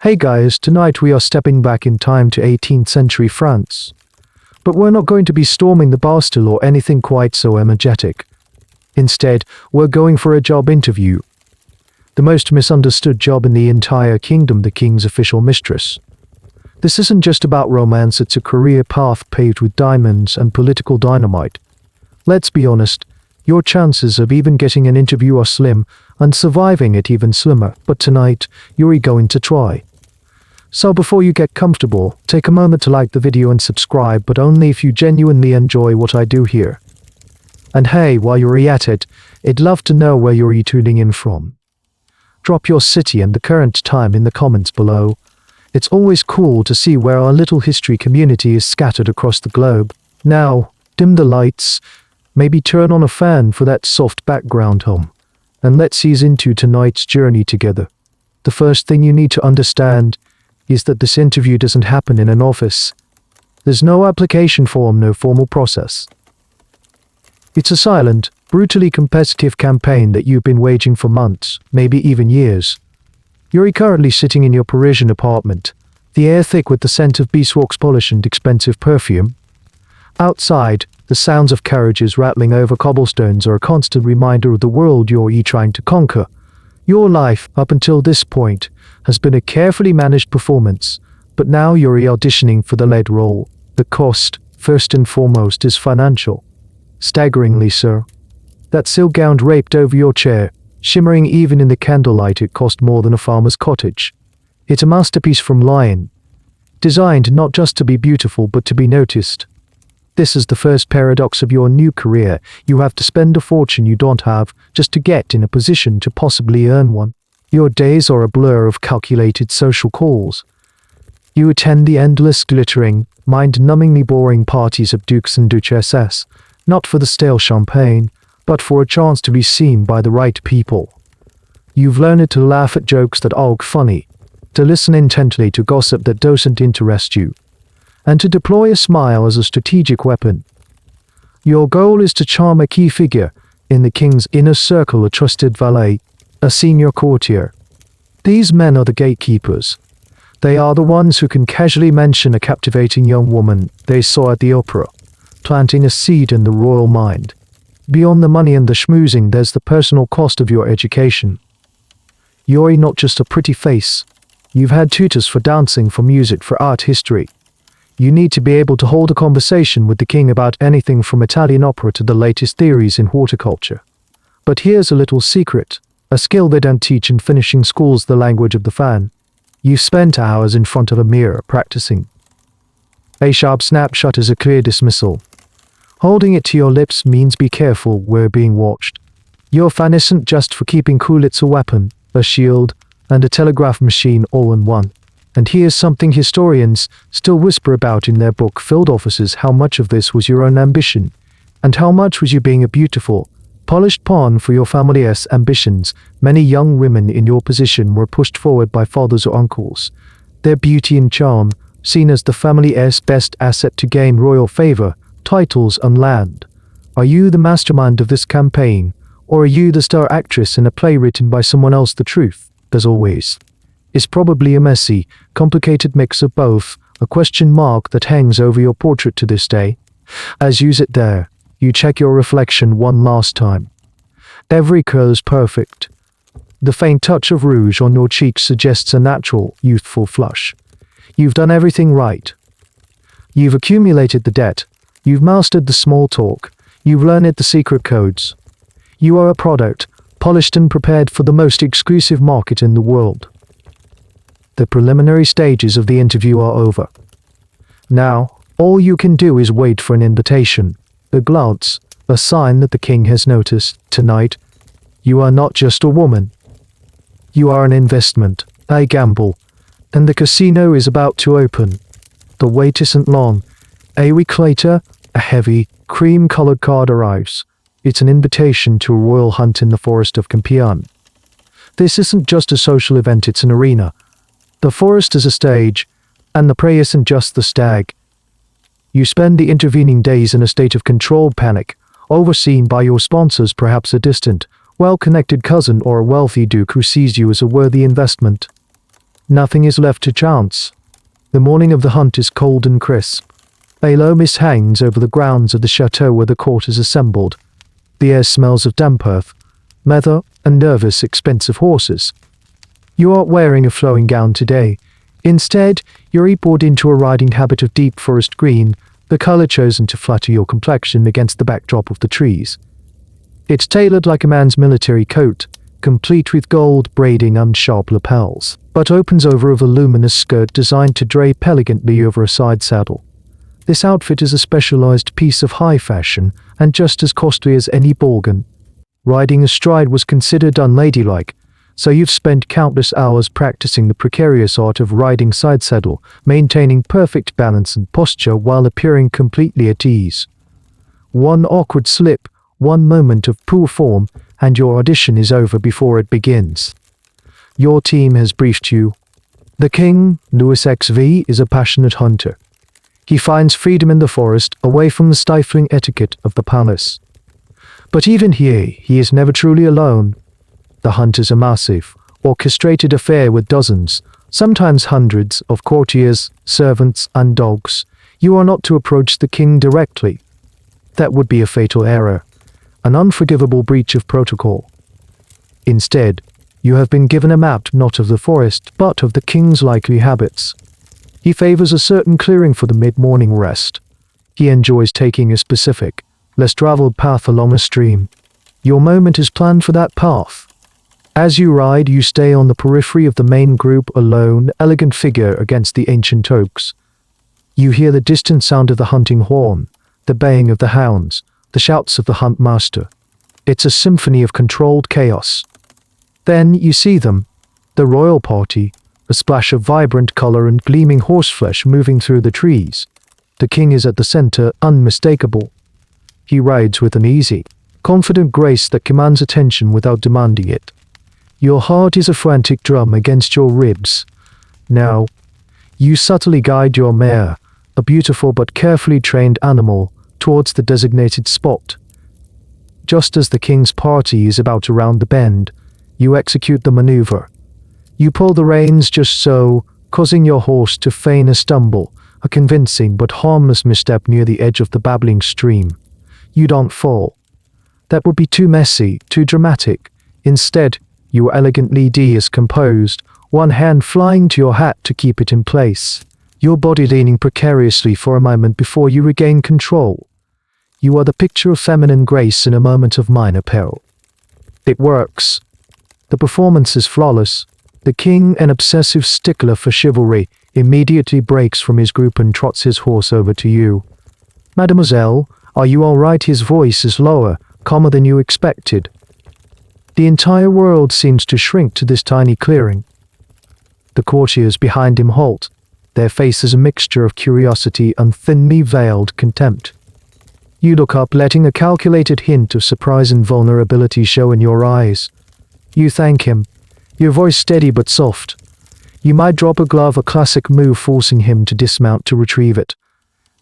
Hey guys, tonight we are stepping back in time to 18th century France. But we're not going to be storming the Bastille or anything quite so energetic. Instead, we're going for a job interview. The most misunderstood job in the entire kingdom, the king's official mistress. This isn't just about romance, it's a career path paved with diamonds and political dynamite. Let's be honest, your chances of even getting an interview are slim, and surviving it even slimmer, but tonight, you're going to try. So before you get comfortable, take a moment to like the video and subscribe, but only if you genuinely enjoy what I do here. And hey, while you're at it, I'd love to know where you're tuning in from. Drop your city and the current time in the comments below. It's always cool to see where our little history community is scattered across the globe. Now, dim the lights, maybe turn on a fan for that soft background hum, and let's ease into tonight's journey together. The first thing you need to understand is that this interview doesn't happen in an office. There's no application form, no formal process. It's a silent, brutally competitive campaign that you've been waging for months, maybe even years. You're currently sitting in your Parisian apartment, the air thick with the scent of beeswax polish and expensive perfume. Outside, the sounds of carriages rattling over cobblestones are a constant reminder of the world you're trying to conquer. Your life, up until this point, has been a carefully managed performance, but now you're auditioning for the lead role. The cost, first and foremost, is financial. Staggeringly so. That silk gown draped over your chair, shimmering even in the candlelight, it cost more than a farmer's cottage. It's a masterpiece from Lion, designed not just to be beautiful but to be noticed. This is the first paradox of your new career. You have to spend a fortune you don't have just to get in a position to possibly earn one. Your days are a blur of calculated social calls. You attend the endless, glittering, mind-numbingly boring parties of dukes and duchesses, not for the stale champagne, but for a chance to be seen by the right people. You've learned to laugh at jokes that aren't funny, to listen intently to gossip that doesn't interest you, and to deploy a smile as a strategic weapon. Your goal is to charm a key figure in the king's inner circle, a trusted valet, a senior courtier. These men are the gatekeepers. They are the ones who can casually mention a captivating young woman they saw at the opera, planting a seed in the royal mind. Beyond the money and the schmoozing, there's the personal cost of your education. You're not just a pretty face. You've had tutors for dancing, for music, for art history. You need to be able to hold a conversation with the king about anything from Italian opera to the latest theories in horticulture. But here's a little secret, a skill they don't teach in finishing school's the language of the fan. You've spent hours in front of a mirror practicing. A sharp snapshot is a clear dismissal. Holding it to your lips means be careful, we're being watched. Your fan isn't just for keeping cool, it's a weapon, a shield, and a telegraph machine all in one. And here's something historians still whisper about in their book Filled Offices: how much of this was your own ambition, and how much was you being a beautiful, polished pawn for your family's ambitions. Many young women in your position were pushed forward by fathers or uncles, their beauty and charm seen as the family's best asset to gain royal favor, titles, and land. Are you the mastermind of this campaign, or are you the star actress in a play written by someone else? The truth, as always, is probably a messy, complicated mix of both, a question mark that hangs over your portrait to this day. As you sit there, you check your reflection one last time. Every curl is perfect. The faint touch of rouge on your cheeks suggests a natural, youthful flush. You've done everything right. You've accumulated the debt. You've mastered the small talk. You've learned the secret codes. You are a product, polished and prepared for the most exclusive market in the world. The preliminary stages of the interview are over. Now, all you can do is wait for an invitation, a glance, a sign that the king has noticed. Tonight, you are not just a woman. You are an investment, a gamble, and the casino is about to open. The wait isn't long. A week later, a heavy, cream-colored card arrives. It's an invitation to a royal hunt in the forest of Compiègne. This isn't just a social event, it's an arena. The forest is a stage, and the prey isn't just the stag. You spend the intervening days in a state of controlled panic, overseen by your sponsors, perhaps a distant, well-connected cousin or a wealthy duke who sees you as a worthy investment. Nothing is left to chance. The morning of the hunt is cold and crisp. A low mist hangs over the grounds of the chateau where the court is assembled. The air smells of damp earth, leather, and nervous, expensive horses. You aren't wearing a flowing gown today. Instead, you're poured into a riding habit of deep forest green, the color chosen to flatter your complexion against the backdrop of the trees. It's tailored like a man's military coat, complete with gold braiding and sharp lapels, but opens over a voluminous skirt designed to drape elegantly over a side saddle. This outfit is a specialized piece of high fashion and just as costly as any bargain. Riding astride was considered unladylike, so you've spent countless hours practicing the precarious art of riding side saddle, maintaining perfect balance and posture while appearing completely at ease. One awkward slip, one moment of poor form, and your audition is over before it begins. Your team has briefed you. The king, Louis XV, is a passionate hunter. He finds freedom in the forest, away from the stifling etiquette of the palace. But even here, he is never truly alone. The hunt is a massive, orchestrated affair with dozens, sometimes hundreds, of courtiers, servants, and dogs. You are not to approach the king directly. That would be a fatal error, an unforgivable breach of protocol. Instead, you have been given a map not of the forest, but of the king's likely habits. He favors a certain clearing for the mid-morning rest. He enjoys taking a specific, less traveled path along a stream. Your moment is planned for that path. As you ride, you stay on the periphery of the main group, a lone, elegant figure against the ancient oaks. You hear the distant sound of the hunting horn, the baying of the hounds, the shouts of the hunt master. It's a symphony of controlled chaos. Then you see them, the royal party, a splash of vibrant color and gleaming horseflesh moving through the trees. The king is at the center, unmistakable. He rides with an easy, confident grace that commands attention without demanding it. Your heart is a frantic drum against your ribs. Now, you subtly guide your mare, a beautiful but carefully trained animal, towards the designated spot. Just as the king's party is about to round the bend, you execute the maneuver. You pull the reins just so, causing your horse to feign a stumble, a convincing but harmless misstep near the edge of the babbling stream. You don't fall. That would be too messy, too dramatic. Instead, you are elegantly composed, one hand flying to your hat to keep it in place, your body leaning precariously for a moment before you regain control. You are the picture of feminine grace in a moment of minor peril. It works. The performance is flawless. The king, an obsessive stickler for chivalry, immediately breaks from his group and trots his horse over to you. "Mademoiselle, are you all right?" His voice is lower, calmer than you expected. The entire world seems to shrink to this tiny clearing. The courtiers behind him halt, their faces a mixture of curiosity and thinly veiled contempt. You look up, letting a calculated hint of surprise and vulnerability show in your eyes. You thank him, your voice steady but soft. You might drop a glove, a classic move forcing him to dismount to retrieve it.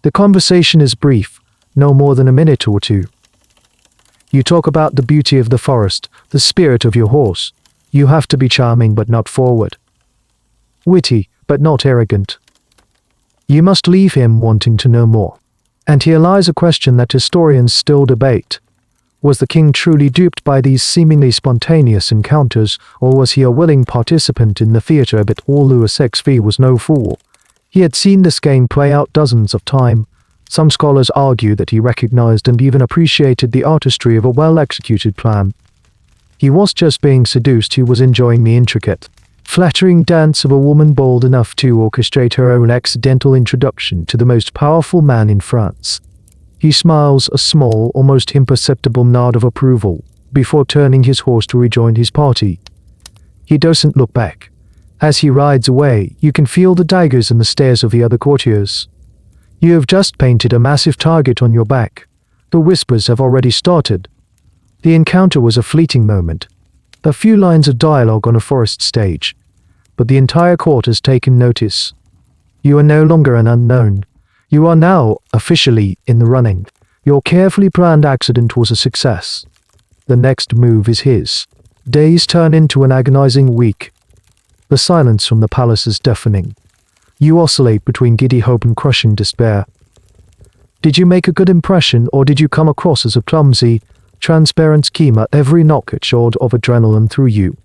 The conversation is brief, no more than a minute or two. You talk about the beauty of the forest, the spirit of your horse. You have to be charming but not forward. Witty but not arrogant. You must leave him wanting to know more. And here lies a question that historians still debate. Was the king truly duped by these seemingly spontaneous encounters, or was he a willing participant in the theater? But Louis XV was no fool. He had seen this game play out dozens of times. Some scholars argue that he recognized and even appreciated the artistry of a well-executed plan. He was just being seduced, he was enjoying the intricate, flattering dance of a woman bold enough to orchestrate her own accidental introduction to the most powerful man in France. He smiles a small, almost imperceptible nod of approval, before turning his horse to rejoin his party. He doesn't look back. As he rides away, you can feel the daggers and the stares of the other courtiers. You have just painted a massive target on your back. The whispers have already started. The encounter was a fleeting moment, a few lines of dialogue on a forest stage, but the entire court has taken notice. You are no longer an unknown. You are now, officially, in the running. Your carefully planned accident was a success. The next move is his. Days turn into an agonizing week. The silence from the palace is deafening. You oscillate between giddy hope and crushing despair. Did you make a good impression, or did you come across as a clumsy, transparent schemer? Every knock at shot of adrenaline through you.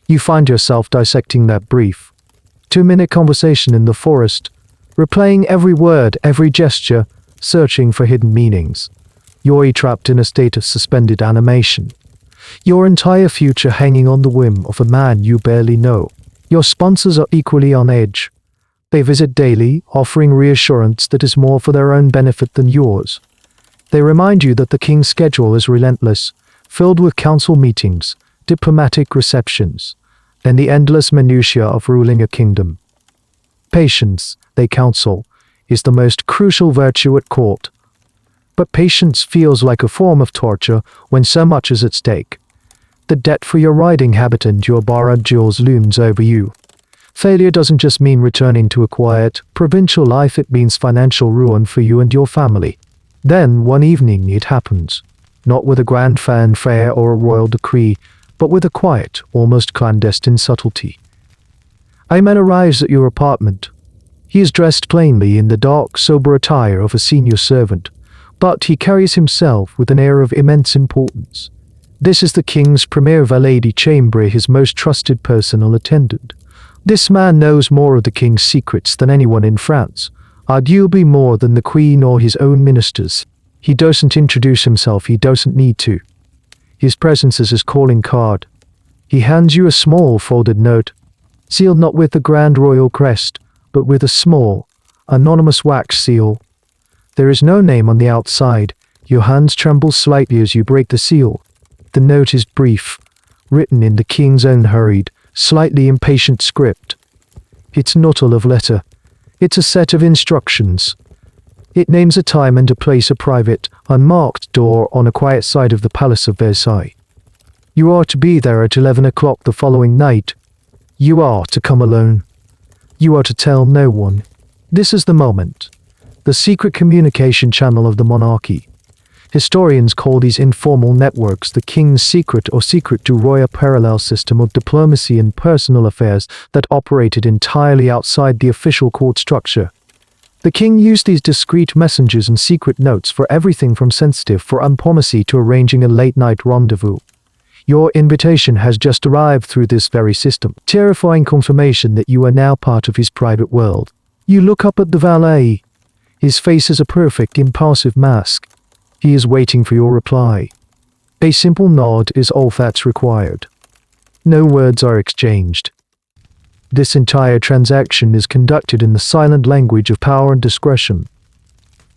You find yourself dissecting that brief, 2-minute conversation in the forest, replaying every word, every gesture, searching for hidden meanings. You're trapped in a state of suspended animation. Your entire future hanging on the whim of a man you barely know. Your sponsors are equally on edge. They visit daily, offering reassurance that is more for their own benefit than yours. They remind you that the king's schedule is relentless, filled with council meetings, diplomatic receptions, and the endless minutiae of ruling a kingdom. Patience, they counsel, is the most crucial virtue at court. But patience feels like a form of torture when so much is at stake. The debt for your riding habit and your borrowed jewels looms over you. Failure doesn't just mean returning to a quiet, provincial life, it means financial ruin for you and your family. Then, one evening, it happens. Not with a grand fanfare or a royal decree, but with a quiet, almost clandestine subtlety. A man arrives at your apartment. He is dressed plainly in the dark, sober attire of a senior servant, but he carries himself with an air of immense importance. This is the king's premier valet de chambre, his most trusted personal attendant. This man knows more of the king's secrets than anyone in France, arguably more than the queen or his own ministers. He doesn't introduce himself, he doesn't need to. His presence is his calling card. He hands you a small folded note, sealed not with the grand royal crest, but with a small, anonymous wax seal. There is no name on the outside. Your hands tremble slightly as you break the seal. The note is brief, written in the king's own hurried, slightly impatient script. It's not a love letter. It's a set of instructions. It names a time and a place, a private, unmarked door on a quiet side of the Palace of Versailles. You are to be there at 11 o'clock the following night. You are to come alone. You are to tell no one. This is the moment. The secret communication channel of the monarchy. Historians call these informal networks the king's secret or secret du roi, a parallel system of diplomacy and personal affairs that operated entirely outside the official court structure. The king used these discreet messengers and secret notes for everything from sensitive for diplomacy to arranging a late-night rendezvous. Your invitation has just arrived through this very system, terrifying confirmation that you are now part of his private world. You look up at the valet. His face is a perfect, impassive mask. He is waiting for your reply. A simple nod is all that's required. No words are exchanged. This entire transaction is conducted in the silent language of power and discretion.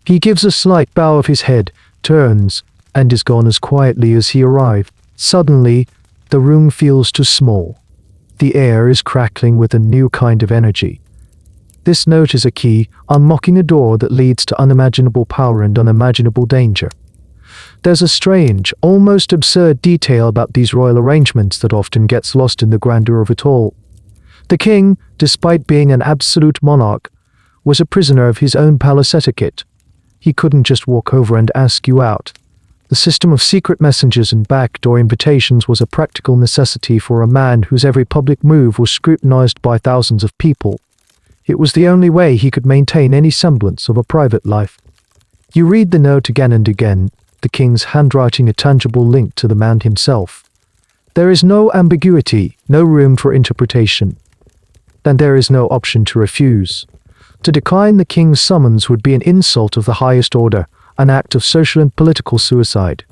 He gives a slight bow of his head, turns, and is gone as quietly as he arrived. Suddenly, the room feels too small. The air is crackling with a new kind of energy. This note is a key, unlocking a door that leads to unimaginable power and unimaginable danger. There's a strange, almost absurd detail about these royal arrangements that often gets lost in the grandeur of it all. The king, despite being an absolute monarch, was a prisoner of his own palace etiquette. He couldn't just walk over and ask you out. The system of secret messengers and backdoor invitations was a practical necessity for a man whose every public move was scrutinized by thousands of people. It was the only way he could maintain any semblance of a private life. You read the note again and again, the king's handwriting a tangible link to the man himself. There is no ambiguity, no room for interpretation. Then there is no option to refuse. To decline the king's summons would be an insult of the highest order, an act of social and political suicide.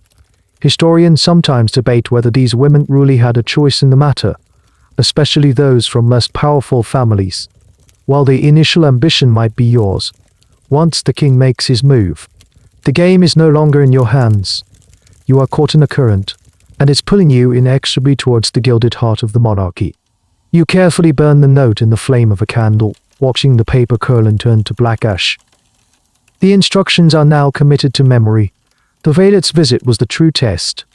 Historians sometimes debate whether these women really had a choice in the matter, especially those from less powerful families. While the initial ambition might be yours, once the king makes his move, the game is no longer in your hands. You are caught in a current, and it's pulling you inexorably towards the gilded heart of the monarchy. You carefully burn the note in the flame of a candle, watching the paper curl and turn to black ash. The instructions are now committed to memory. The valet's visit was the true test.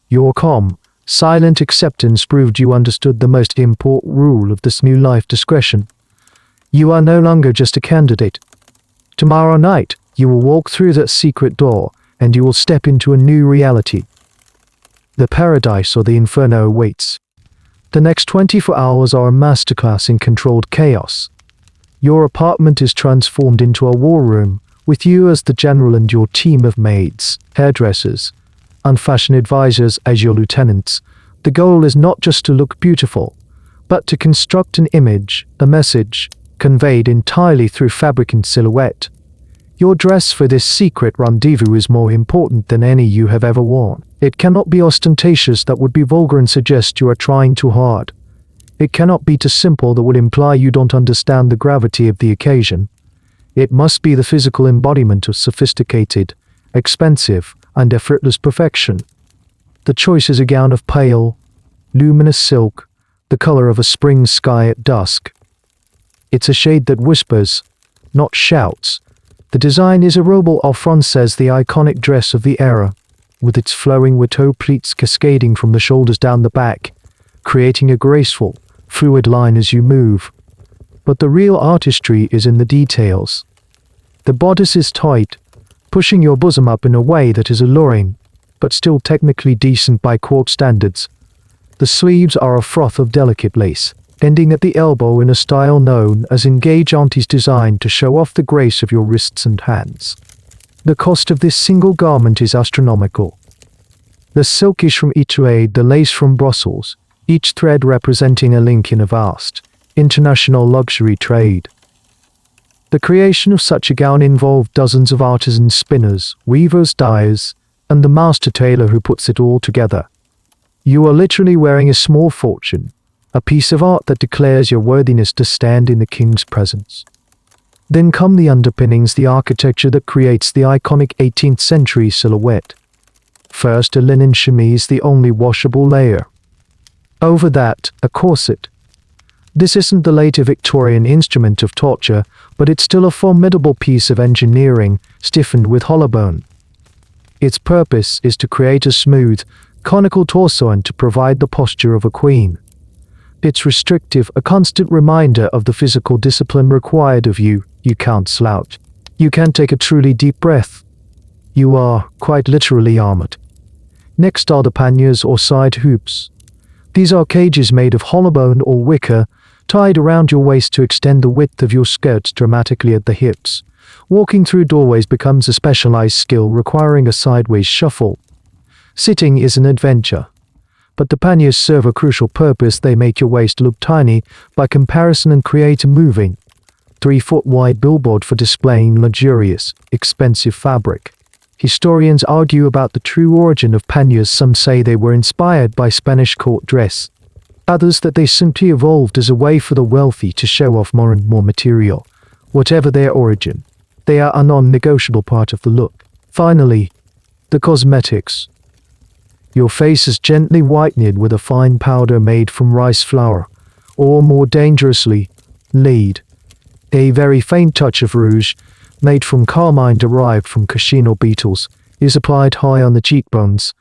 Your calm, silent acceptance proved you understood the most important rule of this new life: discretion. You are no longer just a candidate. Tomorrow night, you will walk through that secret door, and you will step into a new reality. The paradise or the inferno awaits. The next 24 hours are a masterclass in controlled chaos. Your apartment is transformed into a war room, with you as the general and your team of maids, hairdressers, and fashion advisors as your lieutenants. The goal is not just to look beautiful, but to construct an image, a message, conveyed entirely through fabric and silhouette. Your dress for this secret rendezvous is more important than any you have ever worn. It cannot be ostentatious, that would be vulgar and suggest you are trying too hard. It cannot be too simple, that would imply you don't understand the gravity of the occasion. It must be the physical embodiment of sophisticated, expensive, and effortless perfection. The choice is a gown of pale, luminous silk, the color of a spring sky at dusk. It's a shade that whispers, not shouts. The design is a robe au française, the iconic dress of the era, with its flowing watteau pleats cascading from the shoulders down the back, creating a graceful, fluid line as you move. But the real artistry is in the details. The bodice is tight, pushing your bosom up in a way that is alluring, but still technically decent by court standards. The sleeves are a froth of delicate lace, ending at the elbow in a style known as engage auntie's, designed to show off the grace of your wrists and hands. The cost of this single garment is astronomical. The silk is from Etiquette, the lace from Brussels, each thread representing a link in a vast, international luxury trade. The creation of such a gown involved dozens of artisan spinners, weavers, dyers, and the master tailor who puts it all together. You are literally wearing a small fortune, a piece of art that declares your worthiness to stand in the king's presence. Then come the underpinnings, the architecture that creates the iconic 18th century silhouette. First, a linen chemise, the only washable layer. Over that, a corset. This isn't the later Victorian instrument of torture, but it's still a formidable piece of engineering, stiffened with hollow bone. Its purpose is to create a smooth, conical torso and to provide the posture of a queen. It's restrictive, a constant reminder of the physical discipline required of you. You can't slouch. You can't take a truly deep breath. You are, quite literally, armored. Next are the panniers or side hoops. These are cages made of hollow bone or wicker, tied around your waist to extend the width of your skirts dramatically at the hips. Walking through doorways becomes a specialized skill requiring a sideways shuffle. Sitting is an adventure. But the panniers serve a crucial purpose. They make your waist look tiny by comparison and create a moving, 3-foot wide billboard for displaying luxurious, expensive fabric. Historians argue about the true origin of panniers. Some say they were inspired by Spanish court dress. Others that they simply evolved as a way for the wealthy to show off more and more material. Whatever their origin, they are a non-negotiable part of the look. Finally, the cosmetics. Your face is gently whitened with a fine powder made from rice flour, or more dangerously, lead. A very faint touch of rouge, made from carmine derived from cochineal beetles, is applied high on the cheekbones.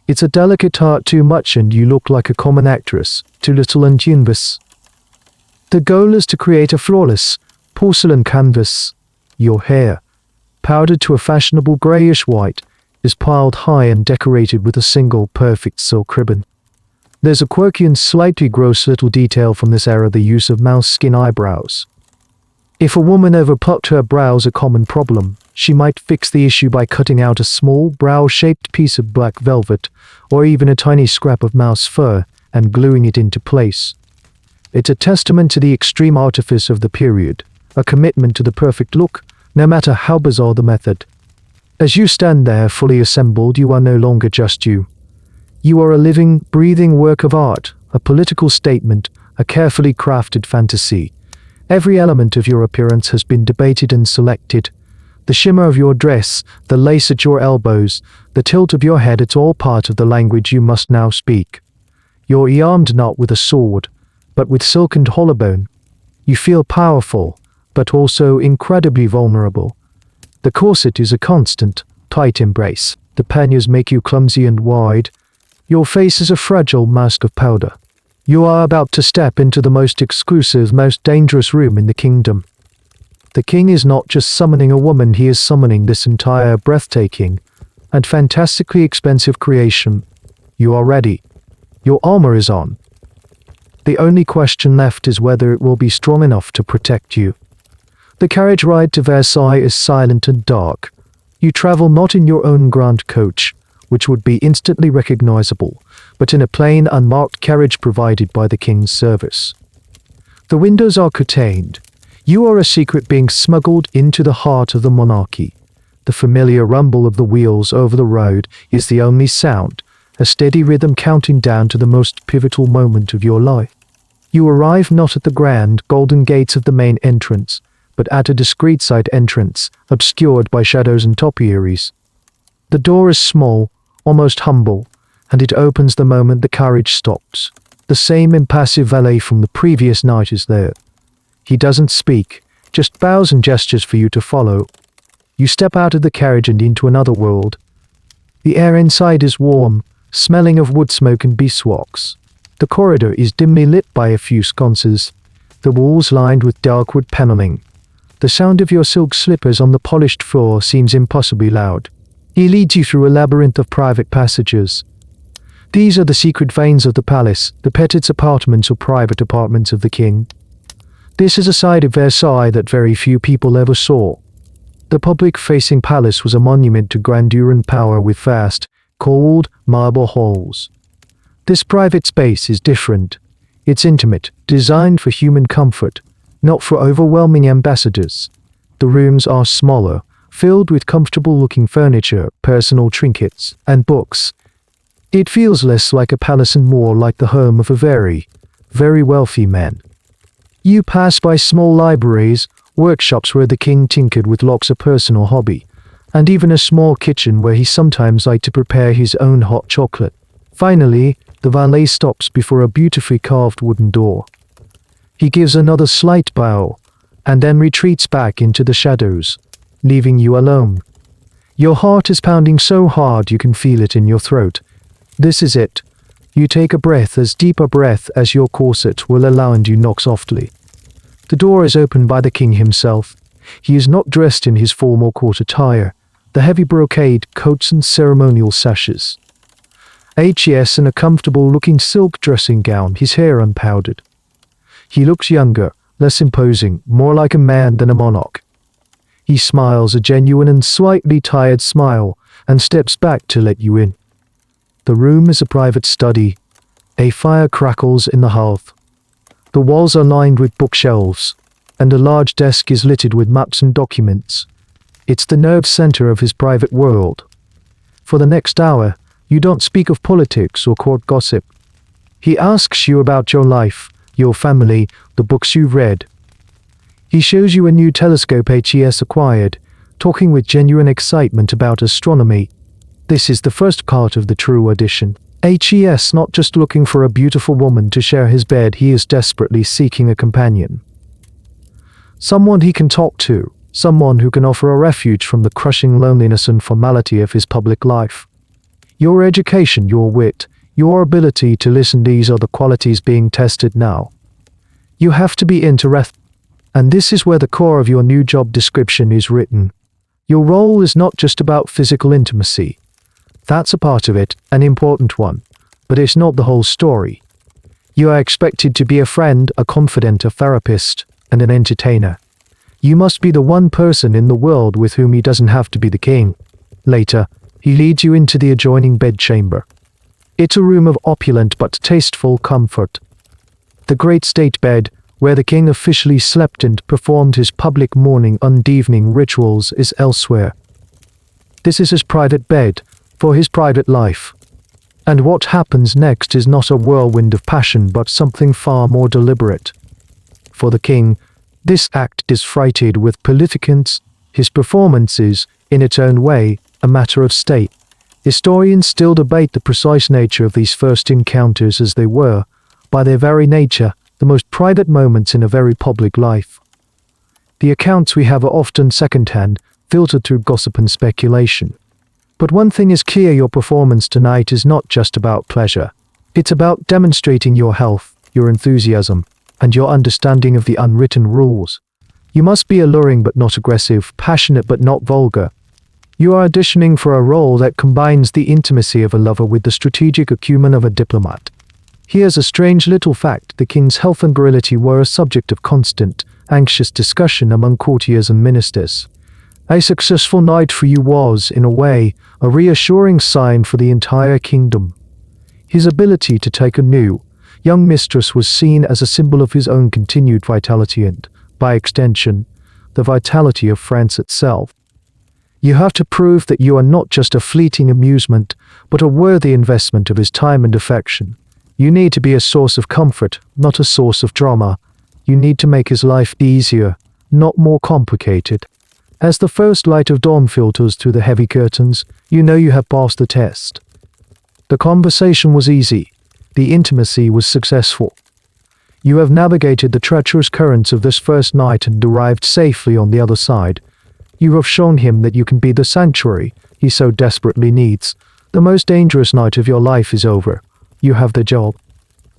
It's a delicate art. Too much and you look like a common actress, too little and universe. The goal is to create a flawless, porcelain canvas. Your hair, powdered to a fashionable grayish white, is piled high and decorated with a single perfect silk ribbon. There's a quirky and slightly gross little detail from this era: the use of mouse skin eyebrows. If a woman ever plucked her brows, a common problem, she might fix the issue by cutting out a small, brow-shaped piece of black velvet, or even a tiny scrap of mouse fur, and gluing it into place. It's a testament to the extreme artifice of the period, a commitment to the perfect look, no matter how bizarre the method. As you stand there fully assembled, you are no longer just you. You are a living, breathing work of art, a political statement, a carefully crafted fantasy. Every element of your appearance has been debated and selected. The shimmer of your dress, the lace at your elbows, the tilt of your head, it's all part of the language you must now speak. You're armed not with a sword, but with silk and hollow bone. You feel powerful, but also incredibly vulnerable. The corset is a constant, tight embrace. The panniers make you clumsy and wide. Your face is a fragile mask of powder. You are about to step into the most exclusive, most dangerous room in the kingdom. The king is not just summoning a woman, he is summoning this entire breathtaking and fantastically expensive creation. You are ready. Your armor is on. The only question left is whether it will be strong enough to protect you. The carriage ride to Versailles is silent and dark. You travel not in your own grand coach, which would be instantly recognizable, but in a plain, unmarked carriage provided by the king's service. The windows are curtained. You are a secret being smuggled into the heart of the monarchy. The familiar rumble of the wheels over the road is the only sound, a steady rhythm counting down to the most pivotal moment of your life. You arrive not at the grand, golden gates of the main entrance, but at a discreet side entrance, obscured by shadows and topiaries. The door is small, almost humble, and it opens the moment the carriage stops. The same impassive valet from the previous night is there. He doesn't speak, just bows and gestures for you to follow. You step out of the carriage and into another world. The air inside is warm, smelling of wood smoke and beeswax. The corridor is dimly lit by a few sconces, the walls lined with dark wood paneling. The sound of your silk slippers on the polished floor seems impossibly loud. He leads you through a labyrinth of private passages. These are the secret veins of the palace, the petits apartments or private apartments of the king. This is a side of Versailles that very few people ever saw. The public-facing palace was a monument to grandeur and power with vast, cold, marble halls. This private space is different. It's intimate, designed for human comfort, not for overwhelming ambassadors. The rooms are smaller, filled with comfortable-looking furniture, personal trinkets, and books. It feels less like a palace and more like the home of a very, very wealthy man. You pass by small libraries, workshops where the king tinkered with locks, a personal hobby, and even a small kitchen where he sometimes liked to prepare his own hot chocolate. Finally, the valet stops before a beautifully carved wooden door. He gives another slight bow, and then retreats back into the shadows, leaving you alone. Your heart is pounding so hard you can feel it in your throat. This is it. You take a breath, as deep a breath as your corset will allow, and you knock softly. The door is opened by the king himself. He is not dressed in his formal court attire, the heavy brocade coats and ceremonial sashes. H.E.S. in a comfortable-looking silk dressing gown, his hair unpowdered. He looks younger, less imposing, more like a man than a monarch. He smiles a genuine and slightly tired smile and steps back to let you in. The room is a private study. A fire crackles in the hearth. The walls are lined with bookshelves, and a large desk is littered with maps and documents. It's the nerve center of his private world. For the next hour, you don't speak of politics or court gossip. He asks you about your life, your family, the books you've read. He shows you a new telescope H.E.S. acquired, talking with genuine excitement about astronomy. This is the first part of the true audition. H.E.S. not just looking for a beautiful woman to share his bed, he is desperately seeking a companion. Someone he can talk to, someone who can offer a refuge from the crushing loneliness and formality of his public life. Your education, your wit, your ability to listen, these are the qualities being tested now. You have to be interested, and this is where the core of your new job description is written. Your role is not just about physical intimacy. That's a part of it, an important one, but it's not the whole story. You are expected to be a friend, a confidant, a therapist, and an entertainer. You must be the one person in the world with whom he doesn't have to be the king. Later, he leads you into the adjoining bedchamber. It's a room of opulent but tasteful comfort. The great state bed, where the king officially slept and performed his public morning and evening rituals, is elsewhere. This is his private bed, for his private life. And what happens next is not a whirlwind of passion but something far more deliberate. For the king, this act is freighted with significance. His performance is, in its own way, a matter of state. Historians still debate the precise nature of these first encounters, as they were, by their very nature, the most private moments in a very public life. The accounts we have are often second-hand, filtered through gossip and speculation. But one thing is clear: your performance tonight is not just about pleasure. It's about demonstrating your health, your enthusiasm, and your understanding of the unwritten rules. You must be alluring but not aggressive, passionate but not vulgar. You are auditioning for a role that combines the intimacy of a lover with the strategic acumen of a diplomat. Here's a strange little fact: the king's health and virility were a subject of constant, anxious discussion among courtiers and ministers. A successful night for you was, in a way, a reassuring sign for the entire kingdom. His ability to take a new, young mistress was seen as a symbol of his own continued vitality and, by extension, the vitality of France itself. You have to prove that you are not just a fleeting amusement, but a worthy investment of his time and affection. You need to be a source of comfort, not a source of drama. You need to make his life easier, not more complicated. As the first light of dawn filters through the heavy curtains, you know you have passed the test. The conversation was easy. The intimacy was successful. You have navigated the treacherous currents of this first night and arrived safely on the other side. You have shown him that you can be the sanctuary he so desperately needs. The most dangerous night of your life is over. You have the job.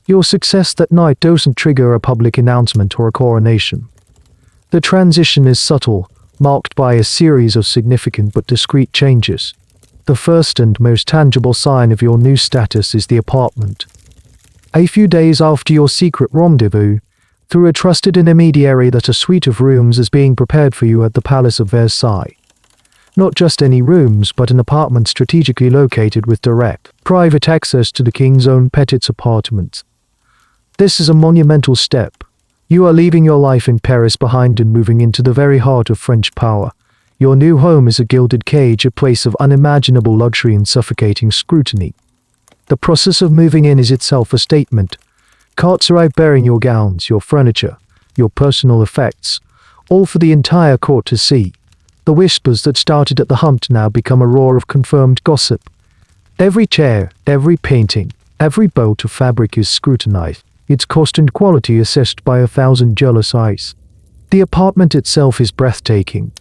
Your success that night doesn't trigger a public announcement or a coronation. The transition is subtle, marked by a series of significant but discreet changes. The first and most tangible sign of your new status is the apartment. A few days after your secret rendezvous, through a trusted intermediary, that a suite of rooms is being prepared for you at the Palace of Versailles. Not just any rooms, but an apartment strategically located with direct, private access to the king's own Petit's apartment. This is a monumental step. You are leaving your life in Paris behind and moving into the very heart of French power. Your new home is a gilded cage, a place of unimaginable luxury and suffocating scrutiny. The process of moving in is itself a statement. Carts arrive bearing your gowns, your furniture, your personal effects, all for the entire court to see. The whispers that started at the hunt now become a roar of confirmed gossip. Every chair, every painting, every bolt of fabric is scrutinized, its cost and quality assessed by 1,000 jealous eyes. The apartment itself is breathtaking.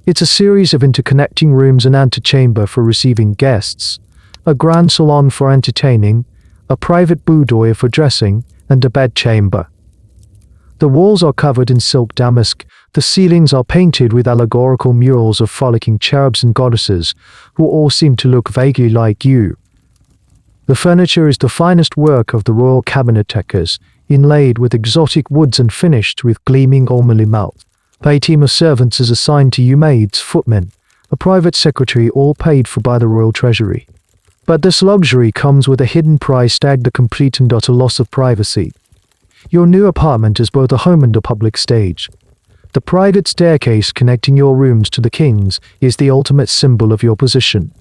It's a series of interconnecting rooms, an antechamber for receiving guests, a grand salon for entertaining, a private boudoir for dressing, and a bedchamber. The walls are covered in silk damask, the ceilings are painted with allegorical murals of frolicking cherubs and goddesses, who all seem to look vaguely like you. The furniture is the finest work of the royal cabinetmakers, inlaid with exotic woods and finished with gleaming ormolu melt. A team of servants is assigned to you, maids, footmen, a private secretary, all paid for by the royal treasury. But this luxury comes with a hidden price tag: the complete and utter loss of privacy. Your new apartment is both a home and a public stage. The private staircase connecting your rooms to the king's is the ultimate symbol of your position.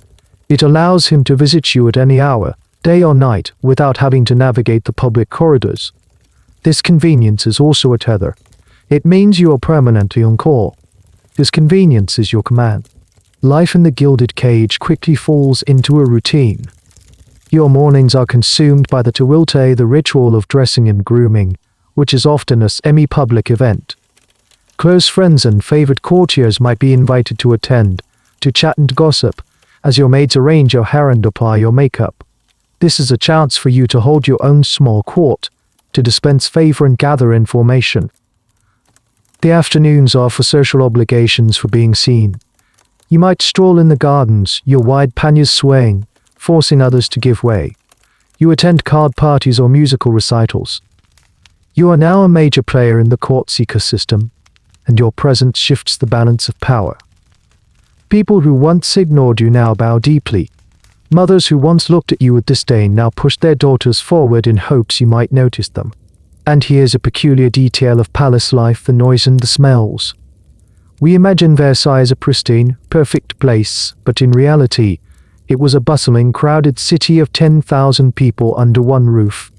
It allows him to visit you at any hour, day or night, without having to navigate the public corridors. This convenience is also a tether. It means you are permanently on call. This convenience is your command. Life in the gilded cage quickly falls into a routine. Your mornings are consumed by the twilte, the ritual of dressing and grooming, which is often a semi-public event. Close friends and favored courtiers might be invited to attend, to chat and gossip, as your maids arrange your hair and apply your makeup. This is a chance for you to hold your own small court, to dispense favor and gather information. The afternoons are for social obligations, for being seen. You might stroll in the gardens, your wide panniers swaying, forcing others to give way. You attend card parties or musical recitals. You are now a major player in the court's ecosystem, and your presence shifts the balance of power. People who once ignored you now bow deeply. Mothers who once looked at you with disdain now push their daughters forward in hopes you might notice them. And here's a peculiar detail of palace life: the noise and the smells. We imagine Versailles as a pristine, perfect place, but in reality, it was a bustling, crowded city of 10,000 people under one roof.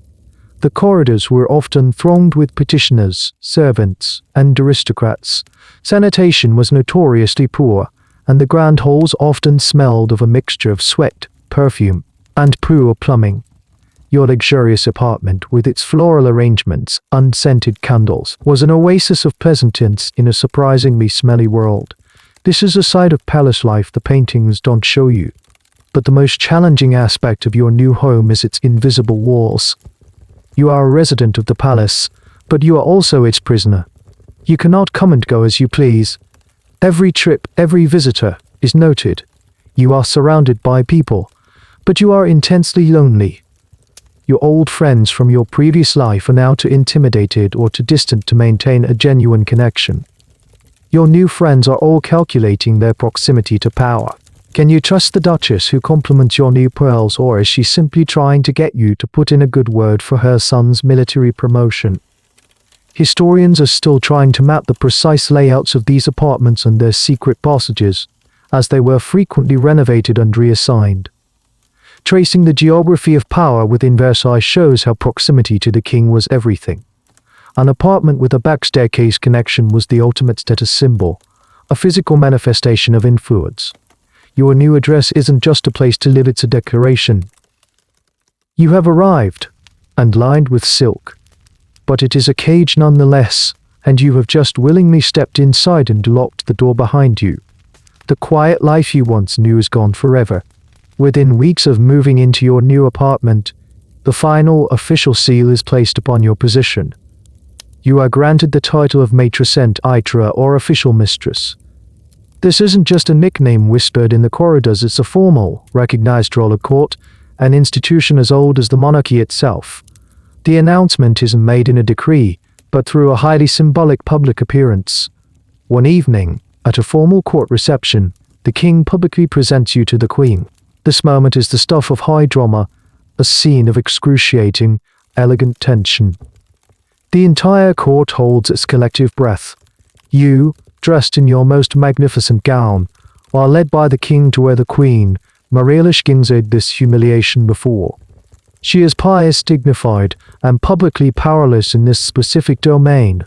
The corridors were often thronged with petitioners, servants, and aristocrats. Sanitation was notoriously poor, and the grand halls often smelled of a mixture of sweat, perfume, and poor plumbing. Your luxurious apartment, with its floral arrangements, unscented candles, was an oasis of pleasantness in a surprisingly smelly world. This is a side of palace life the paintings don't show you. But the most challenging aspect of your new home is its invisible walls. You are a resident of the palace, but you are also its prisoner. You cannot come and go as you please. Every trip, every visitor, is noted. You are surrounded by people, but you are intensely lonely. Your old friends from your previous life are now too intimidated or too distant to maintain a genuine connection. Your new friends are all calculating their proximity to power. Can you trust the Duchess who compliments your new pearls, or is she simply trying to get you to put in a good word for her son's military promotion? Historians are still trying to map the precise layouts of these apartments and their secret passages, as they were frequently renovated and reassigned. Tracing the geography of power within Versailles shows how proximity to the king was everything. An apartment with a back staircase connection was the ultimate status symbol, a physical manifestation of influence. Your new address isn't just a place to live, it's a declaration. You have arrived, and lined with silk. But it is a cage nonetheless, and you have just willingly stepped inside and locked the door behind you. The quiet life you once knew is gone forever. Within weeks of moving into your new apartment, the final official seal is placed upon your position. You are granted the title of Mistress or official mistress. This isn't just a nickname whispered in the corridors, it's a formal, recognized role at court, an institution as old as the monarchy itself. The announcement isn't made in a decree, but through a highly symbolic public appearance. One evening, at a formal court reception, the king publicly presents you to the queen. This moment is the stuff of high drama, a scene of excruciating, elegant tension. The entire court holds its collective breath. You, dressed in your most magnificent gown, are led by the king to where the queen, Marielish Gingzed, this humiliation before. She is pious, dignified, and publicly powerless in this specific domain.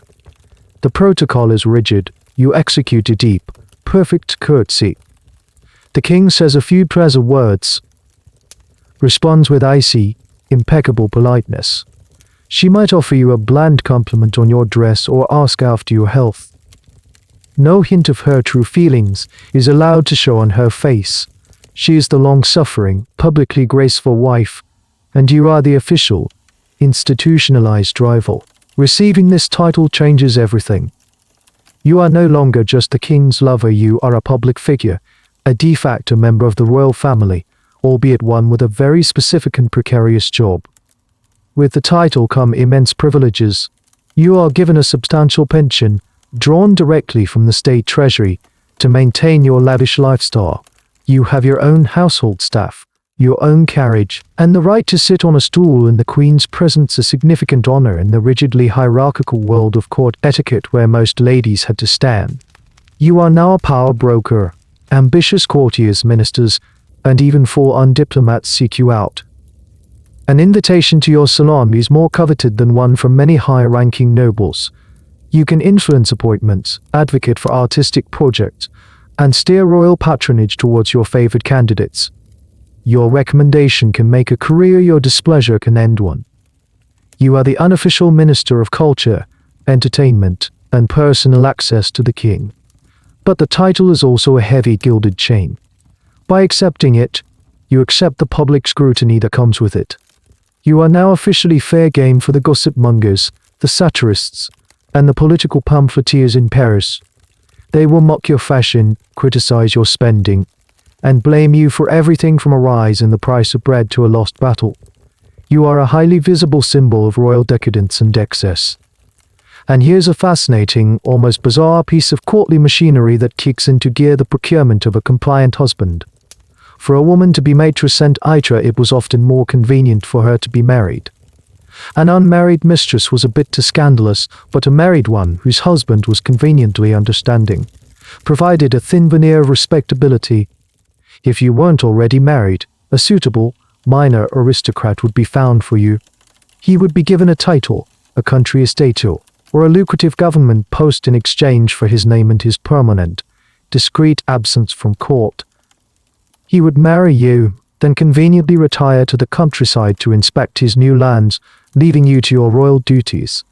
The protocol is rigid. You execute a deep, perfect curtsy. The king says a few pleasant words, responds with icy, impeccable politeness. She might offer you a bland compliment on your dress or ask after your health. No hint of her true feelings is allowed to show on her face. She is the long-suffering, publicly graceful wife, and you are the official, institutionalized rival. Receiving this title changes everything. You are no longer just the king's lover, you are a public figure, a de facto member of the royal family, albeit one with a very specific and precarious job. With the title come immense privileges. You are given a substantial pension, drawn directly from the state treasury, to maintain your lavish lifestyle. You have your own household staff, your own carriage, and the right to sit on a stool in the Queen's presence, a significant honor in the rigidly hierarchical world of court etiquette where most ladies had to stand. You are now a power broker. Ambitious courtiers, ministers, and even foreign diplomats seek you out. An invitation to your salon is more coveted than one from many high-ranking nobles. You can influence appointments, advocate for artistic projects, and steer royal patronage towards your favored candidates. Your recommendation can make a career, your displeasure can end one. You are the unofficial minister of culture, entertainment, and personal access to the king. But the title is also a heavy gilded chain. By accepting it, you accept the public scrutiny that comes with it. You are now officially fair game for the gossip mongers, the satirists, and the political pamphleteers in Paris. They will mock your fashion, criticize your spending, and blame you for everything from a rise in the price of bread to a lost battle. You are a highly visible symbol of royal decadence and excess. And here's a fascinating, almost bizarre piece of courtly machinery that kicks into gear the procurement of a compliant husband. For a woman to be Mistress, it was often more convenient for her to be married. An unmarried mistress was a bit too scandalous, but a married one, whose husband was conveniently understanding, provided a thin veneer of respectability. If you weren't already married, a suitable, minor aristocrat would be found for you. He would be given a title, a country estate, or a lucrative government post in exchange for his name and his permanent, discreet absence from court. He would marry you, then conveniently retire to the countryside to inspect his new lands, leaving you to your royal duties.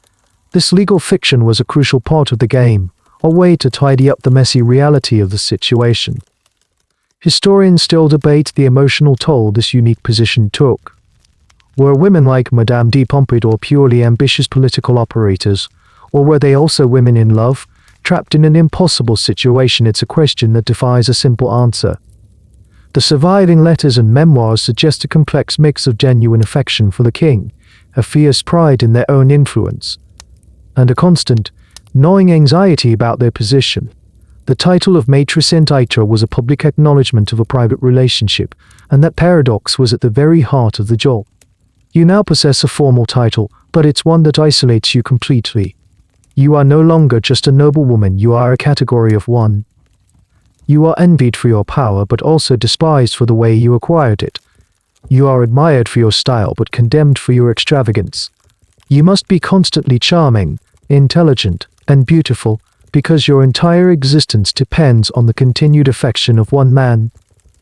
This legal fiction was a crucial part of the game, a way to tidy up the messy reality of the situation. Historians still debate the emotional toll this unique position took. Were women like Madame de Pompadour purely ambitious political operators, or were they also women in love, trapped in an impossible situation? It's a question that defies a simple answer. The surviving letters and memoirs suggest a complex mix of genuine affection for the king, a fierce pride in their own influence, and a constant, gnawing anxiety about their position. The title of Mistress was a public acknowledgement of a private relationship, and that paradox was at the very heart of the job. You now possess a formal title, but it's one that isolates you completely. You are no longer just a noblewoman, you are a category of one. You are envied for your power, but also despised for the way you acquired it. You are admired for your style, but condemned for your extravagance. You must be constantly charming, intelligent, and beautiful, because your entire existence depends on the continued affection of one man.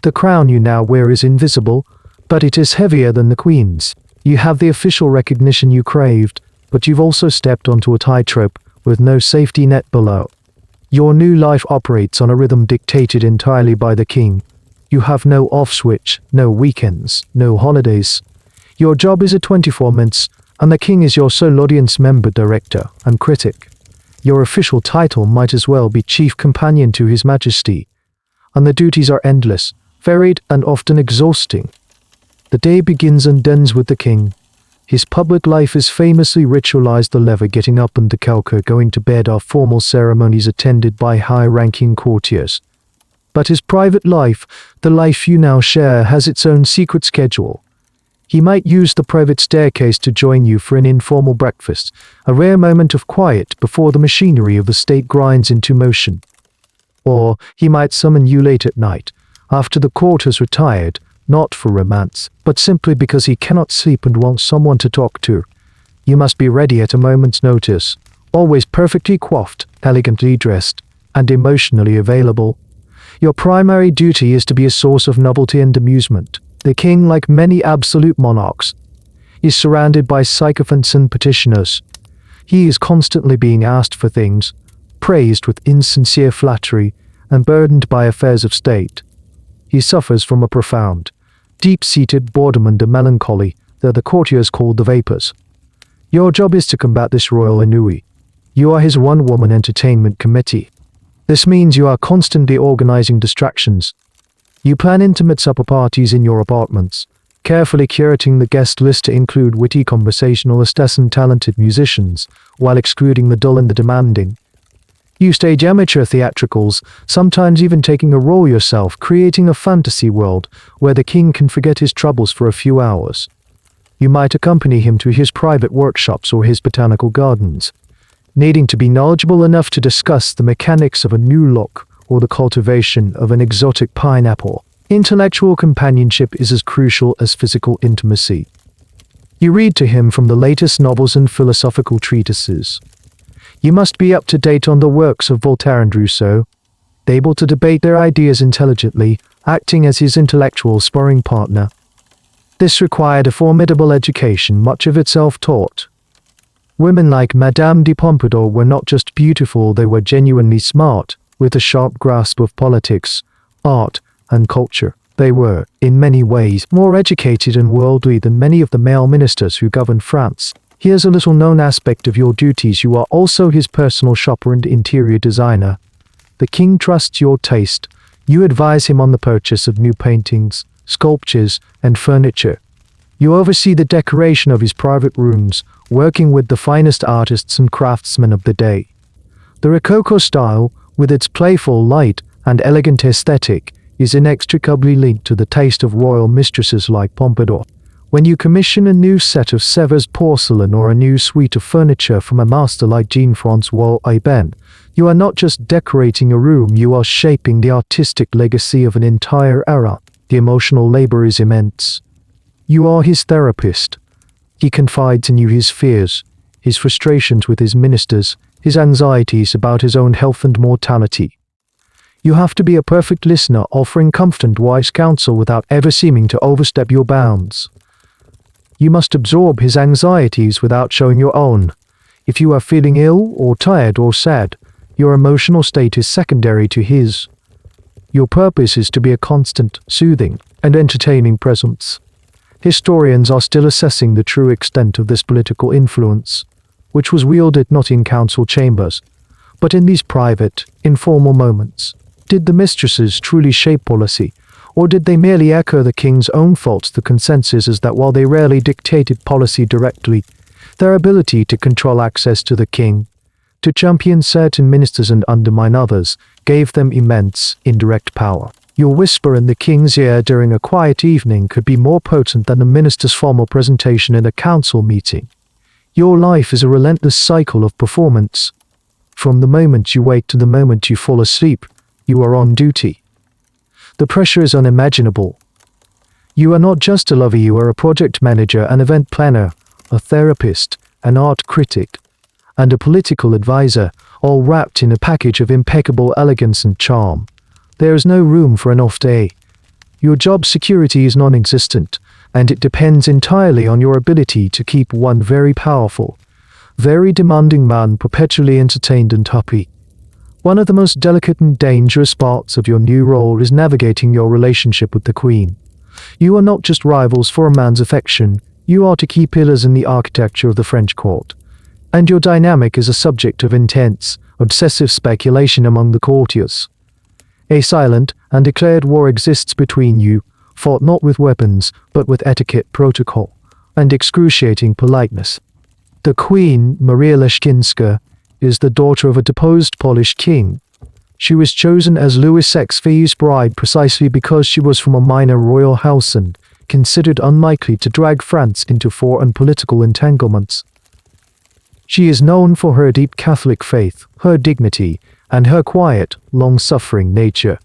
The crown you now wear is invisible, but it is heavier than the queen's. You have the official recognition you craved, but you've also stepped onto a tightrope with no safety net below. Your new life operates on a rhythm dictated entirely by the king. You have no off switch, no weekends, no holidays. Your job is a 24 months, and the king is your sole audience member, director, and critic. Your official title might as well be chief companion to His Majesty, and the duties are endless, varied, and often exhausting. The day begins and ends with the king. His public life is famously ritualized: the lever, getting up, and the calco, going to bed, are formal ceremonies attended by high-ranking courtiers. But his private life, the life you now share, has its own secret schedule. He might use the private staircase to join you for an informal breakfast, a rare moment of quiet before the machinery of the state grinds into motion. Or he might summon you late at night, after the court has retired, not for romance, but simply because he cannot sleep and wants someone to talk to. You must be ready at a moment's notice, always perfectly coiffed, elegantly dressed, and emotionally available. Your primary duty is to be a source of novelty and amusement. The king, like many absolute monarchs, is surrounded by sycophants and petitioners. He is constantly being asked for things, praised with insincere flattery, and burdened by affairs of state. He suffers from a profound, deep-seated boredom and a melancholy that the courtiers call the vapors. Your job is to combat this royal ennui. You are his one-woman entertainment committee. This means you are constantly organizing distractions. You plan intimate supper parties in your apartments, carefully curating the guest list to include witty conversationalists and talented musicians, while excluding the dull and the demanding. You stage amateur theatricals, sometimes even taking a role yourself, creating a fantasy world where the king can forget his troubles for a few hours. You might accompany him to his private workshops or his botanical gardens, needing to be knowledgeable enough to discuss the mechanics of a new lock or the cultivation of an exotic pineapple. Intellectual companionship is as crucial as physical intimacy. You read to him from the latest novels and philosophical treatises. You must be up to date on the works of Voltaire and Rousseau, able to debate their ideas intelligently, acting as his intellectual sparring partner. This required a formidable education, much of it self-taught. Women like Madame de Pompadour were not just beautiful, they were genuinely smart, with a sharp grasp of politics, art, and culture. They were, in many ways, more educated and worldly than many of the male ministers who governed France. Here's a little-known aspect of your duties: you are also his personal shopper and interior designer. The king trusts your taste. You advise him on the purchase of new paintings, sculptures, and furniture. You oversee the decoration of his private rooms, working with the finest artists and craftsmen of the day. The Rococo style, with its playful, light, and elegant aesthetic, is inextricably linked to the taste of royal mistresses like Pompadour. When you commission a new set of Sevres porcelain or a new suite of furniture from a master like Jean-François Ibben, you are not just decorating a room, you are shaping the artistic legacy of an entire era. The emotional labor is immense. You are his therapist. He confides in you his fears, his frustrations with his ministers, his anxieties about his own health and mortality. You have to be a perfect listener, offering comfort and wise counsel without ever seeming to overstep your bounds. You must absorb his anxieties without showing your own. If you are feeling ill or tired or sad, your emotional state is secondary to his. Your purpose is to be a constant, soothing, and entertaining presence. Historians are still assessing the true extent of this political influence, which was wielded not in council chambers, but in these private, informal moments. Did the mistresses truly shape policy, Or did they merely echo the king's own faults? The consensus is that while they rarely dictated policy directly, their ability to control access to the king, to champion certain ministers and undermine others, gave them immense, indirect power. Your whisper in the king's ear during a quiet evening could be more potent than a minister's formal presentation in a council meeting. Your life is a relentless cycle of performance. From the moment you wake to the moment you fall asleep, you are on duty. The pressure is unimaginable. You are not just a lover, you are a project manager, an event planner, a therapist, an art critic, and a political advisor, all wrapped in a package of impeccable elegance and charm. There is no room for an off day. Your job security is non-existent, and it depends entirely on your ability to keep one very powerful, very demanding man perpetually entertained and happy. One of the most delicate and dangerous parts of your new role is navigating your relationship with the Queen. You are not just rivals for a man's affection, you are the key pillars in the architecture of the French court. And your dynamic is a subject of intense, obsessive speculation among the courtiers. A silent and declared war exists between you, fought not with weapons, but with etiquette, protocol, and excruciating politeness. The Queen, Maria Leszczyńska, is the daughter of a deposed Polish king. She was chosen as Louis XV's bride precisely because she was from a minor royal house and considered unlikely to drag France into foreign political entanglements. She is known for her deep Catholic faith, her dignity, and her quiet, long-suffering nature.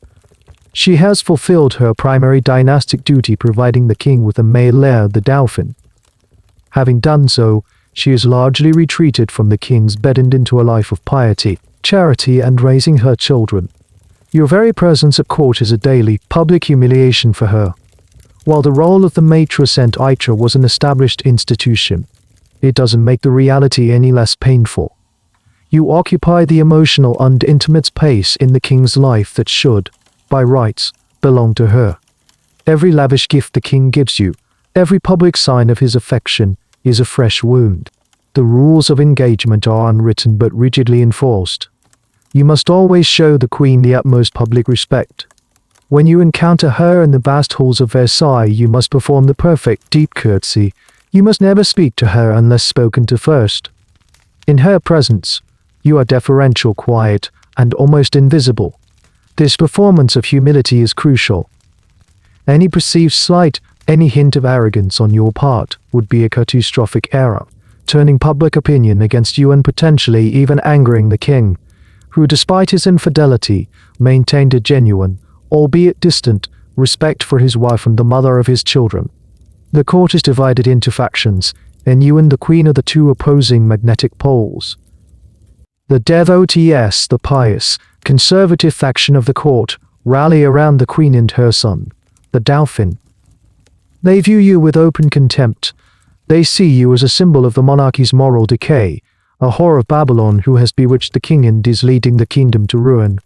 She has fulfilled her primary dynastic duty, providing the king with a male heir, the Dauphin. Having done so, she has largely retreated from the king's bed and into a life of piety, charity, and raising her children. Your very presence at court is a daily, public humiliation for her. While the role of the Mistress and treacherous was an established institution, it doesn't make the reality any less painful. You occupy the emotional and intimate space in the king's life that should, by rights, belong to her. Every lavish gift the king gives you, every public sign of his affection, is a fresh wound. The rules of engagement are unwritten but rigidly enforced. You must always show the Queen the utmost public respect. When you encounter her in the vast halls of Versailles, you must perform the perfect, deep courtesy. You must never speak to her unless spoken to first. In her presence, you are deferential, quiet, and almost invisible. This performance of humility is crucial. Any perceived slight, any hint of arrogance on your part would be a catastrophic error, turning public opinion against you and potentially even angering the king, who, despite his infidelity, maintained a genuine, albeit distant, respect for his wife and the mother of his children. The court is divided into factions, and you and the Queen are the two opposing magnetic poles. The devotees, the pious, conservative faction of the court, rally around the Queen and her son, the Dauphin. They view you with open contempt. They see you as a symbol of the monarchy's moral decay, a whore of Babylon who has bewitched the king and is leading the kingdom to ruin.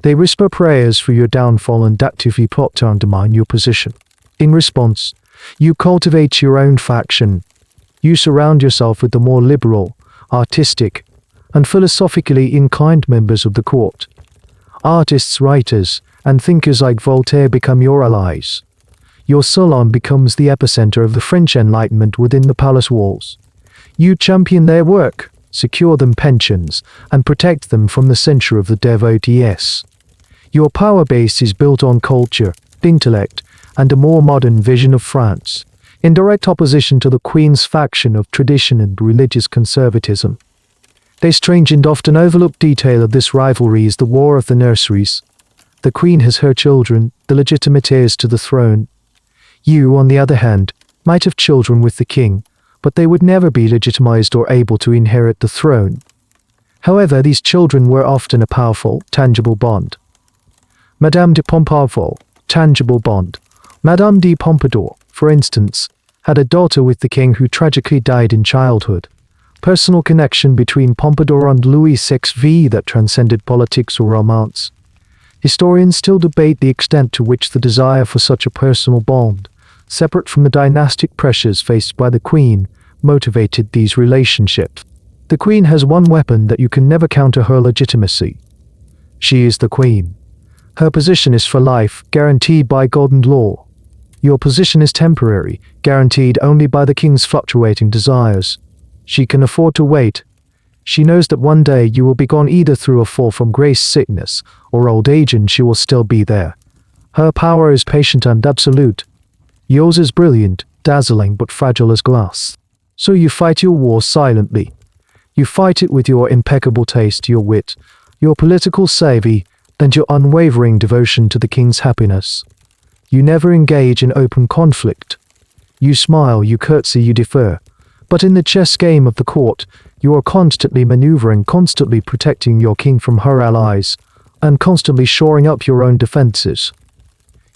They whisper prayers for your downfall and actively plot to undermine your position. In response, you cultivate your own faction. You surround yourself with the more liberal, artistic, and philosophically inclined members of the court. Artists, writers, and thinkers like Voltaire become your allies. Your salon becomes the epicenter of the French Enlightenment within the palace walls. You champion their work, secure them pensions, and protect them from the censure of the devotees. Your power base is built on culture, intellect, and a more modern vision of France, in direct opposition to the Queen's faction of tradition and religious conservatism. A strange and often overlooked detail of this rivalry is the war of the nurseries. The Queen has her children, the legitimate heirs to the throne. You, on the other hand, might have children with the king, but they would never be legitimized or able to inherit the throne. However, these children were often a powerful, tangible bond. Madame de Pompadour, tangible bond. Madame de Pompadour, for instance, had a daughter with the king who tragically died in childhood. Personal connection between Pompadour and Louis XV that transcended politics or romance. Historians still debate the extent to which the desire for such a personal bond, separate from the dynastic pressures faced by the Queen, motivated these relationships. The Queen has one weapon that you can never counter: her legitimacy. She is the Queen. Her position is for life, guaranteed by God and law. Your position is temporary, guaranteed only by the king's fluctuating desires. She can afford to wait. She knows that one day you will be gone either through a fall from grace, sickness, or old age, and she will still be there. Her power is patient and absolute. Yours is brilliant, dazzling, but fragile as glass. So you fight your war silently. You fight it with your impeccable taste, your wit, your political savvy, and your unwavering devotion to the king's happiness. You never engage in open conflict. You smile, you curtsy, you defer. But in the chess game of the court, you are constantly maneuvering, constantly protecting your king from her allies, and constantly shoring up your own defenses.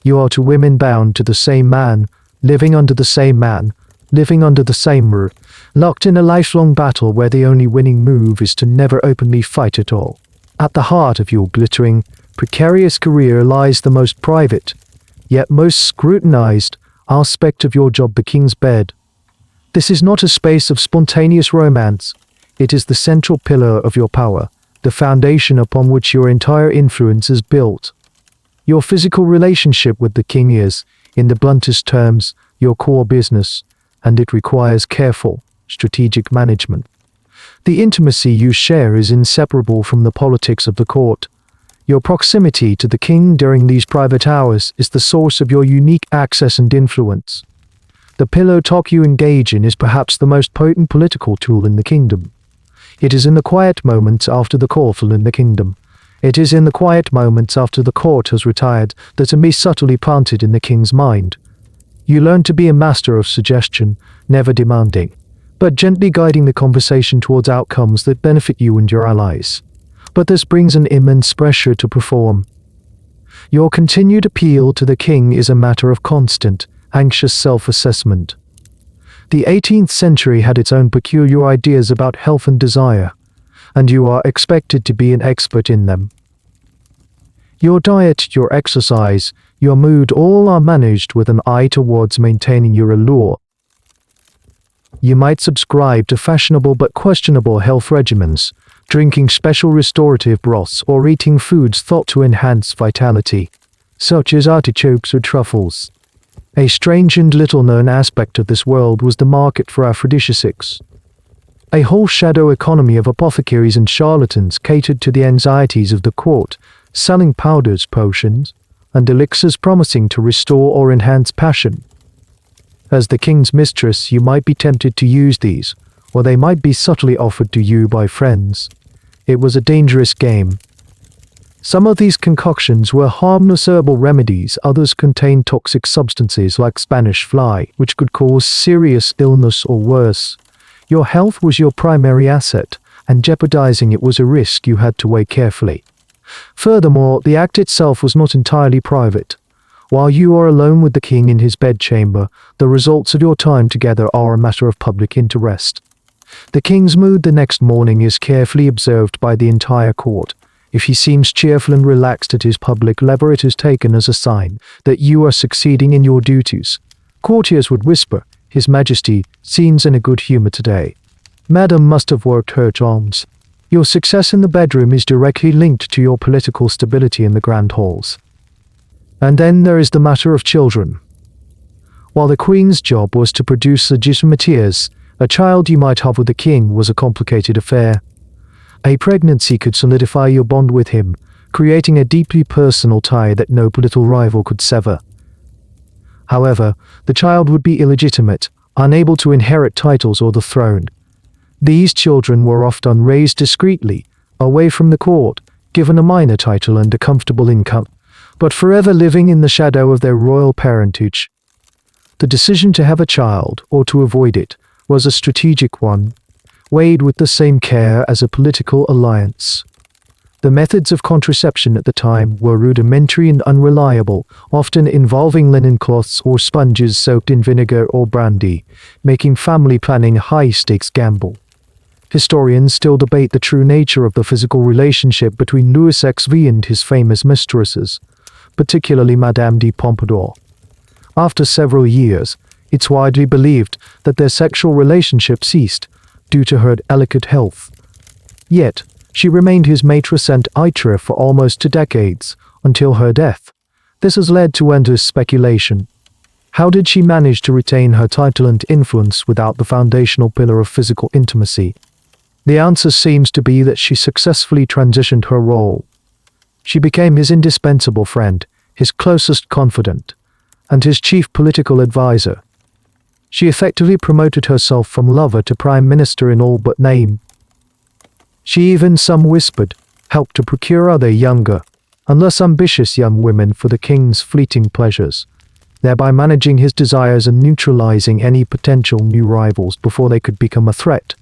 You are two women bound to the same man, living under the same man, living under the same roof, locked in a lifelong battle where the only winning move is to never openly fight at all. At the heart of your glittering, precarious career lies the most private, yet most scrutinized, aspect of your job, the king's bed. This is not a space of spontaneous romance. It is the central pillar of your power, the foundation upon which your entire influence is built. Your physical relationship with the king is, in the bluntest terms, your core business, and it requires careful, strategic management. The intimacy you share is inseparable from the politics of the court. Your proximity to the king during these private hours is the source of your unique access and influence. The pillow talk you engage in is perhaps the most potent political tool in the kingdom. It is in the quiet moments after the call in the kingdom. It is in the quiet moments after the court has retired that a is subtly planted in the king's mind. You learn to be a master of suggestion, never demanding, but gently guiding the conversation towards outcomes that benefit you and your allies. But this brings an immense pressure to perform. Your continued appeal to the king is a matter of constant, anxious self-assessment. The 18th century had its own peculiar ideas about health and desire, and you are expected to be an expert in them. Your diet, your exercise, your mood, all are managed with an eye towards maintaining your allure. You might subscribe to fashionable but questionable health regimens, drinking special restorative broths or eating foods thought to enhance vitality, such as artichokes or truffles. A strange and little-known aspect of this world was the market for aphrodisiacs. A whole shadow economy of apothecaries and charlatans catered to the anxieties of the court, selling powders, potions, and elixirs promising to restore or enhance passion. As the king's mistress, you might be tempted to use these, or they might be subtly offered to you by friends. It was a dangerous game. Some of these concoctions were harmless herbal remedies, others contained toxic substances like Spanish fly, which could cause serious illness or worse. Your health was your primary asset, and jeopardizing it was a risk you had to weigh carefully. Furthermore, the act itself was not entirely private. While you are alone with the king in his bedchamber, the results of your time together are a matter of public interest. The king's mood the next morning is carefully observed by the entire court. If he seems cheerful and relaxed at his public lever, it is taken as a sign that you are succeeding in your duties. Courtiers would whisper, "His Majesty seems in a good humor today. Madam must have worked her charms." Your success in the bedroom is directly linked to your political stability in the grand halls. And then there is the matter of children. While the queen's job was to produce legitimate heirs, a child you might have with the king was a complicated affair. A pregnancy could solidify your bond with him, creating a deeply personal tie that no political rival could sever. However, the child would be illegitimate, unable to inherit titles or the throne. These children were often raised discreetly, away from the court, given a minor title and a comfortable income, but forever living in the shadow of their royal parentage. The decision to have a child, or to avoid it, was a strategic one, weighed with the same care as a political alliance. The methods of contraception at the time were rudimentary and unreliable, often involving linen cloths or sponges soaked in vinegar or brandy, making family planning a high-stakes gamble. Historians still debate the true nature of the physical relationship between Louis XVI and his famous mistresses, particularly Madame de Pompadour. After several years, it's widely believed that their sexual relationship ceased, due to her delicate health. Yet, she remained his maitresse and aitre for almost 2 decades, until her death. This has led to endless speculation. How did she manage to retain her title and influence without the foundational pillar of physical intimacy? The answer seems to be that she successfully transitioned her role. She became his indispensable friend, his closest confidant, and his chief political advisor. She effectively promoted herself from lover to prime minister in all but name. She even, some whispered, helped to procure other younger and less ambitious young women for the king's fleeting pleasures, thereby managing his desires and neutralizing any potential new rivals before they could become a threat.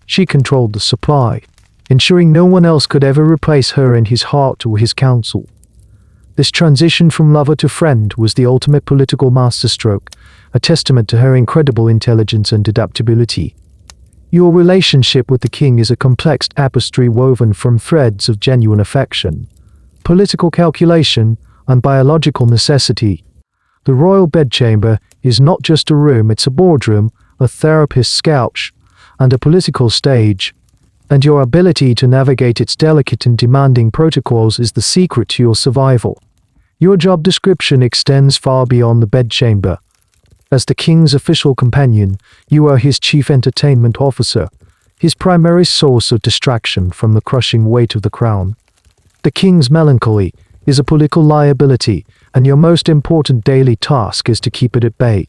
She controlled the supply, ensuring no one else could ever replace her in his heart or his counsel. This transition from lover to friend was the ultimate political masterstroke, a testament to her incredible intelligence and adaptability. Your relationship with the king is a complex tapestry woven from threads of genuine affection, political calculation, and biological necessity. The royal bedchamber is not just a room, it's a boardroom, a therapist's couch, and a political stage. And your ability to navigate its delicate and demanding protocols is the secret to your survival. Your job description extends far beyond the bedchamber. As the king's official companion, you are his chief entertainment officer, his primary source of distraction from the crushing weight of the crown. The king's melancholy is a political liability, and your most important daily task is to keep it at bay.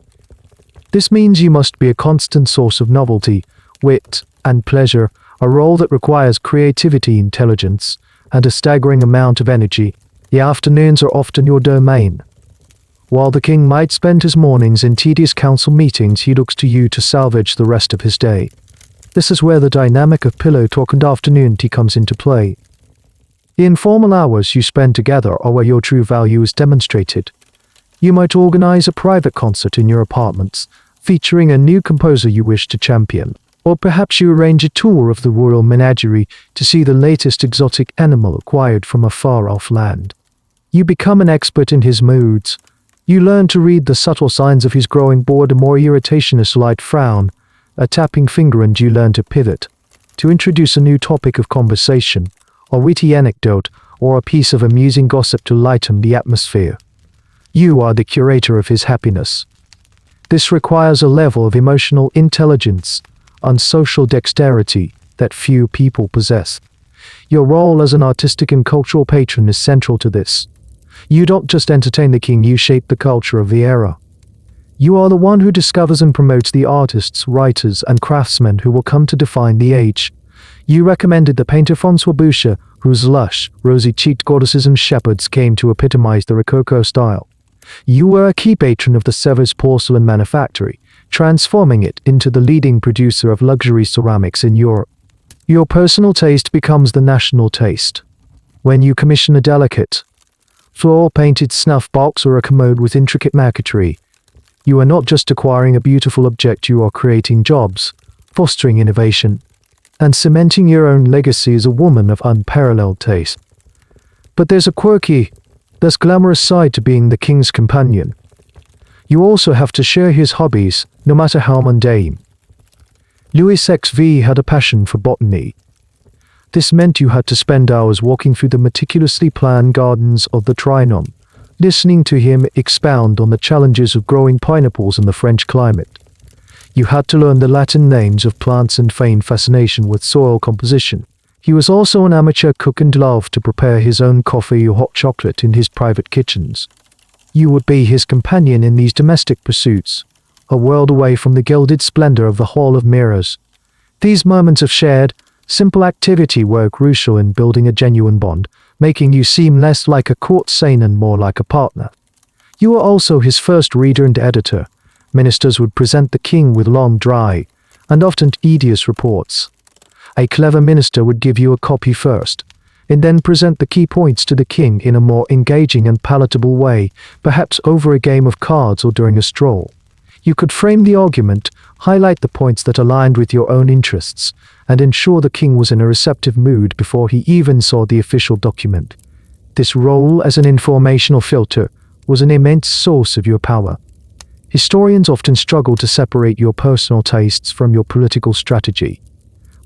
This means you must be a constant source of novelty, wit, and pleasure, a role that requires creativity, intelligence, and a staggering amount of energy. The afternoons are often your domain. While the king might spend his mornings in tedious council meetings, he looks to you to salvage the rest of his day. This is where the dynamic of pillow talk and afternoon tea comes into play. The informal hours you spend together are where your true value is demonstrated. You might organize a private concert in your apartments, featuring a new composer you wish to champion. Or perhaps you arrange a tour of the royal menagerie to see the latest exotic animal acquired from a far-off land. You become an expert in his moods. You learn to read the subtle signs of his growing boredom or irritation, a slight frown, a tapping finger, and you learn to pivot, to introduce a new topic of conversation, a witty anecdote, or a piece of amusing gossip to lighten the atmosphere. You are the curator of his happiness. This requires a level of emotional intelligence and social dexterity that few people possess. Your role as an artistic and cultural patron is central to this. You don't just entertain the king, you shape the culture of the era. You are the one who discovers and promotes the artists, writers, and craftsmen who will come to define the age. You recommended the painter François Boucher, whose lush, rosy-cheeked goddesses and shepherds came to epitomize the Rococo style. You were a key patron of the Sèvres porcelain manufactory, transforming it into the leading producer of luxury ceramics in Europe. Your personal taste becomes the national taste. When you commission a delicate, floral-painted snuff box or a commode with intricate marquetry, you are not just acquiring a beautiful object, you are creating jobs, fostering innovation, and cementing your own legacy as a woman of unparalleled taste. But there's a quirky, thus glamorous side to being the king's companion. You also have to share his hobbies, no matter how mundane. Louis XVI had a passion for botany. This meant you had to spend hours walking through the meticulously planned gardens of the Trianon, listening to him expound on the challenges of growing pineapples in the French climate. You had to learn the Latin names of plants and feign fascination with soil composition. He was also an amateur cook and loved to prepare his own coffee or hot chocolate in his private kitchens. You would be his companion in these domestic pursuits, a world away from the gilded splendor of the Hall of Mirrors. These moments of shared, simple activity were crucial in building a genuine bond, making you seem less like a courtesan and more like a partner. You were also his first reader and editor. Ministers would present the king with long, dry, and often tedious reports. A clever minister would give you a copy first, and then present the key points to the king in a more engaging and palatable way, perhaps over a game of cards or during a stroll. You could frame the argument, highlight the points that aligned with your own interests, and ensure the king was in a receptive mood before he even saw the official document. This role as an informational filter was an immense source of your power. Historians often struggle to separate your personal tastes from your political strategy.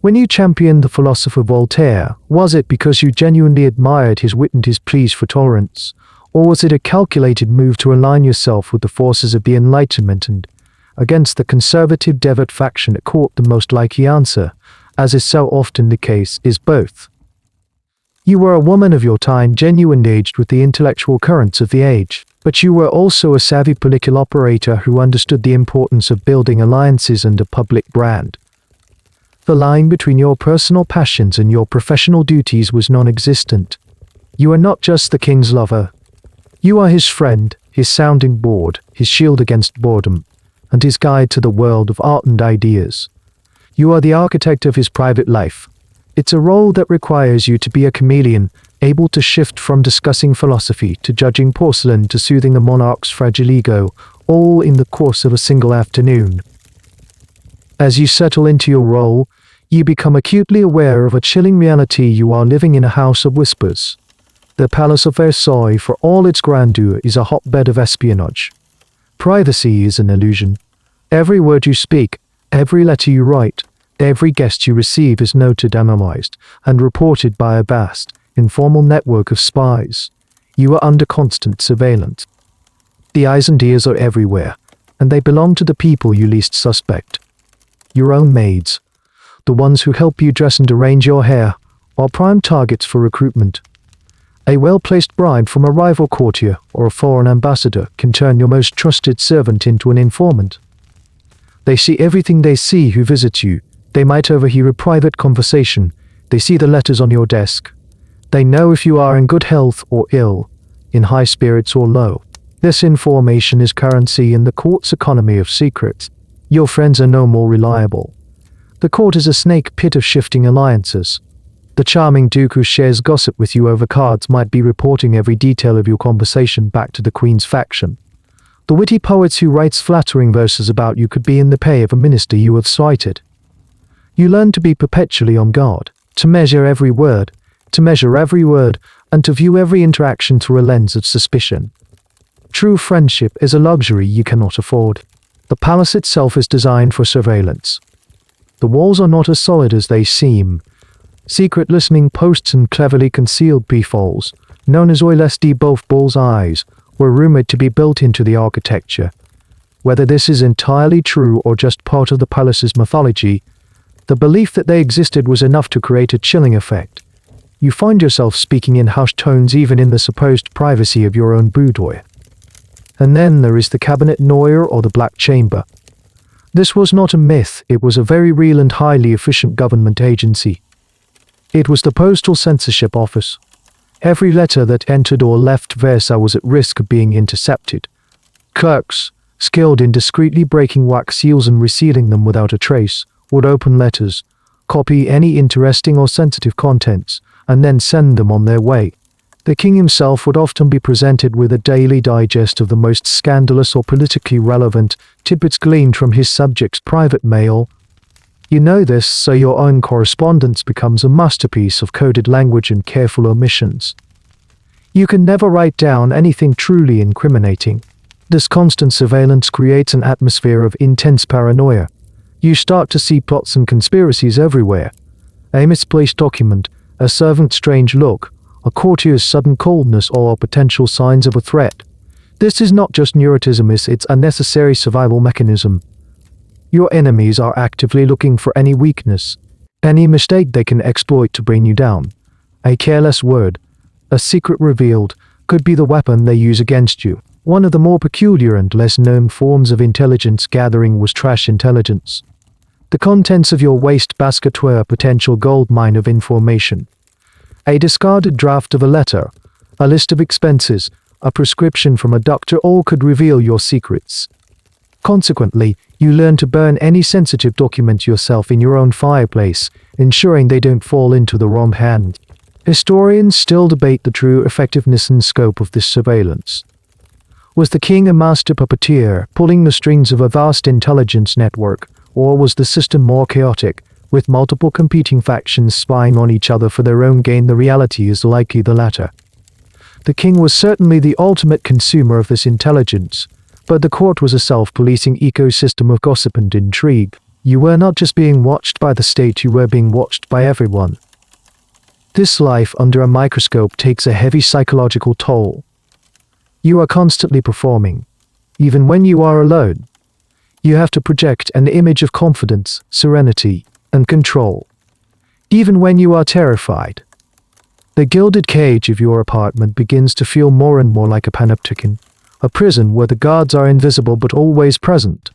When you championed the philosopher Voltaire, was it because you genuinely admired his wit and his pleas for tolerance? Or was it a calculated move to align yourself with the forces of the Enlightenment and against the conservative devout faction at court? The most likely answer, as is so often the case, is both. You were a woman of your time, genuinely engaged with the intellectual currents of the age, but you were also a savvy political operator who understood the importance of building alliances and a public brand. The line between your personal passions and your professional duties was non-existent. You are not just the king's lover. You are his friend, his sounding board, his shield against boredom, and his guide to the world of art and ideas. You are the architect of his private life. It's a role that requires you to be a chameleon, able to shift from discussing philosophy to judging porcelain to soothing the monarch's fragile ego, all in the course of a single afternoon. As you settle into your role, you become acutely aware of a chilling reality. You are living in a house of whispers. The Palace of Versailles, for all its grandeur, is a hotbed of espionage. Privacy is an illusion. Every word you speak, every letter you write, every guest you receive is noted, analyzed, and reported by a vast, informal network of spies. You are under constant surveillance. The eyes and ears are everywhere, and they belong to the people you least suspect. Your own maids, the ones who help you dress and arrange your hair, are prime targets for recruitment. A well-placed bribe from a rival courtier or a foreign ambassador can turn your most trusted servant into an informant. They see everything. They see who visits you. They might overhear a private conversation. They see the letters on your desk. They know if you are in good health or ill, in high spirits or low. This information is currency in the court's economy of secrets. Your friends are no more reliable. The court is a snake pit of shifting alliances. The charming duke who shares gossip with you over cards might be reporting every detail of your conversation back to the queen's faction. The witty poet who writes flattering verses about you could be in the pay of a minister you have slighted. You learn to be perpetually on guard, to measure every word, and to view every interaction through a lens of suspicion. True friendship is a luxury you cannot afford. The palace itself is designed for surveillance. The walls are not as solid as they seem. Secret listening posts and cleverly concealed peepholes, known as oilets de both bull's eyes, were rumored to be built into the architecture. Whether this is entirely true or just part of the palace's mythology, the belief that they existed was enough to create a chilling effect. You find yourself speaking in hushed tones even in the supposed privacy of your own boudoir. And then there is the cabinet noir or the Black Chamber. This was not a myth, it was a very real and highly efficient government agency. It was the postal censorship office. Every letter that entered or left Versailles was at risk of being intercepted. Clerks, skilled in discreetly breaking wax seals and resealing them without a trace, would open letters, copy any interesting or sensitive contents, and then send them on their way. The king himself would often be presented with a daily digest of the most scandalous or politically relevant tidbits gleaned from his subjects' private mail. You know this, so your own correspondence becomes a masterpiece of coded language and careful omissions. You can never write down anything truly incriminating. This constant surveillance creates an atmosphere of intense paranoia. You start to see plots and conspiracies everywhere. A misplaced document, a servant's strange look, a courtier's sudden coldness, or potential signs of a threat. This is not just neurotism, it's a necessary survival mechanism. Your enemies are actively looking for any weakness, any mistake they can exploit to bring you down. A careless word, a secret revealed, could be the weapon they use against you. One of the more peculiar and less known forms of intelligence gathering was trash intelligence. The contents of your wastebasket were a potential goldmine of information. A discarded draft of a letter, a list of expenses, a prescription from a doctor, all could reveal your secrets. Consequently, you learn to burn any sensitive document yourself in your own fireplace, ensuring they don't fall into the wrong hands. Historians still debate the true effectiveness and scope of this surveillance. Was the king a master puppeteer, pulling the strings of a vast intelligence network, or was the system more chaotic, with multiple competing factions spying on each other for their own gain? The reality is likely the latter. The king was certainly the ultimate consumer of this intelligence, but the court was a self-policing ecosystem of gossip and intrigue. You were not just being watched by the state, you were being watched by everyone. This life under a microscope takes a heavy psychological toll. You are constantly performing. Even when you are alone, you have to project an image of confidence, serenity, and control. Even when you are terrified, the gilded cage of your apartment begins to feel more and more like a panopticon, a prison where the guards are invisible but always present.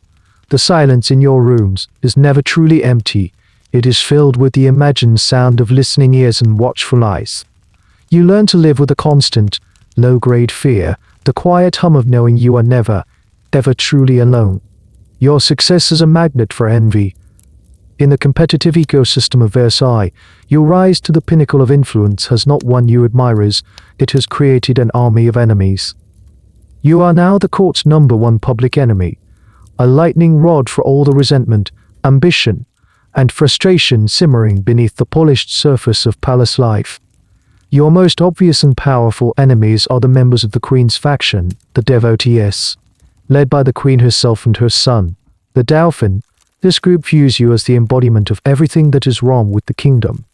The silence in your rooms is never truly empty. It is filled with the imagined sound of listening ears and watchful eyes. You learn to live with a constant, low-grade fear, the quiet hum of knowing you are never, ever truly alone. Your success is a magnet for envy. In the competitive ecosystem of Versailles, your rise to the pinnacle of influence has not won you admirers, it has created an army of enemies. You are now the court's #1 public enemy, a lightning rod for all the resentment, ambition, and frustration simmering beneath the polished surface of palace life. Your most obvious and powerful enemies are the members of the Queen's faction, the devotees, led by the Queen herself and her son, the Dauphin. This group views you as the embodiment of everything that is wrong with the kingdom.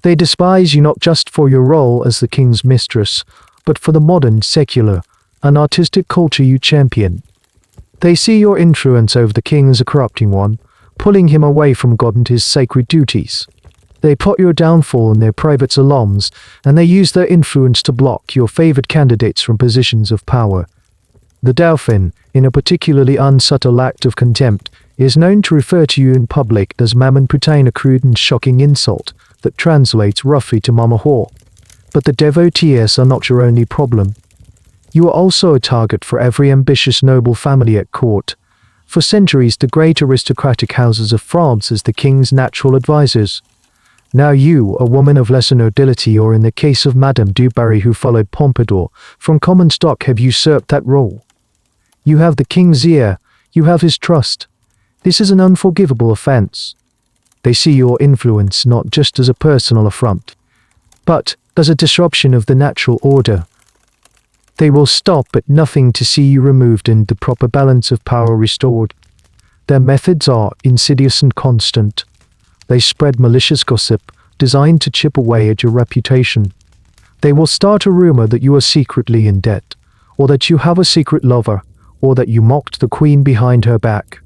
They despise you not just for your role as the king's mistress, but for the modern, secular, and artistic culture you champion. They see your influence over the king as a corrupting one, pulling him away from God and his sacred duties. They plot your downfall in their private salons, and they use their influence to block your favored candidates from positions of power. The Dauphin, in a particularly unsubtle act of contempt, is known to refer to you in public as Maman Putain, a crude and shocking insult that translates roughly to Mama Whore. But the devotees are not your only problem. You are also a target for every ambitious noble family at court. For centuries, the great aristocratic houses of France as the king's natural advisors. Now you, a woman of lesser nobility, or in the case of Madame du Barry who followed Pompadour, from common stock, have usurped that role. You have the king's ear, you have his trust. This is an unforgivable offense. They see your influence not just as a personal affront, but as a disruption of the natural order. They will stop at nothing to see you removed and the proper balance of power restored. Their methods are insidious and constant. They spread malicious gossip, designed to chip away at your reputation. They will start a rumor that you are secretly in debt, or that you have a secret lover, or that you mocked the queen behind her back.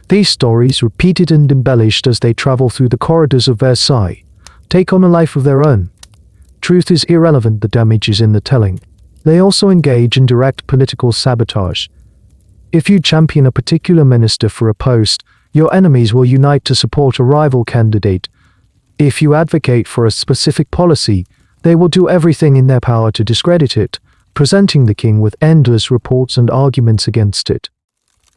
These stories, repeated and embellished as they travel through the corridors of Versailles, take on a life of their own. Truth is irrelevant, the damage is in the telling. They also engage in direct political sabotage. If you champion a particular minister for a post, your enemies will unite to support a rival candidate. If you advocate for a specific policy, they will do everything in their power to discredit it, presenting the king with endless reports and arguments against it.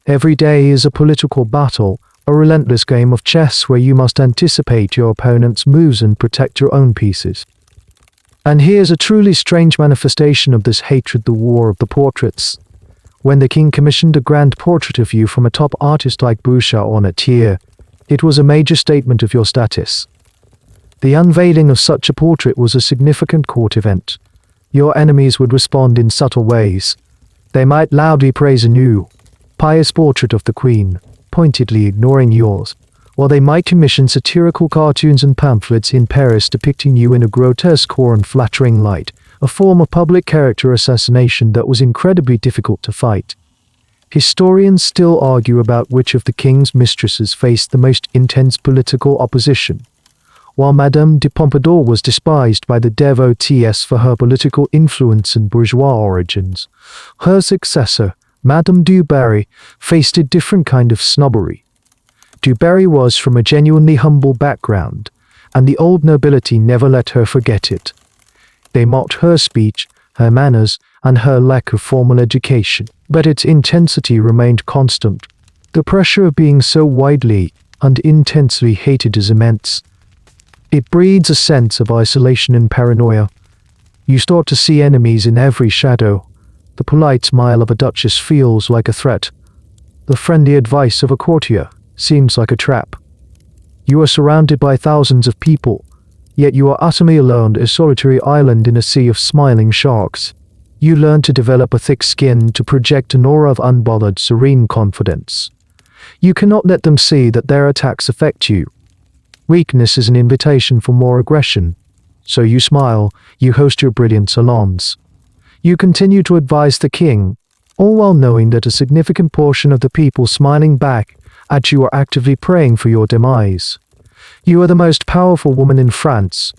Every day is a political battle, a relentless game of chess where you must anticipate your opponent's moves and protect your own pieces. And here's a truly strange manifestation of this hatred: the war of the portraits. When the king commissioned a grand portrait of you from a top artist like Boucher or Etiquette, it was a major statement of your status. The unveiling of such a portrait was a significant court event. Your enemies would respond in subtle ways. They might loudly praise a new, pious portrait of the queen, pointedly ignoring yours, or they might commission satirical cartoons and pamphlets in Paris depicting you in a grotesque or unflattering light, a form of public character assassination that was incredibly difficult to fight. Historians still argue about which of the king's mistresses faced the most intense political opposition. While Madame de Pompadour was despised by the devotees for her political influence and bourgeois origins, her successor, Madame du Barry, faced a different kind of snobbery. Du Barry was from a genuinely humble background, and the old nobility never let her forget it. They mocked her speech, her manners, and her lack of formal education, but its intensity remained constant. The pressure of being so widely and intensely hated is immense. It breeds a sense of isolation and paranoia. You start to see enemies in every shadow. The polite smile of a duchess feels like a threat. The friendly advice of a courtier seems like a trap. You are surrounded by thousands of people, yet you are utterly alone, a solitary island in a sea of smiling sharks. You learn to develop a thick skin, to project an aura of unbothered, serene confidence. You cannot let them see that their attacks affect you. Weakness is an invitation for more aggression. So you smile, you host your brilliant salons. You continue to advise the king, all while knowing that a significant portion of the people smiling back at you are actively praying for your demise. You are the most powerful woman in France,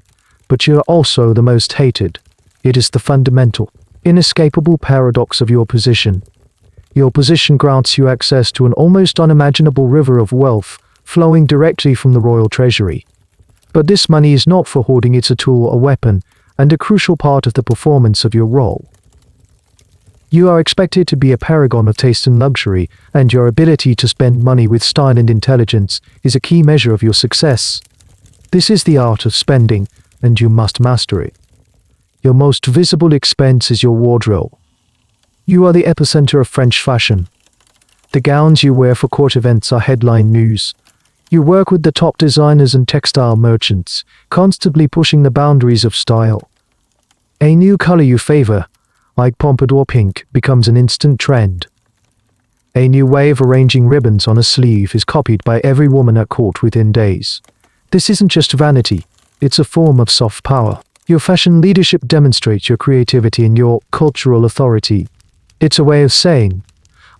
but you are also the most hated. It is the fundamental, inescapable paradox of your position. Your position grants you access to an almost unimaginable river of wealth flowing directly from the royal treasury. But this money is not for hoarding, it's a tool, a weapon, and a crucial part of the performance of your role. You are expected to be a paragon of taste and luxury, and your ability to spend money with style and intelligence is a key measure of your success. This is the art of spending, and you must master it. Your most visible expense is your wardrobe. You are the epicenter of French fashion. The gowns you wear for court events are headline news. You work with the top designers and textile merchants, constantly pushing the boundaries of style. A new color you favor, like Pompadour pink, becomes an instant trend. A new way of arranging ribbons on a sleeve is copied by every woman at court within days. This isn't just vanity, it's a form of soft power. Your fashion leadership demonstrates your creativity and your cultural authority. It's a way of saying,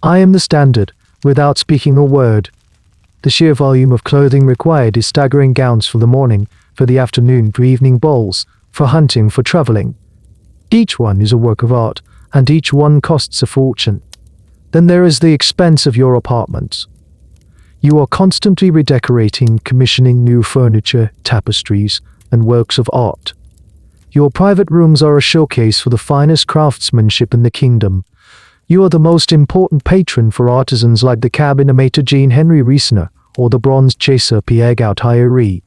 I am the standard, without speaking a word. The sheer volume of clothing required is staggering: gowns for the morning, for the afternoon, for evening balls, for hunting, for traveling. Each one is a work of art, and each one costs a fortune. Then there is the expense of your apartment. You are constantly redecorating, commissioning new furniture, tapestries, and works of art. Your private rooms are a showcase for the finest craftsmanship in the kingdom. You are the most important patron for artisans like the cabinetmaker Jean-Henri Riesner or the bronze chaser Pierre Gautier.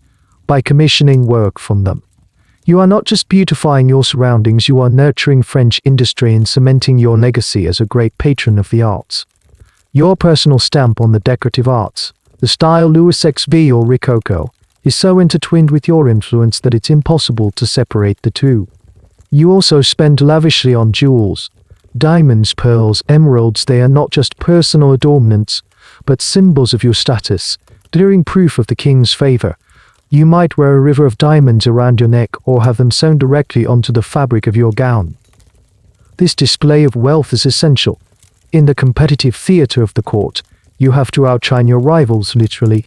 By commissioning work from them, you are not just beautifying your surroundings, you are nurturing French industry and cementing your legacy as a great patron of the arts. Your personal stamp on the decorative arts, the style Louis XVI or Rococo, is so intertwined with your influence that it's impossible to separate the two. You also spend lavishly on jewels. Diamonds, pearls, emeralds, they are not just personal adornments, but symbols of your status, glittering proof of the king's favor. You might wear a river of diamonds around your neck or have them sewn directly onto the fabric of your gown. This display of wealth is essential. In the competitive theater of the court, you have to outshine your rivals, literally.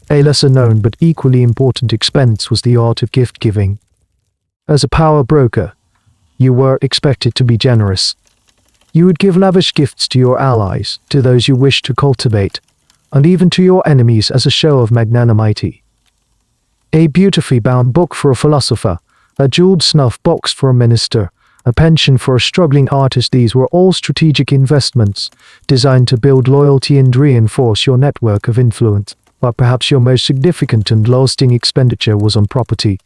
A lesser known but equally important expense was the art of gift giving. As a power broker, you were expected to be generous. You would give lavish gifts to your allies, to those you wish to cultivate, and even to your enemies as a show of magnanimity. A beautifully bound book for a philosopher, a jeweled snuff box for a minister, a pension for a struggling artist, these were all strategic investments designed to build loyalty and reinforce your network of influence. But perhaps your most significant and lasting expenditure was on property.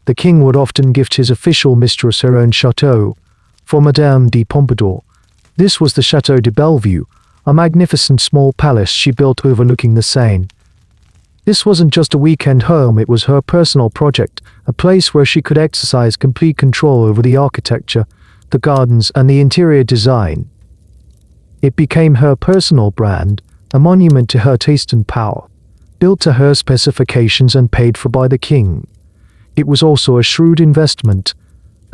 The king would often gift his official mistress her own chateau. For Madame de Pompadour, this was the Chateau de Bellevue, a magnificent small palace she built overlooking the Seine. This wasn't just a weekend home, it was her personal project, a place where she could exercise complete control over the architecture, the gardens, and the interior design. It became her personal brand, a monument to her taste and power, built to her specifications and paid for by the king. It was also a shrewd investment,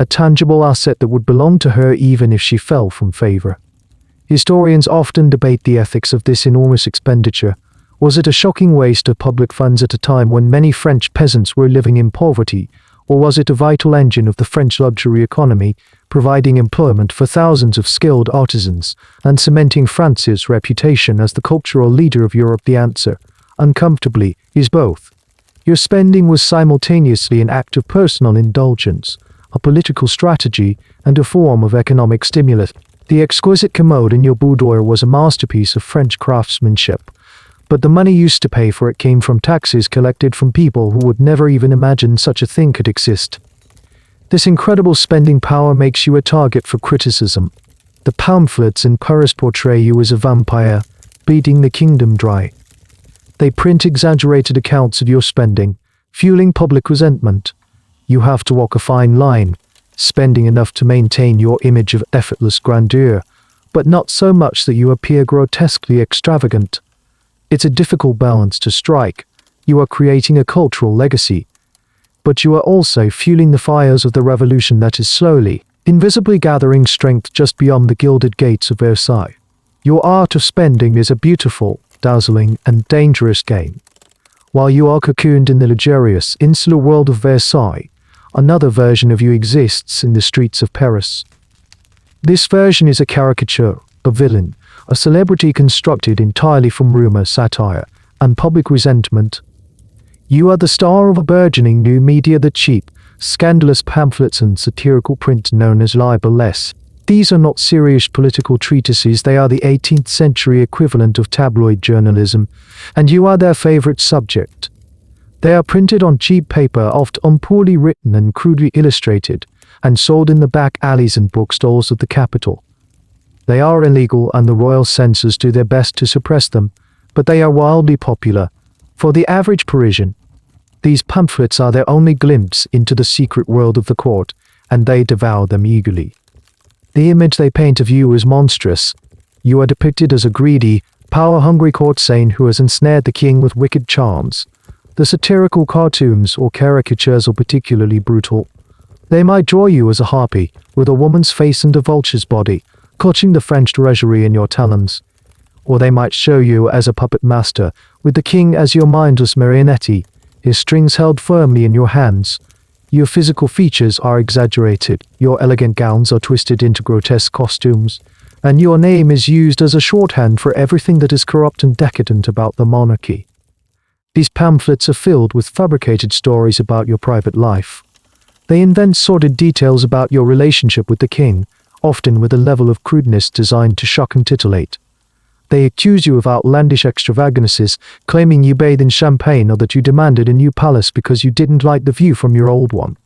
a tangible asset that would belong to her even if she fell from favor. Historians often debate the ethics of this enormous expenditure. Was it a shocking waste of public funds at a time when many French peasants were living in poverty, or was it a vital engine of the French luxury economy, providing employment for thousands of skilled artisans and cementing France's reputation as the cultural leader of Europe? The answer, uncomfortably, is both. Your spending was simultaneously an act of personal indulgence, a political strategy, and a form of economic stimulus. The exquisite commode in your boudoir was a masterpiece of French craftsmanship, but the money used to pay for it came from taxes collected from people who would never even imagine such a thing could exist. This incredible spending power makes you a target for criticism. The pamphlets in Paris portray you as a vampire, bleeding the kingdom dry. They print exaggerated accounts of your spending, fueling public resentment. You have to walk a fine line, spending enough to maintain your image of effortless grandeur, but not so much that you appear grotesquely extravagant. It's a difficult balance to strike. You are creating a cultural legacy, but you are also fueling the fires of the revolution that is slowly, invisibly gathering strength just beyond the gilded gates of Versailles. Your art of spending is a beautiful, dazzling, and dangerous game. While you are cocooned in the luxurious, insular world of Versailles, another version of you exists in the streets of Paris. This version is a caricature, a villain, a celebrity constructed entirely from rumor, satire, and public resentment. You are the star of a burgeoning new media, the cheap, scandalous pamphlets and satirical print known as libellous. These are not serious political treatises, they are the 18th century equivalent of tabloid journalism, and you are their favorite subject. They are printed on cheap paper, often poorly written and crudely illustrated, and sold in the back alleys and bookstalls of the capital. They are illegal and the royal censors do their best to suppress them, but they are wildly popular. For the average Parisian, these pamphlets are their only glimpse into the secret world of the court, and they devour them eagerly. The image they paint of you is monstrous. You are depicted as a greedy, power-hungry courtesan who has ensnared the king with wicked charms. The satirical cartoons or caricatures are particularly brutal. They might draw you as a harpy, with a woman's face and a vulture's body, clutching the French treasury in your talons. Or they might show you as a puppet master, with the king as your mindless marionette, his strings held firmly in your hands. Your physical features are exaggerated, your elegant gowns are twisted into grotesque costumes, and your name is used as a shorthand for everything that is corrupt and decadent about the monarchy. These pamphlets are filled with fabricated stories about your private life. They invent sordid details about your relationship with the king, often with a level of crudeness designed to shock and titillate. They accuse you of outlandish extravagances, claiming you bathe in champagne or that you demanded a new palace because you didn't like the view from your old one.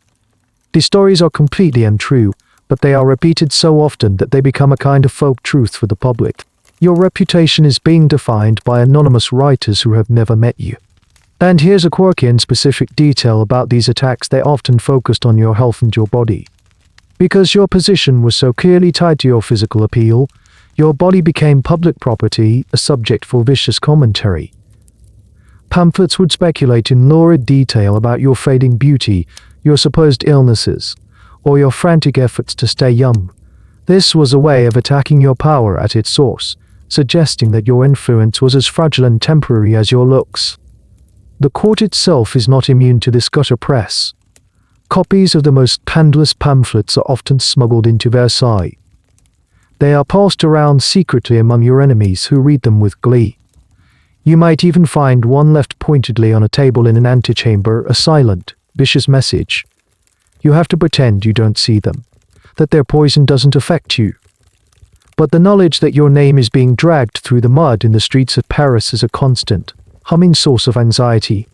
These stories are completely untrue, but they are repeated so often that they become a kind of folk truth for the public. Your reputation is being defined by anonymous writers who have never met you. And here's a quirky and specific detail about these attacks: they often focused on your health and your body. Because your position was so clearly tied to your physical appeal, your body became public property, a subject for vicious commentary. Pamphlets would speculate in lurid detail about your fading beauty, your supposed illnesses, or your frantic efforts to stay young. This was a way of attacking your power at its source, suggesting that your influence was as fragile and temporary as your looks. The court itself is not immune to this gutter press. Copies of the most scandalous pamphlets are often smuggled into Versailles. They are passed around secretly among your enemies who read them with glee. You might even find one left pointedly on a table in an antechamber, a silent, vicious message. You have to pretend you don't see them, that their poison doesn't affect you. But the knowledge that your name is being dragged through the mud in the streets of Paris is a constant, humming source of anxiety.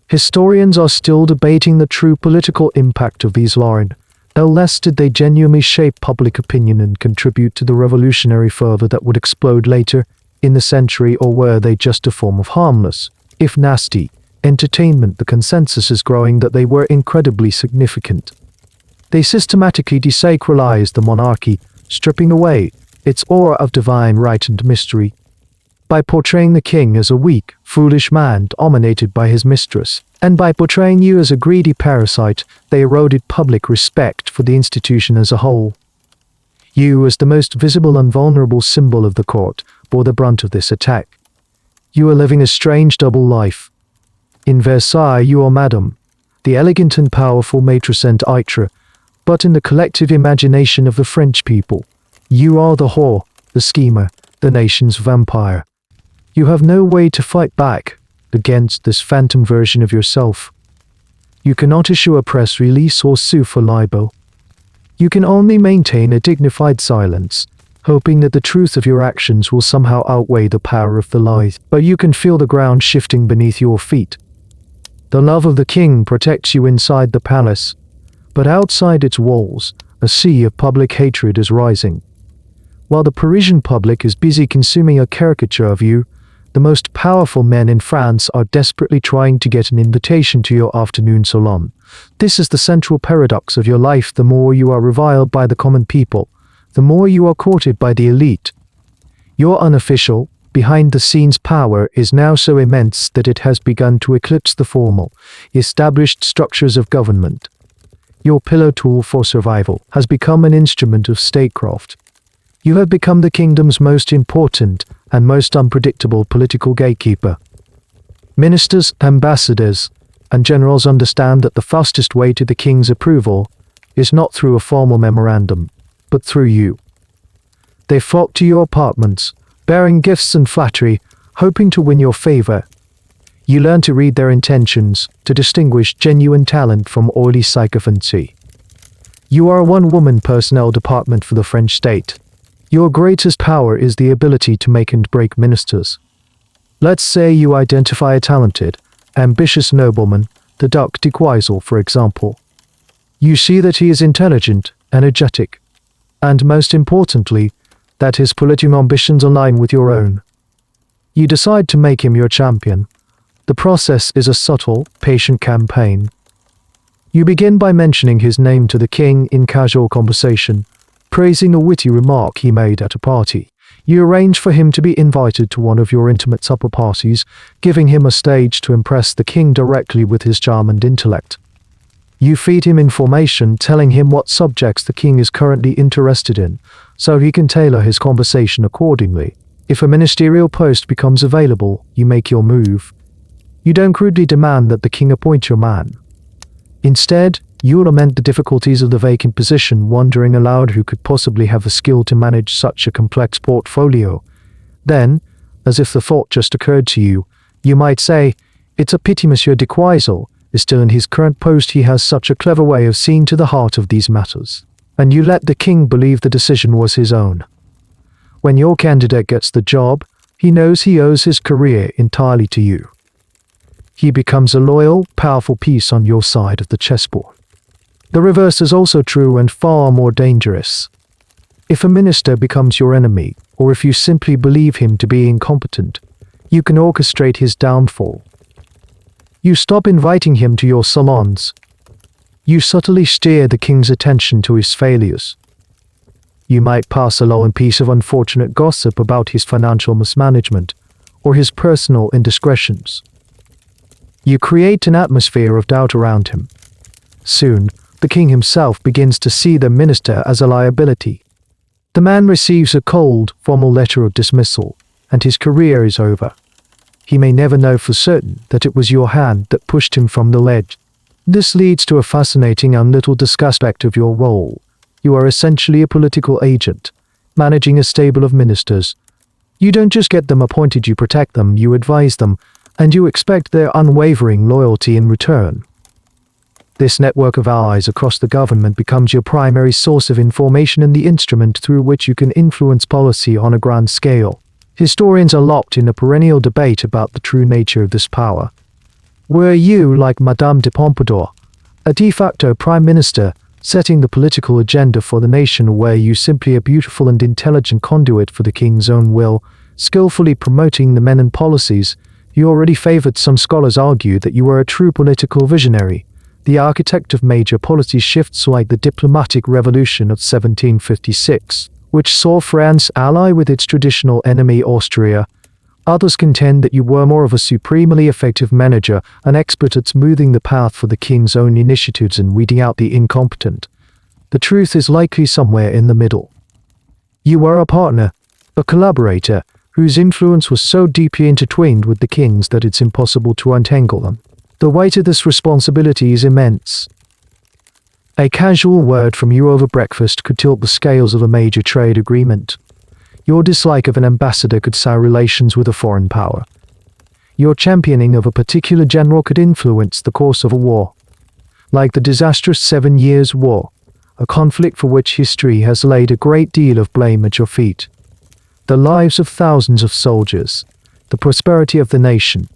Historians are still debating the true political impact of these lines. No less did they genuinely shape public opinion and contribute to the revolutionary fervor that would explode later in the century, or were they just a form of harmless, if nasty, entertainment? The consensus is growing that they were incredibly significant. They systematically desacralized the monarchy, stripping away its aura of divine right and mystery. By portraying the king as a weak, foolish man dominated by his mistress, and by portraying you as a greedy parasite, they eroded public respect for the institution as a whole. You, as the most visible and vulnerable symbol of the court, bore the brunt of this attack. You are living a strange double life. In Versailles you are Madame, the elegant and powerful Mistress and Etiquette, but in the collective imagination of the French people, you are the whore, the schemer, the nation's vampire. You have no way to fight back against this phantom version of yourself. You cannot issue a press release or sue for libel. You can only maintain a dignified silence, hoping that the truth of your actions will somehow outweigh the power of the lie. But you can feel the ground shifting beneath your feet. The love of the king protects you inside the palace, but outside its walls, a sea of public hatred is rising. While the Parisian public is busy consuming a caricature of you, the most powerful men in France are desperately trying to get an invitation to your afternoon salon. This is the central paradox of your life. The more you are reviled by the common people, the more you are courted by the elite. Your unofficial, behind-the-scenes power is now so immense that it has begun to eclipse the formal, established structures of government. Your pillar tool for survival has become an instrument of statecraft. You have become the kingdom's most important and most unpredictable political gatekeeper. Ministers, ambassadors, and generals understand that the fastest way to the king's approval is not through a formal memorandum, but through you. They flock to your apartments, bearing gifts and flattery, hoping to win your favor. You learn to read their intentions, to distinguish genuine talent from oily sycophancy. You are a one-woman personnel department for the French state. Your greatest power is the ability to make and break ministers. Let's say you identify a talented, ambitious nobleman, the Duc de Choiseul, for example. You see that he is intelligent, energetic, and most importantly, that his political ambitions align with your own. You decide to make him your champion. The process is a subtle, patient campaign. You begin by mentioning his name to the king in casual conversation, praising a witty remark he made at a party. You arrange for him to be invited to one of your intimate supper parties, giving him a stage to impress the king directly with his charm and intellect. You feed him information telling him what subjects the king is currently interested in, so he can tailor his conversation accordingly. If a ministerial post becomes available, you make your move. You don't crudely demand that the king appoint your man. Instead, you lament the difficulties of the vacant position, wondering aloud who could possibly have the skill to manage such a complex portfolio. Then, as if the thought just occurred to you, you might say, "It's a pity Monsieur de Choiseul is still in his current post. He has such a clever way of seeing to the heart of these matters." And you let the king believe the decision was his own. When your candidate gets the job, he knows he owes his career entirely to you. He becomes a loyal, powerful piece on your side of the chessboard. The reverse is also true and far more dangerous. If a minister becomes your enemy, or if you simply believe him to be incompetent, you can orchestrate his downfall. You stop inviting him to your salons. You subtly steer the king's attention to his failures. You might pass along a piece of unfortunate gossip about his financial mismanagement or his personal indiscretions. You create an atmosphere of doubt around him. Soon, the king himself begins to see the minister as a liability. The man receives a cold, formal letter of dismissal, and his career is over. He may never know for certain that it was your hand that pushed him from the ledge. This leads to a fascinating and little discussed aspect of your role. You are essentially a political agent, managing a stable of ministers. You don't just get them appointed, you protect them, you advise them, and you expect their unwavering loyalty in return. This network of allies across the government becomes your primary source of information and the instrument through which you can influence policy on a grand scale. Historians are locked in a perennial debate about the true nature of this power. Were you, like Madame de Pompadour, a de facto prime minister, setting the political agenda for the nation, or were you simply a beautiful and intelligent conduit for the king's own will, skillfully promoting the men and policies you already favored? Some scholars argue that you were a true political visionary, the architect of major policy shifts like the diplomatic revolution of 1756, which saw France ally with its traditional enemy Austria. Others contend that you were more of a supremely effective manager, an expert at smoothing the path for the king's own initiatives and weeding out the incompetent. The truth is likely somewhere in the middle. You were a partner, a collaborator, whose influence was so deeply intertwined with the king's that it's impossible to untangle them. The weight of this responsibility is immense. A casual word from you over breakfast could tilt the scales of a major trade agreement. Your dislike of an ambassador could sour relations with a foreign power. Your championing of a particular general could influence the course of a war. Like the disastrous 7 Years' War, a conflict for which history has laid a great deal of blame at your feet. The lives of thousands of soldiers, the prosperity of the nation,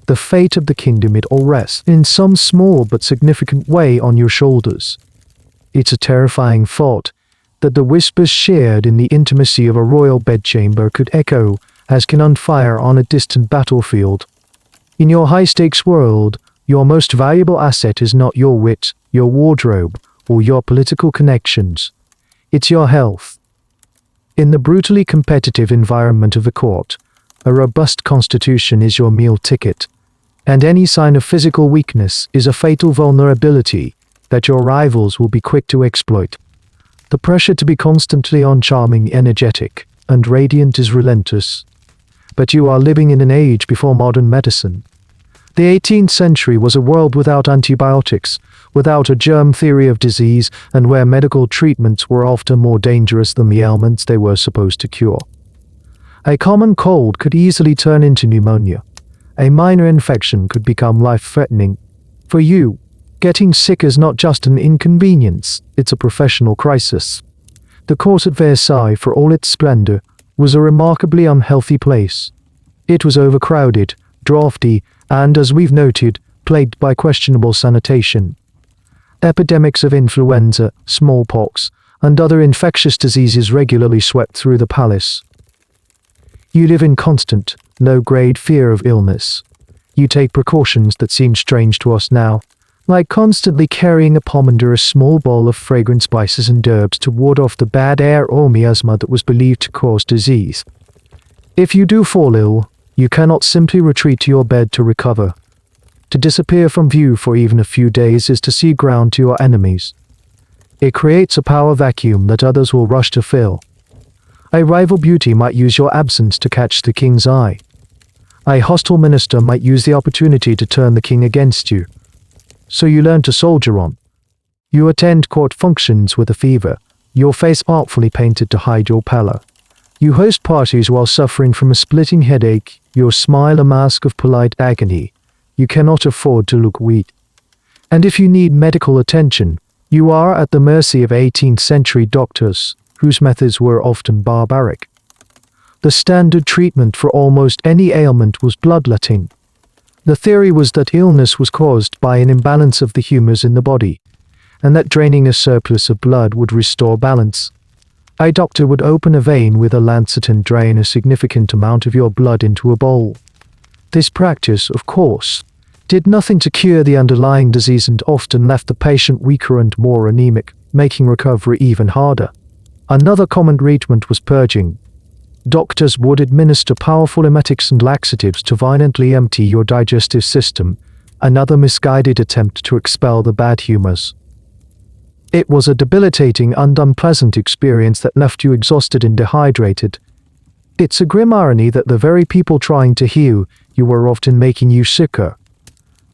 the fate of the kingdom, it all rests, in some small but significant way, on your shoulders. It's a terrifying thought that the whispers shared in the intimacy of a royal bedchamber could echo as cannon fire on a distant battlefield. In your high-stakes world, your most valuable asset is not your wit, your wardrobe, or your political connections. It's your health. In the brutally competitive environment of the court, A robust constitution is your meal ticket, and any sign of physical weakness is a fatal vulnerability that your rivals will be quick to exploit. The pressure to be constantly on charming, energetic, and radiant is relentless. But you are living in an age before modern medicine. The 18th century was a world without antibiotics, without a germ theory of disease, and where medical treatments were often more dangerous than the ailments they were supposed to cure. A common cold could easily turn into pneumonia. A minor infection could become life-threatening. For you, getting sick is not just an inconvenience, it's a professional crisis. The court at Versailles, for all its splendor, was a remarkably unhealthy place. It was overcrowded, draughty, and, as we've noted, plagued by questionable sanitation. Epidemics of influenza, smallpox, and other infectious diseases regularly swept through the palace. You live in constant, low-grade fear of illness. You take precautions that seem strange to us now, like constantly carrying a Pompadour, a small bowl of fragrant spices and herbs to ward off the bad air or miasma that was believed to cause disease. If you do fall ill, you cannot simply retreat to your bed to recover. To disappear from view for even a few days is to cede ground to your enemies. It creates a power vacuum that others will rush to fill. A rival beauty might use your absence to catch the king's eye. A hostile minister might use the opportunity to turn the king against you. So you learn to soldier on. You attend court functions with a fever, your face artfully painted to hide your pallor. You host parties while suffering from a splitting headache, your smile a mask of polite agony. You cannot afford to look weak. And if you need medical attention, you are at the mercy of 18th century doctors, whose methods were often barbaric. The standard treatment for almost any ailment was bloodletting. The theory was that illness was caused by an imbalance of the humors in the body, and that draining a surplus of blood would restore balance. A doctor would open a vein with a lancet and drain a significant amount of your blood into a bowl. This practice, of course, did nothing to cure the underlying disease and often left the patient weaker and more anemic, making recovery even harder. Another common treatment was purging. Doctors would administer powerful emetics and laxatives to violently empty your digestive system, another misguided attempt to expel the bad humors. It was a debilitating and unpleasant experience that left you exhausted and dehydrated. It's a grim irony that the very people trying to heal you were often making you sicker.